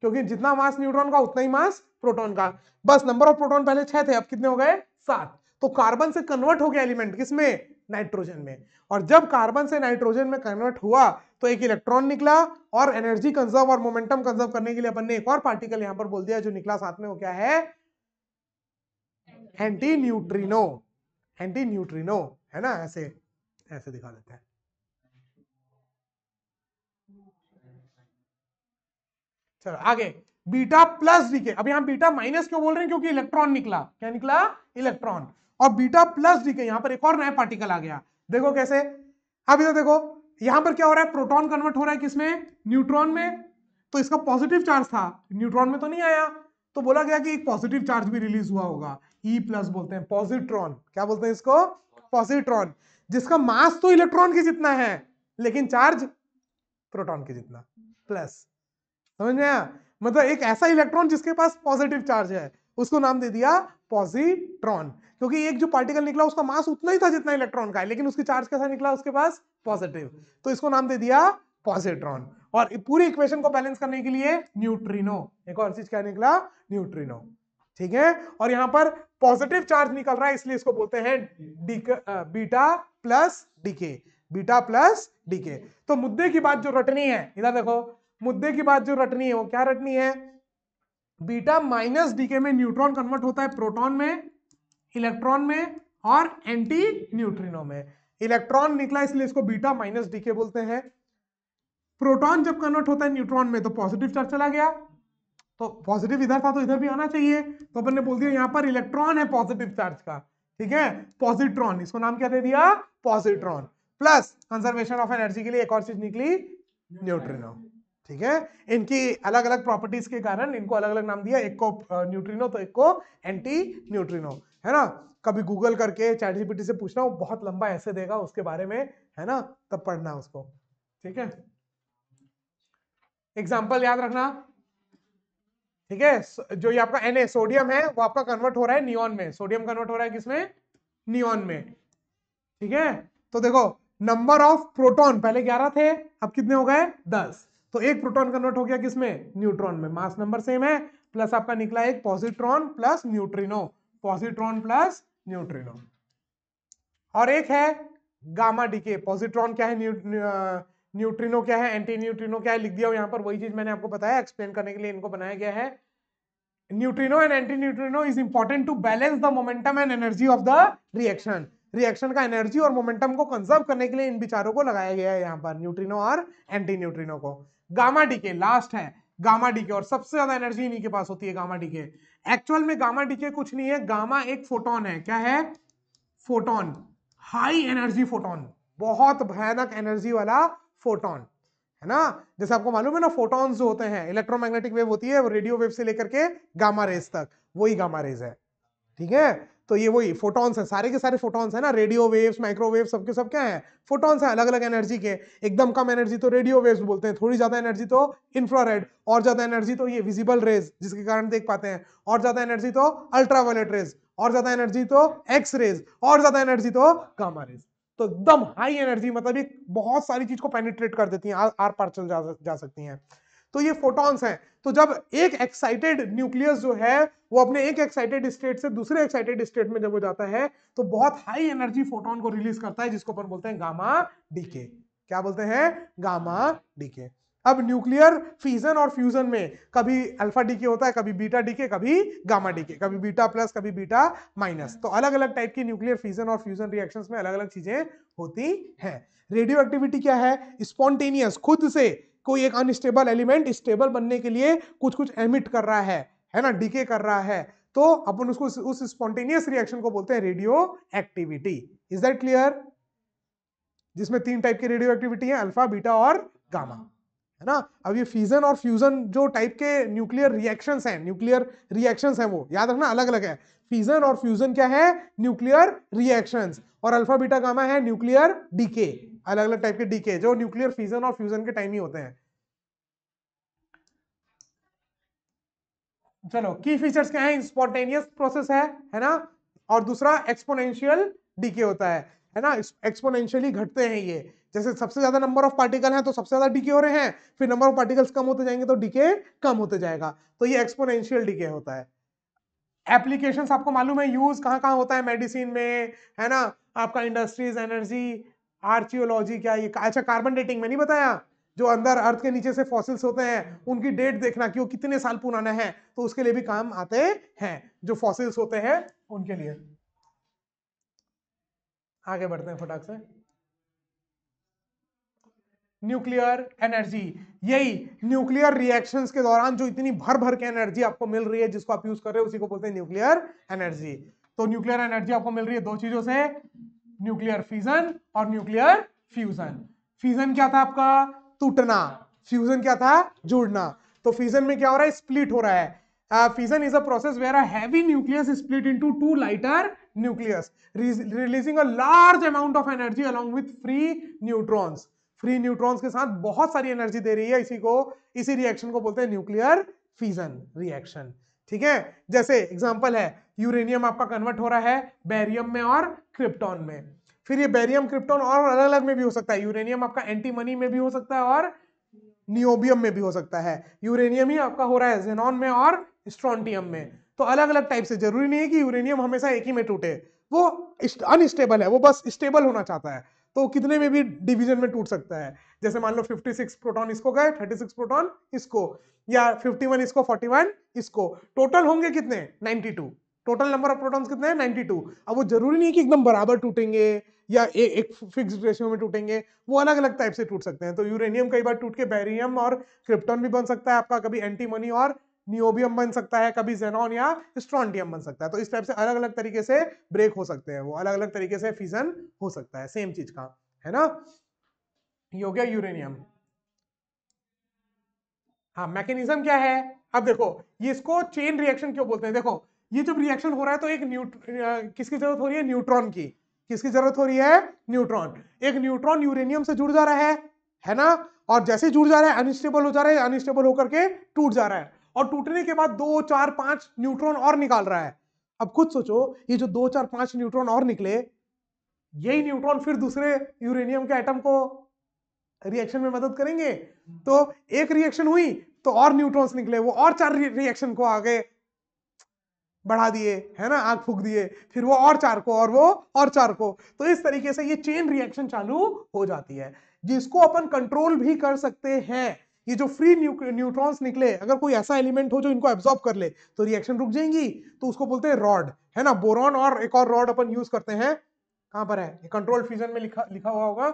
क्योंकि जितना मास न्यूट्रॉन का उतना ही मास प्रोटॉन का, बस नंबर ऑफ प्रोटॉन पहले 6 थे, अब कितने हो गए? 7। तो कार्बन से कन्वर्ट हो गया एलिमेंट किसमें? नाइट्रोजन में, और जब कार्बन से नाइट्रोजन में कन्वर्ट हुआ तो एक इलेक्ट्रॉन निकला, और एनर्जी कंजर्व और मोमेंटम कंजर्व करने के लिए अपन ने एक और पार्टिकल यहां पर बोल दिया जो निकला साथ में, वो क्या है? Anti neutrino. एंटी न्यूट्रिनो, है ना, ऐसे ऐसे दिखा देते हैं। चलो आगे, बीटा प्लस डीके। अब यहां बीटा माइनस क्यों बोल रहे हैं? क्योंकि इलेक्ट्रॉन निकला। क्या निकला? इलेक्ट्रॉन। और बीटा प्लस डीके, यहां पर एक और नया पार्टिकल आ गया, देखो कैसे। अब इधर देखो, यहां पर क्या हो रहा है? प्रोटॉन कन्वर्ट हो रहा है किसमें? न्यूट्रॉन में, तो इसका पॉजिटिव चार्ज था, न्यूट्रॉन में तो नहीं आया, तो बोला गया कि एक पॉजिटिव चार्ज भी रिलीज हुआ होगा, ई प्लस बोलते हैं, पॉजिट्रॉन। क्या बोलते हैं इसको? पॉजिट्रॉन, जिसका मास तो इलेक्ट्रॉन के जितना है लेकिन चार्ज प्रोटॉन के जितना, प्लस। समझ में आया? मतलब एक ऐसा इलेक्ट्रॉन जिसके पास पॉजिटिव चार्ज है, उसको नाम दे दिया पॉजिट्रॉन, क्योंकि एक जो पार्टिकल निकला उसका मास उतना ही था जितना इलेक्ट्रॉन का है, लेकिन उसकी चार्ज कैसा निकला? उसके पास पॉजिटिव, तो इसको नाम दे दिया पॉजिट्रॉन। और पूरी इक्वेशन को बैलेंस करने के लिए न्यूट्रिनो, एक और चीज क्या निकला? न्यूट्रिनो, ठीक है। और यहां पर पॉजिटिव चार्ज निकल रहा है, इसलिए इसको बोलते हैं beta plus decay, beta plus decay. तो मुद्दे की बात जो रटनी है, इधर देखो, मुद्दे की बात जो रटनी है वो क्या रटनी है? बीटा माइनस डीके में न्यूट्रॉन कन्वर्ट होता है प्रोटॉन में, इलेक्ट्रॉन में और एंटी न्यूट्रिनो में। इलेक्ट्रॉन निकला इसलिए इसको बीटा माइनस डीके बोलते हैं। प्रोटॉन जब कन्वर्ट होता है न्यूट्रॉन में तो पॉजिटिव चार्ज चला गया, तो पॉजिटिव इधर था तो इधर भी आना चाहिए, तो अपन ने बोल दिया यहां पर इलेक्ट्रॉन है पॉजिटिव चार्ज का, ठीक है, पॉजिट्रॉन, इसको नाम क्या दे दिया? Positron. Plus conservation of energy के लिए एक और चीज निकली, न्यूट्रिनो, ठीक है। इनकी अलग अलग प्रॉपर्टीज के कारण इनको अलग अलग नाम दिया, एक को न्यूट्रिनो तो एक को एंटी न्यूट्रिनो, है ना। कभी गूगल करके चैट जीपीटी से पूछना, वो बहुत लंबा ऐसे देगा उसके बारे में, है ना, तब पढ़ना उसको, ठीक है। एग्जाम्पल याद रखना, ठीक है। जो ये आपका Na सोडियम है वो आपका कन्वर्ट हो रहा है नियॉन में, सोडियम कन्वर्ट हो रहा है किसमें? नियॉन में, ठीक है। तो देखो नंबर ऑफ प्रोटॉन पहले 11 थे, अब कितने हो गए? 10। तो एक प्रोटॉन कन्वर्ट हो गया किसमें? न्यूट्रॉन में, मास नंबर सेम है, प्लस आपका निकला एक positron plus neutrino, positron plus neutrino. और एक है गामा डीके, पॉजिट्रॉन क्या है, न्यूट्रिनो क्या है, एंटी न्यूट्रिनो क्या है, लिख दिया यहां पर, वही चीज मैंने आपको बताया, एक्सप्लेन करने के लिए इनको बनाया गया है। Neutrino and anti neutrino is important to balance the momentum and energy of the reaction. Reaction का एनर्जी और मोमेंटम को कंजर्व करने के लिए इन विचारों को लगाया गया है यहाँ पर, न्यूट्रिनो और एंटी न्यूट्रिनो को। गामा डीके लास्ट है, गामा डीके, और सबसे ज्यादा एनर्जी इन्हीं के पास होती है गामा डीके। एक्चुअल में गामा डीके कुछ नहीं है, गामा एक फोटोन है। क्या है? फोटोन, हाई एनर्जी फोटोन, बहुत भयानक एनर्जी वाला फोटोन, है ना। जैसे आपको मालूम है ना, फोटॉन्स जो होते हैं, इलेक्ट्रोमैग्नेटिक वेव होती है वो रेडियो वेव से लेकर के गामा रेज तक, वही गामा रेज है, ठीक है। तो ये वही फोटॉन्स है, सारे के सारे फोटॉन्स है ना, रेडियो वेव्स, माइक्रोवेव, सबके सब क्या है? फोटॉन्स है, अलग अलग एनर्जी के। एकदम कम एनर्जी तो रेडियो वेव्स बोलते हैं, थोड़ी ज्यादा एनर्जी तो इंफ्रारेड, और ज्यादा एनर्जी तो ये विजिबल रेज जिसके कारण देख पाते हैं, और ज्यादा एनर्जी तो अल्ट्रावायलेट रेज, और ज्यादा एनर्जी तो एक्स रेज, और ज्यादा एनर्जी तो गामा रेज। तो एकदम हाई एनर्जी, मतलब ये बहुत सारी चीज को पेनिट्रेट कर देती हैं, आर पार चल जा सकती हैं। तो ये फोटॉन्स हैं। तो जब एक एक्साइटेड न्यूक्लियस जो है वो अपने एक एक्साइटेड स्टेट से दूसरे एक्साइटेड स्टेट में जब वो जाता है तो बहुत हाई एनर्जी फोटोन को रिलीज करता है, जिसको अपन बोलते हैं गामा डीके। क्या बोलते हैं? Gamma decay. अब न्यूक्लियर फिजन और फ्यूजन में कभी अल्फा डीके होता है, कभी बीटा डीके, कभी गामा डीके, कभी बीटा प्लस, कभी बीटा माइनस। तो अलग अलग टाइप की न्यूक्लियर फिजन और फ्यूजन रिएक्शंस में अलग अलग चीजें होती हैं। रेडियो एक्टिविटी क्या है? स्पॉन्टेनियस, खुद से कोई एक अनस्टेबल एलिमेंट स्टेबल बनने के लिए कुछ कुछ एमिट कर रहा है ना, डीके कर रहा है, तो अपन उसको उस स्पॉन्टेनियस रिएक्शन को बोलते हैं radio activity. Is that clear? जिसमें 3 टाइप की रेडियो एक्टिविटी है, अल्फा, बीटा और गामा, है ना। अब ये फिजन और फ्यूजन जो टाइप के न्यूक्लियर रिएक्शंस हैं, वो याद रखना अलग अलग है। फिजन और फ्यूजन क्या है? Nuclear reactions. और अल्फा बीटा गामा है न्यूक्लियर डीके, अलग अलग टाइप के डीके जो न्यूक्लियर फिजन और फ्यूजन के टाइम ही होते हैं। चलो, की फीचर्स क्या है? स्पॉन्टेनियस प्रोसेस है ना। और दूसरा एक्सपोनेंशियल डीके होता है ना। एक्सपोनेंशियली घटते हैं ये, जैसे सबसे ज्यादा नंबर ऑफ पार्टिकल हैं तो सबसे ज्यादा डीके हो रहे हैं, फिर नंबर ऑफ पार्टिकल्स कम होते जाएंगे तो डीके कम होते जाएगा, तो ये एक्सपोनेंशियल डीके होता है। एप्लीकेशंस आपको मालूम है, यूज कहां कहां होता है? मेडिसिन में, है ना, आपका इंडस्ट्रीज, एनर्जी, आर्चियोलॉजी, क्या ये, अच्छा कार्बन डेटिंग में नहीं बताया, जो अंदर अर्थ के नीचे से फॉसिल्स होते हैं उनकी डेट देखना कि वो कितने साल पुराना है, तो उसके लिए भी काम आते हैं जो फॉसिल्स होते हैं उनके लिए। आगे बढ़ते हैं फटाक से। न्यूक्लियर एनर्जी, यही न्यूक्लियर रिएक्शंस के दौरान जो इतनी भर भर के एनर्जी आपको मिल रही है, जिसको आप यूज कर रहे हो, उसी को बोलते हैं न्यूक्लियर एनर्जी। तो न्यूक्लियर एनर्जी आपको मिल रही है 2 चीजों से, न्यूक्लियर फिजन और न्यूक्लियर फ्यूजन। फिजन क्या था आपका? टूटना। फ्यूजन क्या था? जुड़ना। तो फिजन में क्या हो रहा है? स्प्लिट हो रहा है। Fission is a process where a heavy nucleus split into 2 lighter nucleus, releasing a large amount of energy along with free neutrons. Free neutrons के साथ बहुत सारी एनर्जी दे रही है, इसी रिएक्शन को बोलते हैं न्यूक्लियर फिजन रिएक्शन, ठीक है। जैसे एग्जांपल है, यूरेनियम आपका कन्वर्ट हो रहा है बेरियम में और क्रिप्टॉन में। फिर ये बेरियम, क्रिप्टॉन और अलग अलग में भी हो सकता है। यूरेनियम आपका एंटीमनी में भी हो सकता है और नियोबियम में भी हो सकता है। यूरेनियम ही आपका हो रहा है जेनॉन में और स्ट्रोंटियम में। तो अलग अलग टाइप से, जरूरी नहीं है कि यूरेनियम हमेशा एक ही में टूटे, वो अनस्टेबल है, वो बस स्टेबल होना चाहता है, तो कितने में भी डिवीजन में टूट सकता है। जैसे मान लो 56 प्रोटॉन इसको गए, 36 प्रोटॉन इसको, या 51 इसको, 41 इसको, टोटल होंगे कितने? 92। टोटल नंबर ऑफ प्रोटॉन्स कितने हैं? 92। अब वो जरूरी नहीं कि एकदम बराबर टूटेंगे या एक फिक्स रेशियो में टूटेंगे, वो अलग अलग टाइप से टूट सकते हैं। तो यूरेनियम कई बार टूट के बेरियम और क्रिप्टॉन भी बन सकता है आपका, कभी एंटीमनी और नियोबियम बन सकता है, कभी जेनॉन या स्ट्रोंटियम बन सकता है। तो इस टाइप से अलग अलग तरीके से ब्रेक हो सकते हैं, वो अलग अलग तरीके से फिजन हो सकता है सेम चीज का, है ना। ये हो गया यूरेनियम। हाँ, मैकेनिज्म क्या है? अब देखो, ये इसको चेन रिएक्शन क्यों बोलते हैं? देखो, ये जब रिएक्शन हो रहा है तो एक किसकी जरूरत हो रही है? न्यूट्रॉन की। किसकी जरूरत हो रही है? न्यूट्रॉन। एक न्यूट्रॉन यूरेनियम से जुड़ जा रहा है ना, और जैसे जुड़ जा रहा है अनस्टेबल हो जा रहा है, अनस्टेबल होकर के टूट जा रहा है, और टूटने के बाद 2, 4, 5 न्यूट्रॉन और निकाल रहा है। अब खुद सोचो, ये जो 2, 4, 5 न्यूट्रॉन और निकले, यही न्यूट्रॉन फिर दूसरे यूरेनियम के एटम को रिएक्शन में मदद करेंगे। तो एक रिएक्शन हुई तो और न्यूट्रॉन्स निकले, वो और 4 रिएक्शन को आगे बढ़ा दिए, है ना, आग फूक दिए, फिर वो और 4 को, और वो और 4 को। तो इस तरीके से ये चेन रिएक्शन चालू हो जाती है, जिसको अपन कंट्रोल भी कर सकते हैं। ये जो फ्री न्यूट्रॉन्स निकले, अगर कोई ऐसा एलिमेंट हो जो इनको एब्जॉर्ब कर ले तो रिएक्शन रुक जाएंगी, तो उसको बोलते हैं रॉड, है ना। बोरॉन और एक और रॉड अपन यूज करते हैं, कहां पर है? कंट्रोल फ्यूजन में लिखा हुआ होगा,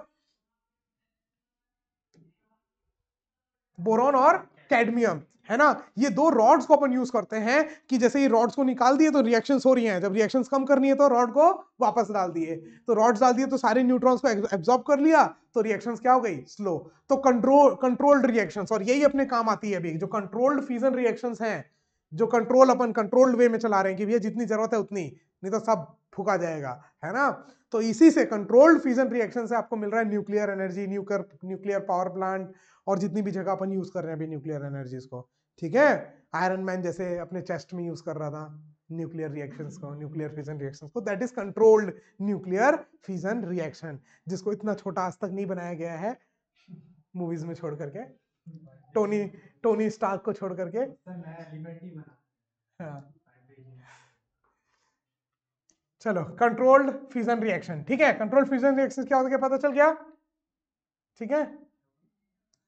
बोरॉन और कैडमियम, है ना। ये दो रॉड्स को अपन यूज करते हैं कि जैसे ये रॉड्स को निकाल दिए तो रिएक्शंस हो रही हैं, जब रिएक्शंस कम करनी है तो रॉड को वापस डाल दिए, तो रॉड्स डाल दिए तो सारे न्यूट्रॉन्स को एब्जॉर्ब कर लिया, तो रिएक्शंस क्या हो गई, स्लो। तो कंट्रोल्ड रिएक्शंस, और यही अपने काम आती है अभी जो कंट्रोल्ड फ्यूजन रिएक्शंस हैं, जो कंट्रोल अपन कंट्रोल्ड वे में चला रहे हैं कि भैया जितनी जरूरत है उतनी, नहीं तो सब फूका जाएगा, है ना। तो इसी से कंट्रोल्ड फ्यूजन रिएक्शन से आपको मिल रहा है nuclear energy, nuclear power plant, और जितनी भी जगह अपन यूज कर रहे हैं अभी न्यूक्लियर एनर्जीज को, ठीक है। आयरन मैन जैसे अपने चेस्ट में यूज कर रहा था न्यूक्लियर रिएक्शंस को, न्यूक्लियर फ्यूजन रिएक्शंस को, that is controlled nuclear fusion reaction, जिसको इतना छोटा आज तक नहीं बनाया गया है मूवीज में छोड़ करके, टोनी स्टार्क को छोड़ करके। नया एलिमेंट ही बना। हाँ। चलो, कंट्रोल्ड फ्यूजन रिएक्शन, ठीक है। कंट्रोल्ड फ्यूजन रिएक्शन क्या होता है पता चल गया, ठीक है।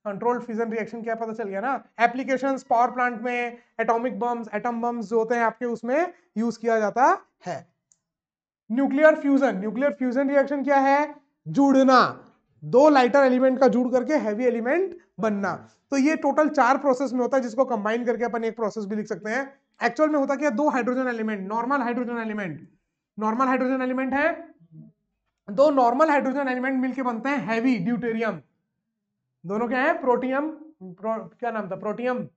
कंट्रोल्ड फ्यूजन रिएक्शन क्या पता चल गया ना। एप्लीकेशंस पावर प्लांट में, एटॉमिक बम्स, एटम बम्स जो होते हैं आपके, उसमें यूज किया जाता है। न्यूक्लियर फ्यूजन रिएक्शन क्या है, जुड़ना, दो लाइटर एलिमेंट का जुड़ करके हैवी एलिमेंट बनना। तो ये टोटल 4 प्रोसेस में होता है, जिसको कंबाइन करके अपन एक प्रोसेस भी लिख सकते हैं। एक्चुअल में होता क्या, दो hydrogen element, normal hydrogen element है, दो नॉर्मल हाइड्रोजन एलिमेंट मिलके बनते हैं हैवी ड्यूटेरियम। दोनों क्या है, क्या नाम था, प्रोटियम,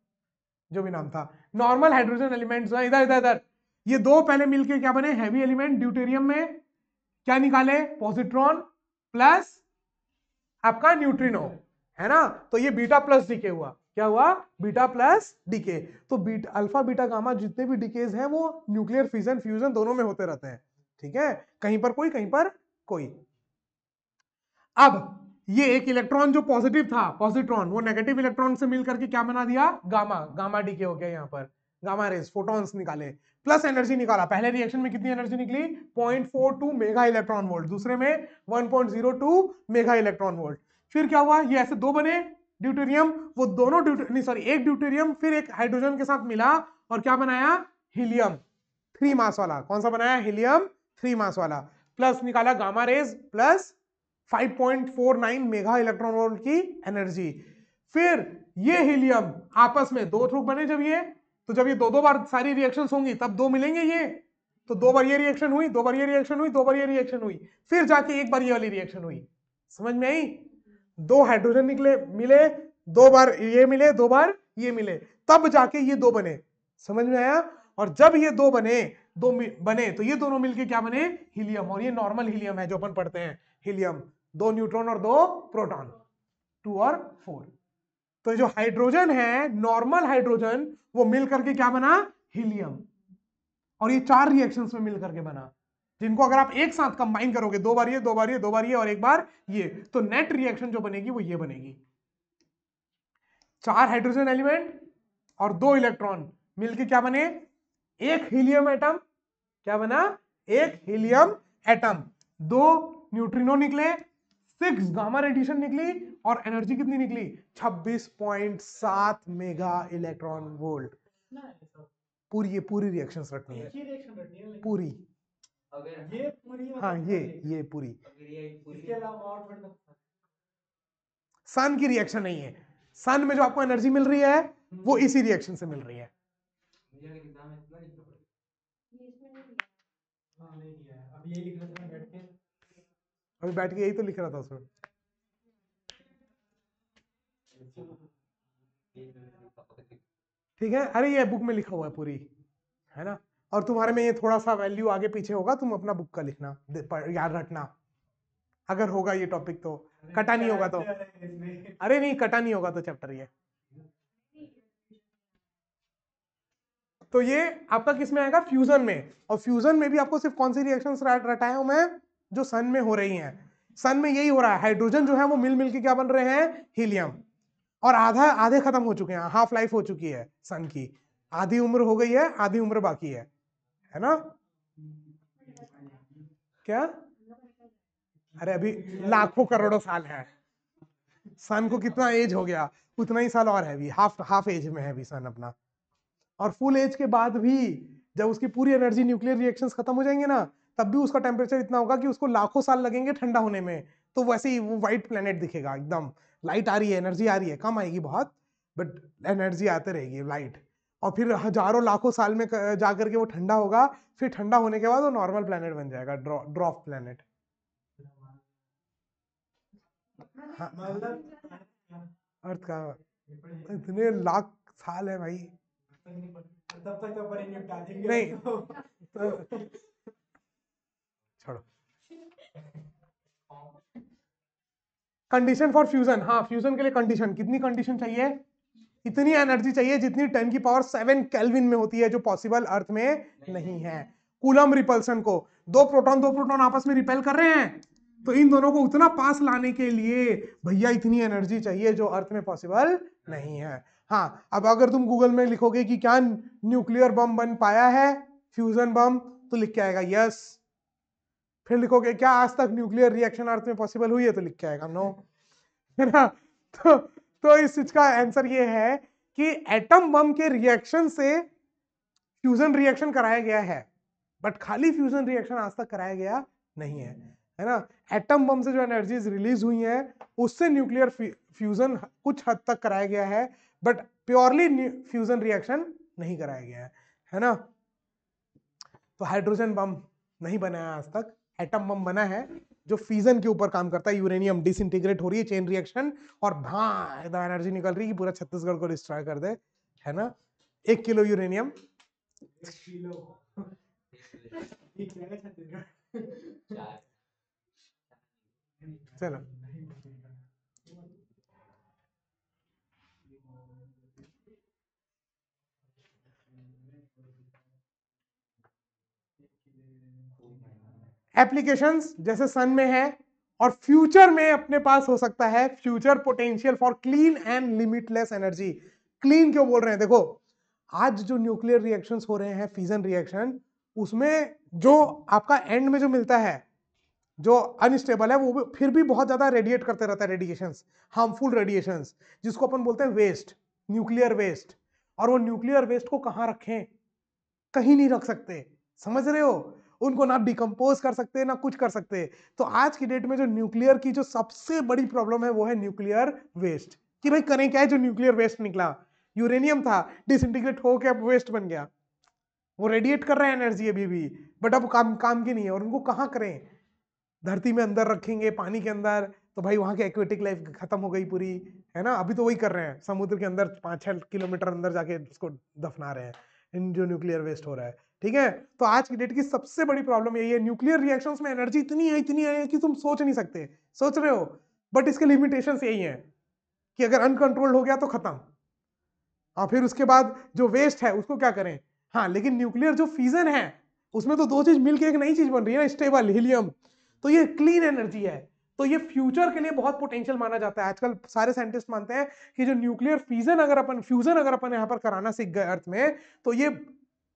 जो भी नाम था। नॉर्मल हाइड्रोजन एलिमेंट्स इधर ये दो पहले मिलके क्या बने, हैवी एलिमेंट। ड्यूटेरियम में क्या निकाले, पॉजिट्रॉन प्लस आपका न्यूट्रिनो, है ना। तो ये बीटा प्लस डीके हुआ, क्या हुआ, बीटा प्लस डीके। तो बीटा, अल्फा बीटा गामा जितने भी डीकेज हैं वो न्यूक्लियर फ्यूजन दोनों में होते रहते हैं, ठीक है। कहीं पर कोई, कहीं पर कोई। अब ये एक इलेक्ट्रॉन जो पॉजिटिव था, पॉजिट्रॉन, वो नेगेटिव इलेक्ट्रॉन से मिल करके क्या बना दिया, गामा डीके हो गया। यहाँ पर गामा रेज, फोटॉन्स निकाले, प्लस एनर्जी निकाला। पहले रिएक्शन में कितनी एनर्जी निकली, 0.42 मेगा इलेक्ट्रॉन वोल्ट, दूसरे में 1.02 मेगा इलेक्ट्रॉन वोल्ट। फिर क्या हुआ, ये ऐसे दो बने ड्यूटेरियम, वो दोनों एक ड्यूटेरियम फिर एक हाइड्रोजन के साथ मिला और क्या बनाया, हीलियम 3 मास वाला। कौन सा बनाया, हीलियम 3 मास वाला। प्लस निकाला gamma rays plus 5.49 mega electron volt की एनर्जी। फिर ये हीलियम आपस में दो ग्रुप बने, जब ये दो बार सारी रिएक्शंस होंगी तब दो मिलेंगे ये, तो 2 बार ये रिएक्शन हुई, 2 बार ये रिएक्शन हुई, 2 बार ये रिएक्शन हुई, फिर जाके एक बार ये वाली रिएक्शन हुई। समझ में आई, 2 हाइड्रोजन मिले, 2 बार ये मिले, 2 बार ये मिले, तब जाके ये 2 बने। समझ में आया। और जब ये 2 बने तो ये दोनों मिलके क्या बने, हीलियम। और ये नॉर्मल हीलियम है जो अपन पढ़ते हैं, हीलियम 2 न्यूट्रॉन और 2 प्रोटॉन, 2 और 4। तो जो हाइड्रोजन है, नॉर्मल हाइड्रोजन, वो मिल करके क्या बना, हीलियम। और ये 4 रिएक्शंस में मिल करके बना, जिनको अगर आप एक साथ कंबाइन करोगे, 2 बार ये, 2 बार ये, 2 बार ये और एक बार ये, तो नेट रिएक्शन जो बनेगी वो ये बनेगी। 4 हाइड्रोजन एलिमेंट और 2 इलेक्ट्रॉन मिलके क्या बने, एक हीलियम एटम। क्या बना, एक हीलियम एटम। 2 न्यूट्रिनो निकले, 6 गामा रेडिएशन निकली, और एनर्जी कितनी निकली, 26.7 मेगा इलेक्ट्रॉन वोल्ट। पूरी रिएक्शंस रटनी है, पूरी। ये पूरी, हाँ, ये पूरी। इसके अलावा और मतलब सन की रिएक्शन नहीं है, सन में जो आपको एनर्जी मिल रही है वो इसी रिएक्शन से मिल रही है। हाँ नहीं किया है, अब ये लिख रहा था बैठ के। अभी बैठ के यही तो लिख रहा था उसमें। ठीक है, अरे ये बुक में लिखा हुआ है पूरी, है ना। और तुम्हारे में ये थोड़ा सा वैल्यू आगे पीछे होगा, तुम अपना बुक का लिखना, याद रखना, अगर होगा ये टॉपिक तो। कटा नहीं होगा तो, अरे नहीं कटा नहीं होगा तो चैप्टर ये। तो ये आपका किस में आएगा, फ्यूजन में। और फ्यूजन में भी आपको सिर्फ कौन सी रिएक्शंस रटाया हूं मैं, जो सन में हो रही हैं। सन में यही हो रहा है, हाइड्रोजन जो है वो मिल के क्या बन रहे हैं, हीलियम। और आधे खत्म हो चुके हैं, हाफ लाइफ हो चुकी है सन की, आधी उम्र हो गई है, आधी उम्र बाकी है ना। क्या, अरे अभी लाखों करोड़ों साल है, सन को कितना एज हो गया, उतना ही साल और है, अभी हाफ एज में है अभी सन अपना। और फुल एज के बाद भी जब उसकी पूरी एनर्जी, न्यूक्लियर रिएक्शंस खत्म हो जाएंगे ना, तब भी उसका टेम्परेचर इतना होगा कि उसको लाखों साल लगेंगे ठंडा होने में। तो वैसे ही वो व्हाइट प्लेनेट दिखेगा, एकदम लाइट आ रही है, एनर्जी आ रही है, कम आएगी बहुत, बट एनर्जी आते रहेगी लाइट, और फिर हजारों लाखों साल में जा करके वो ठंडा होगा, फिर ठंडा होने के बाद वो नॉर्मल प्लेनेट बन जाएगा, ड्रॉप प्लेनेट। हाँ, अर्थ का इतने लाख साल है भाई। तब तक तो अपन निपटा देंगे नहीं उसको। छोड़ो। कंडीशन फॉर फ्यूजन, हाँ फ्यूजन के लिए कंडीशन, कितनी कंडीशन चाहिए? इतनी एनर्जी चाहिए जितनी 10⁻⁷ केल्विन में होती है, जो पॉसिबल अर्थ में नहीं है। कूलम रिपल्सन को, दो प्रोटॉन आपस में रिपेल कर रहे हैं, तो इन दोनों को उतना पास लाने के लिए भैया इतनी एनर्जी चाहिए जो अर्थ में पॉसिबल नहीं है। हाँ, अब अगर तुम गूगल में लिखोगे कि क्या न्यूक्लियर बम बन पाया है, फ्यूजन बम, तो लिख के आएगा यस। फिर लिखोगे क्या आज तक न्यूक्लियर रिएक्शन अर्थ में पॉसिबल हुई है, तो लिख के आएगा नो। है ना? तो इस चीज का आंसर ये है कि एटम बम के रिएक्शन से फ्यूजन रिएक्शन कराया गया है, बट खाली फ्यूजन रिएक्शन आज तक कराया गया नहीं है ना? एटम बम से जो एनर्जीज रिलीज हुई है उससे न्यूक्लियर फ्यूजन कुछ हद तक कराया गया है, बट प्योरली फ्यूजन रिएक्शन नहीं कराया गया है ना? तो हाइड्रोजन बम नहीं बना है आज तक, एटम बम बना है जो फ्यूजन के ऊपर काम करता है। यूरेनियम डिसइंटीग्रेट हो रही है, चेन रिएक्शन, और भां एकदम एनर्जी निकल रही है कि पूरा छत्तीसगढ़ को डिस्ट्रॉय कर दे, है ना? 1 किलो यूरेनियम। चलो एप्लीकेशंस जैसे सन में है, और फ्यूचर में अपने पास हो सकता है future potential for clean and limitless energy. Clean क्यों बोल रहे हैं? देखो, आज जो न्यूक्लियर रिएक्शंस हो रहे हैं, फिजन रिएक्शन, उसमें जो आपका एंड में जो मिलता है, जो अनस्टेबल है, वो फिर भी बहुत ज्यादा रेडिएट करते रहता है, रेडिएशंस, हार्मफुल रेडिएशंस, जिसको अपन बोलते हैं वेस्ट, न्यूक्लियर वेस्ट। और वो न्यूक्लियर वेस्ट को कहां रखें? कहीं नहीं रख सकते, समझ रहे हो? उनको ना डिकम्पोज कर सकते, ना कुछ कर सकते। तो आज की डेट में जो न्यूक्लियर की जो सबसे बड़ी प्रॉब्लम है वो है न्यूक्लियर वेस्ट, कि भाई करें क्या है? जो न्यूक्लियर वेस्ट निकला, यूरेनियम था, डिसइंटीग्रेट होकर अब वेस्ट बन गया, वो रेडिएट कर रहा है एनर्जी अभी भी, बट अब काम की नहीं है। और उनको कहां करें? धरती में अंदर रखेंगे, पानी के अंदर, तो भाई वहां की एक्वेटिक लाइफ खत्म हो गई पूरी, है ना? अभी तो वही कर रहे हैं, समुद्र के अंदर 5-6 किलोमीटर अंदर जाके उसको दफना रहे हैं, इन जो न्यूक्लियर वेस्ट हो रहा है। ठीक है, तो आज की डेट की सबसे बड़ी प्रॉब्लम यही है, न्यूक्लियर रिएक्शंस में एनर्जी इतनी है कि तुम सोच नहीं सकते। सोच रहे हो? बट इसके लिमिटेशंस यही है कि अगर अनकंट्रोल्ड हो गया तो खत्म, और फिर उसके बाद जो वेस्ट है उसको क्या करें? हाँ, लेकिन न्यूक्लियर जो फ्यूजन है उसमें तो दो चीज मिलकर एक नई चीज बन रही है ना, स्टेबल हीलियम, तो ये क्लीन एनर्जी है। तो ये फ्यूचर के लिए बहुत पोटेंशियल माना जाता है। आजकल सारे साइंटिस्ट मानते हैं कि जो न्यूक्लियर फ्यूजन अगर अपन यहाँ पर कराना सीख गए अर्थ में, तो ये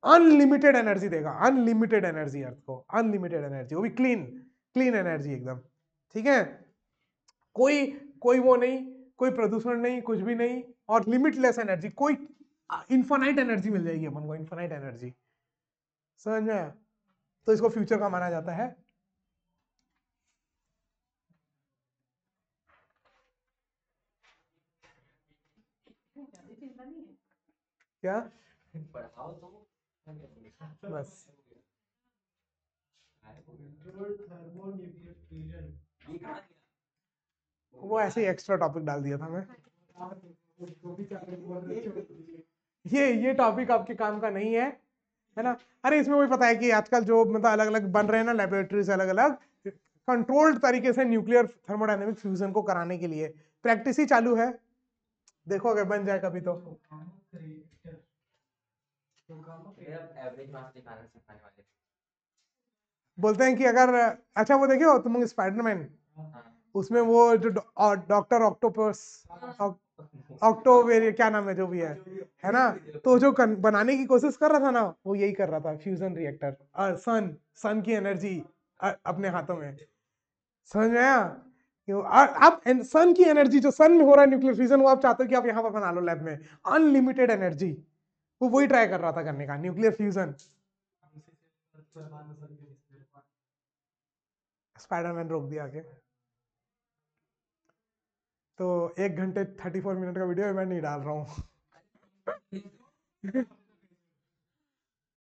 अनलिमिटेड एनर्जी देगा, अनलिमिटेड एनर्जी अर्थ को, अनलिमिटेड एनर्जी, वो भी क्लीन, क्लीन एनर्जी एकदम। ठीक है, कोई कोई वो नहीं, कोई प्रदूषण नहीं, कुछ भी नहीं, और लिमिटलेस एनर्जी, कोई इन्फानाइट एनर्जी मिल जाएगी अपन को, इन्फानाइट एनर्जी। समझ में आया? तो इसको फ्यूचर का माना जाता है। क्या? पढ़ाओ तो बस थर्मोन्यूक्लियर फ्यूजन, ये कहाँ गया? वो ऐसे ही एक्स्ट्रा टॉपिक डाल दिया था मैं। वो भी चार बहुत अच्छे होते हैं। ये टॉपिक आपके काम का नहीं है ना? अरे इसमें वही पता है कि आजकल जो मतलब अलग अलग बन रहे हैं ना लेबोरेटरीज, अलग अलग कंट्रोल्ड तरीके से न्यूक्लियर थर्मोडायनेमिक फ्यूजन को कराने के लिए प्रैक्टिस ही चालू है। देखो अगर बन जाए कभी तो। मेरा एवरेज मार्क्स दिखाना सिखाने वाले थे। बोलते हैं कि अगर, अच्छा वो देखियो तुम स्पाइडरमैन, हाँ। उसमें वो जो डॉक्टर ऑक्टोपस, ऑक्टोवेरियन, क्या नाम है जो भी है ना? तो जो बनाने की कोशिश कर रहा था ना, वो यही कर रहा था, फ्यूजन रिएक्टर, सन की एनर्जी अपने हाथों में। समझ में आया? आप सन की एनर्जी, जो सन में हो रहा है न्यूक्लियर फ्यूजन, वो आप चाहते हो कि आप यहाँ पर बना लो लैब में, अनलिमिटेड एनर्जी। वो वही ट्राई कर रहा था करने का, न्यूक्लियर फ्यूजन। स्पाइडरमैन रोक दिया आगे। तो 1 घंटे 34 मिनट का वीडियो मैं नहीं डाल रहा हूँ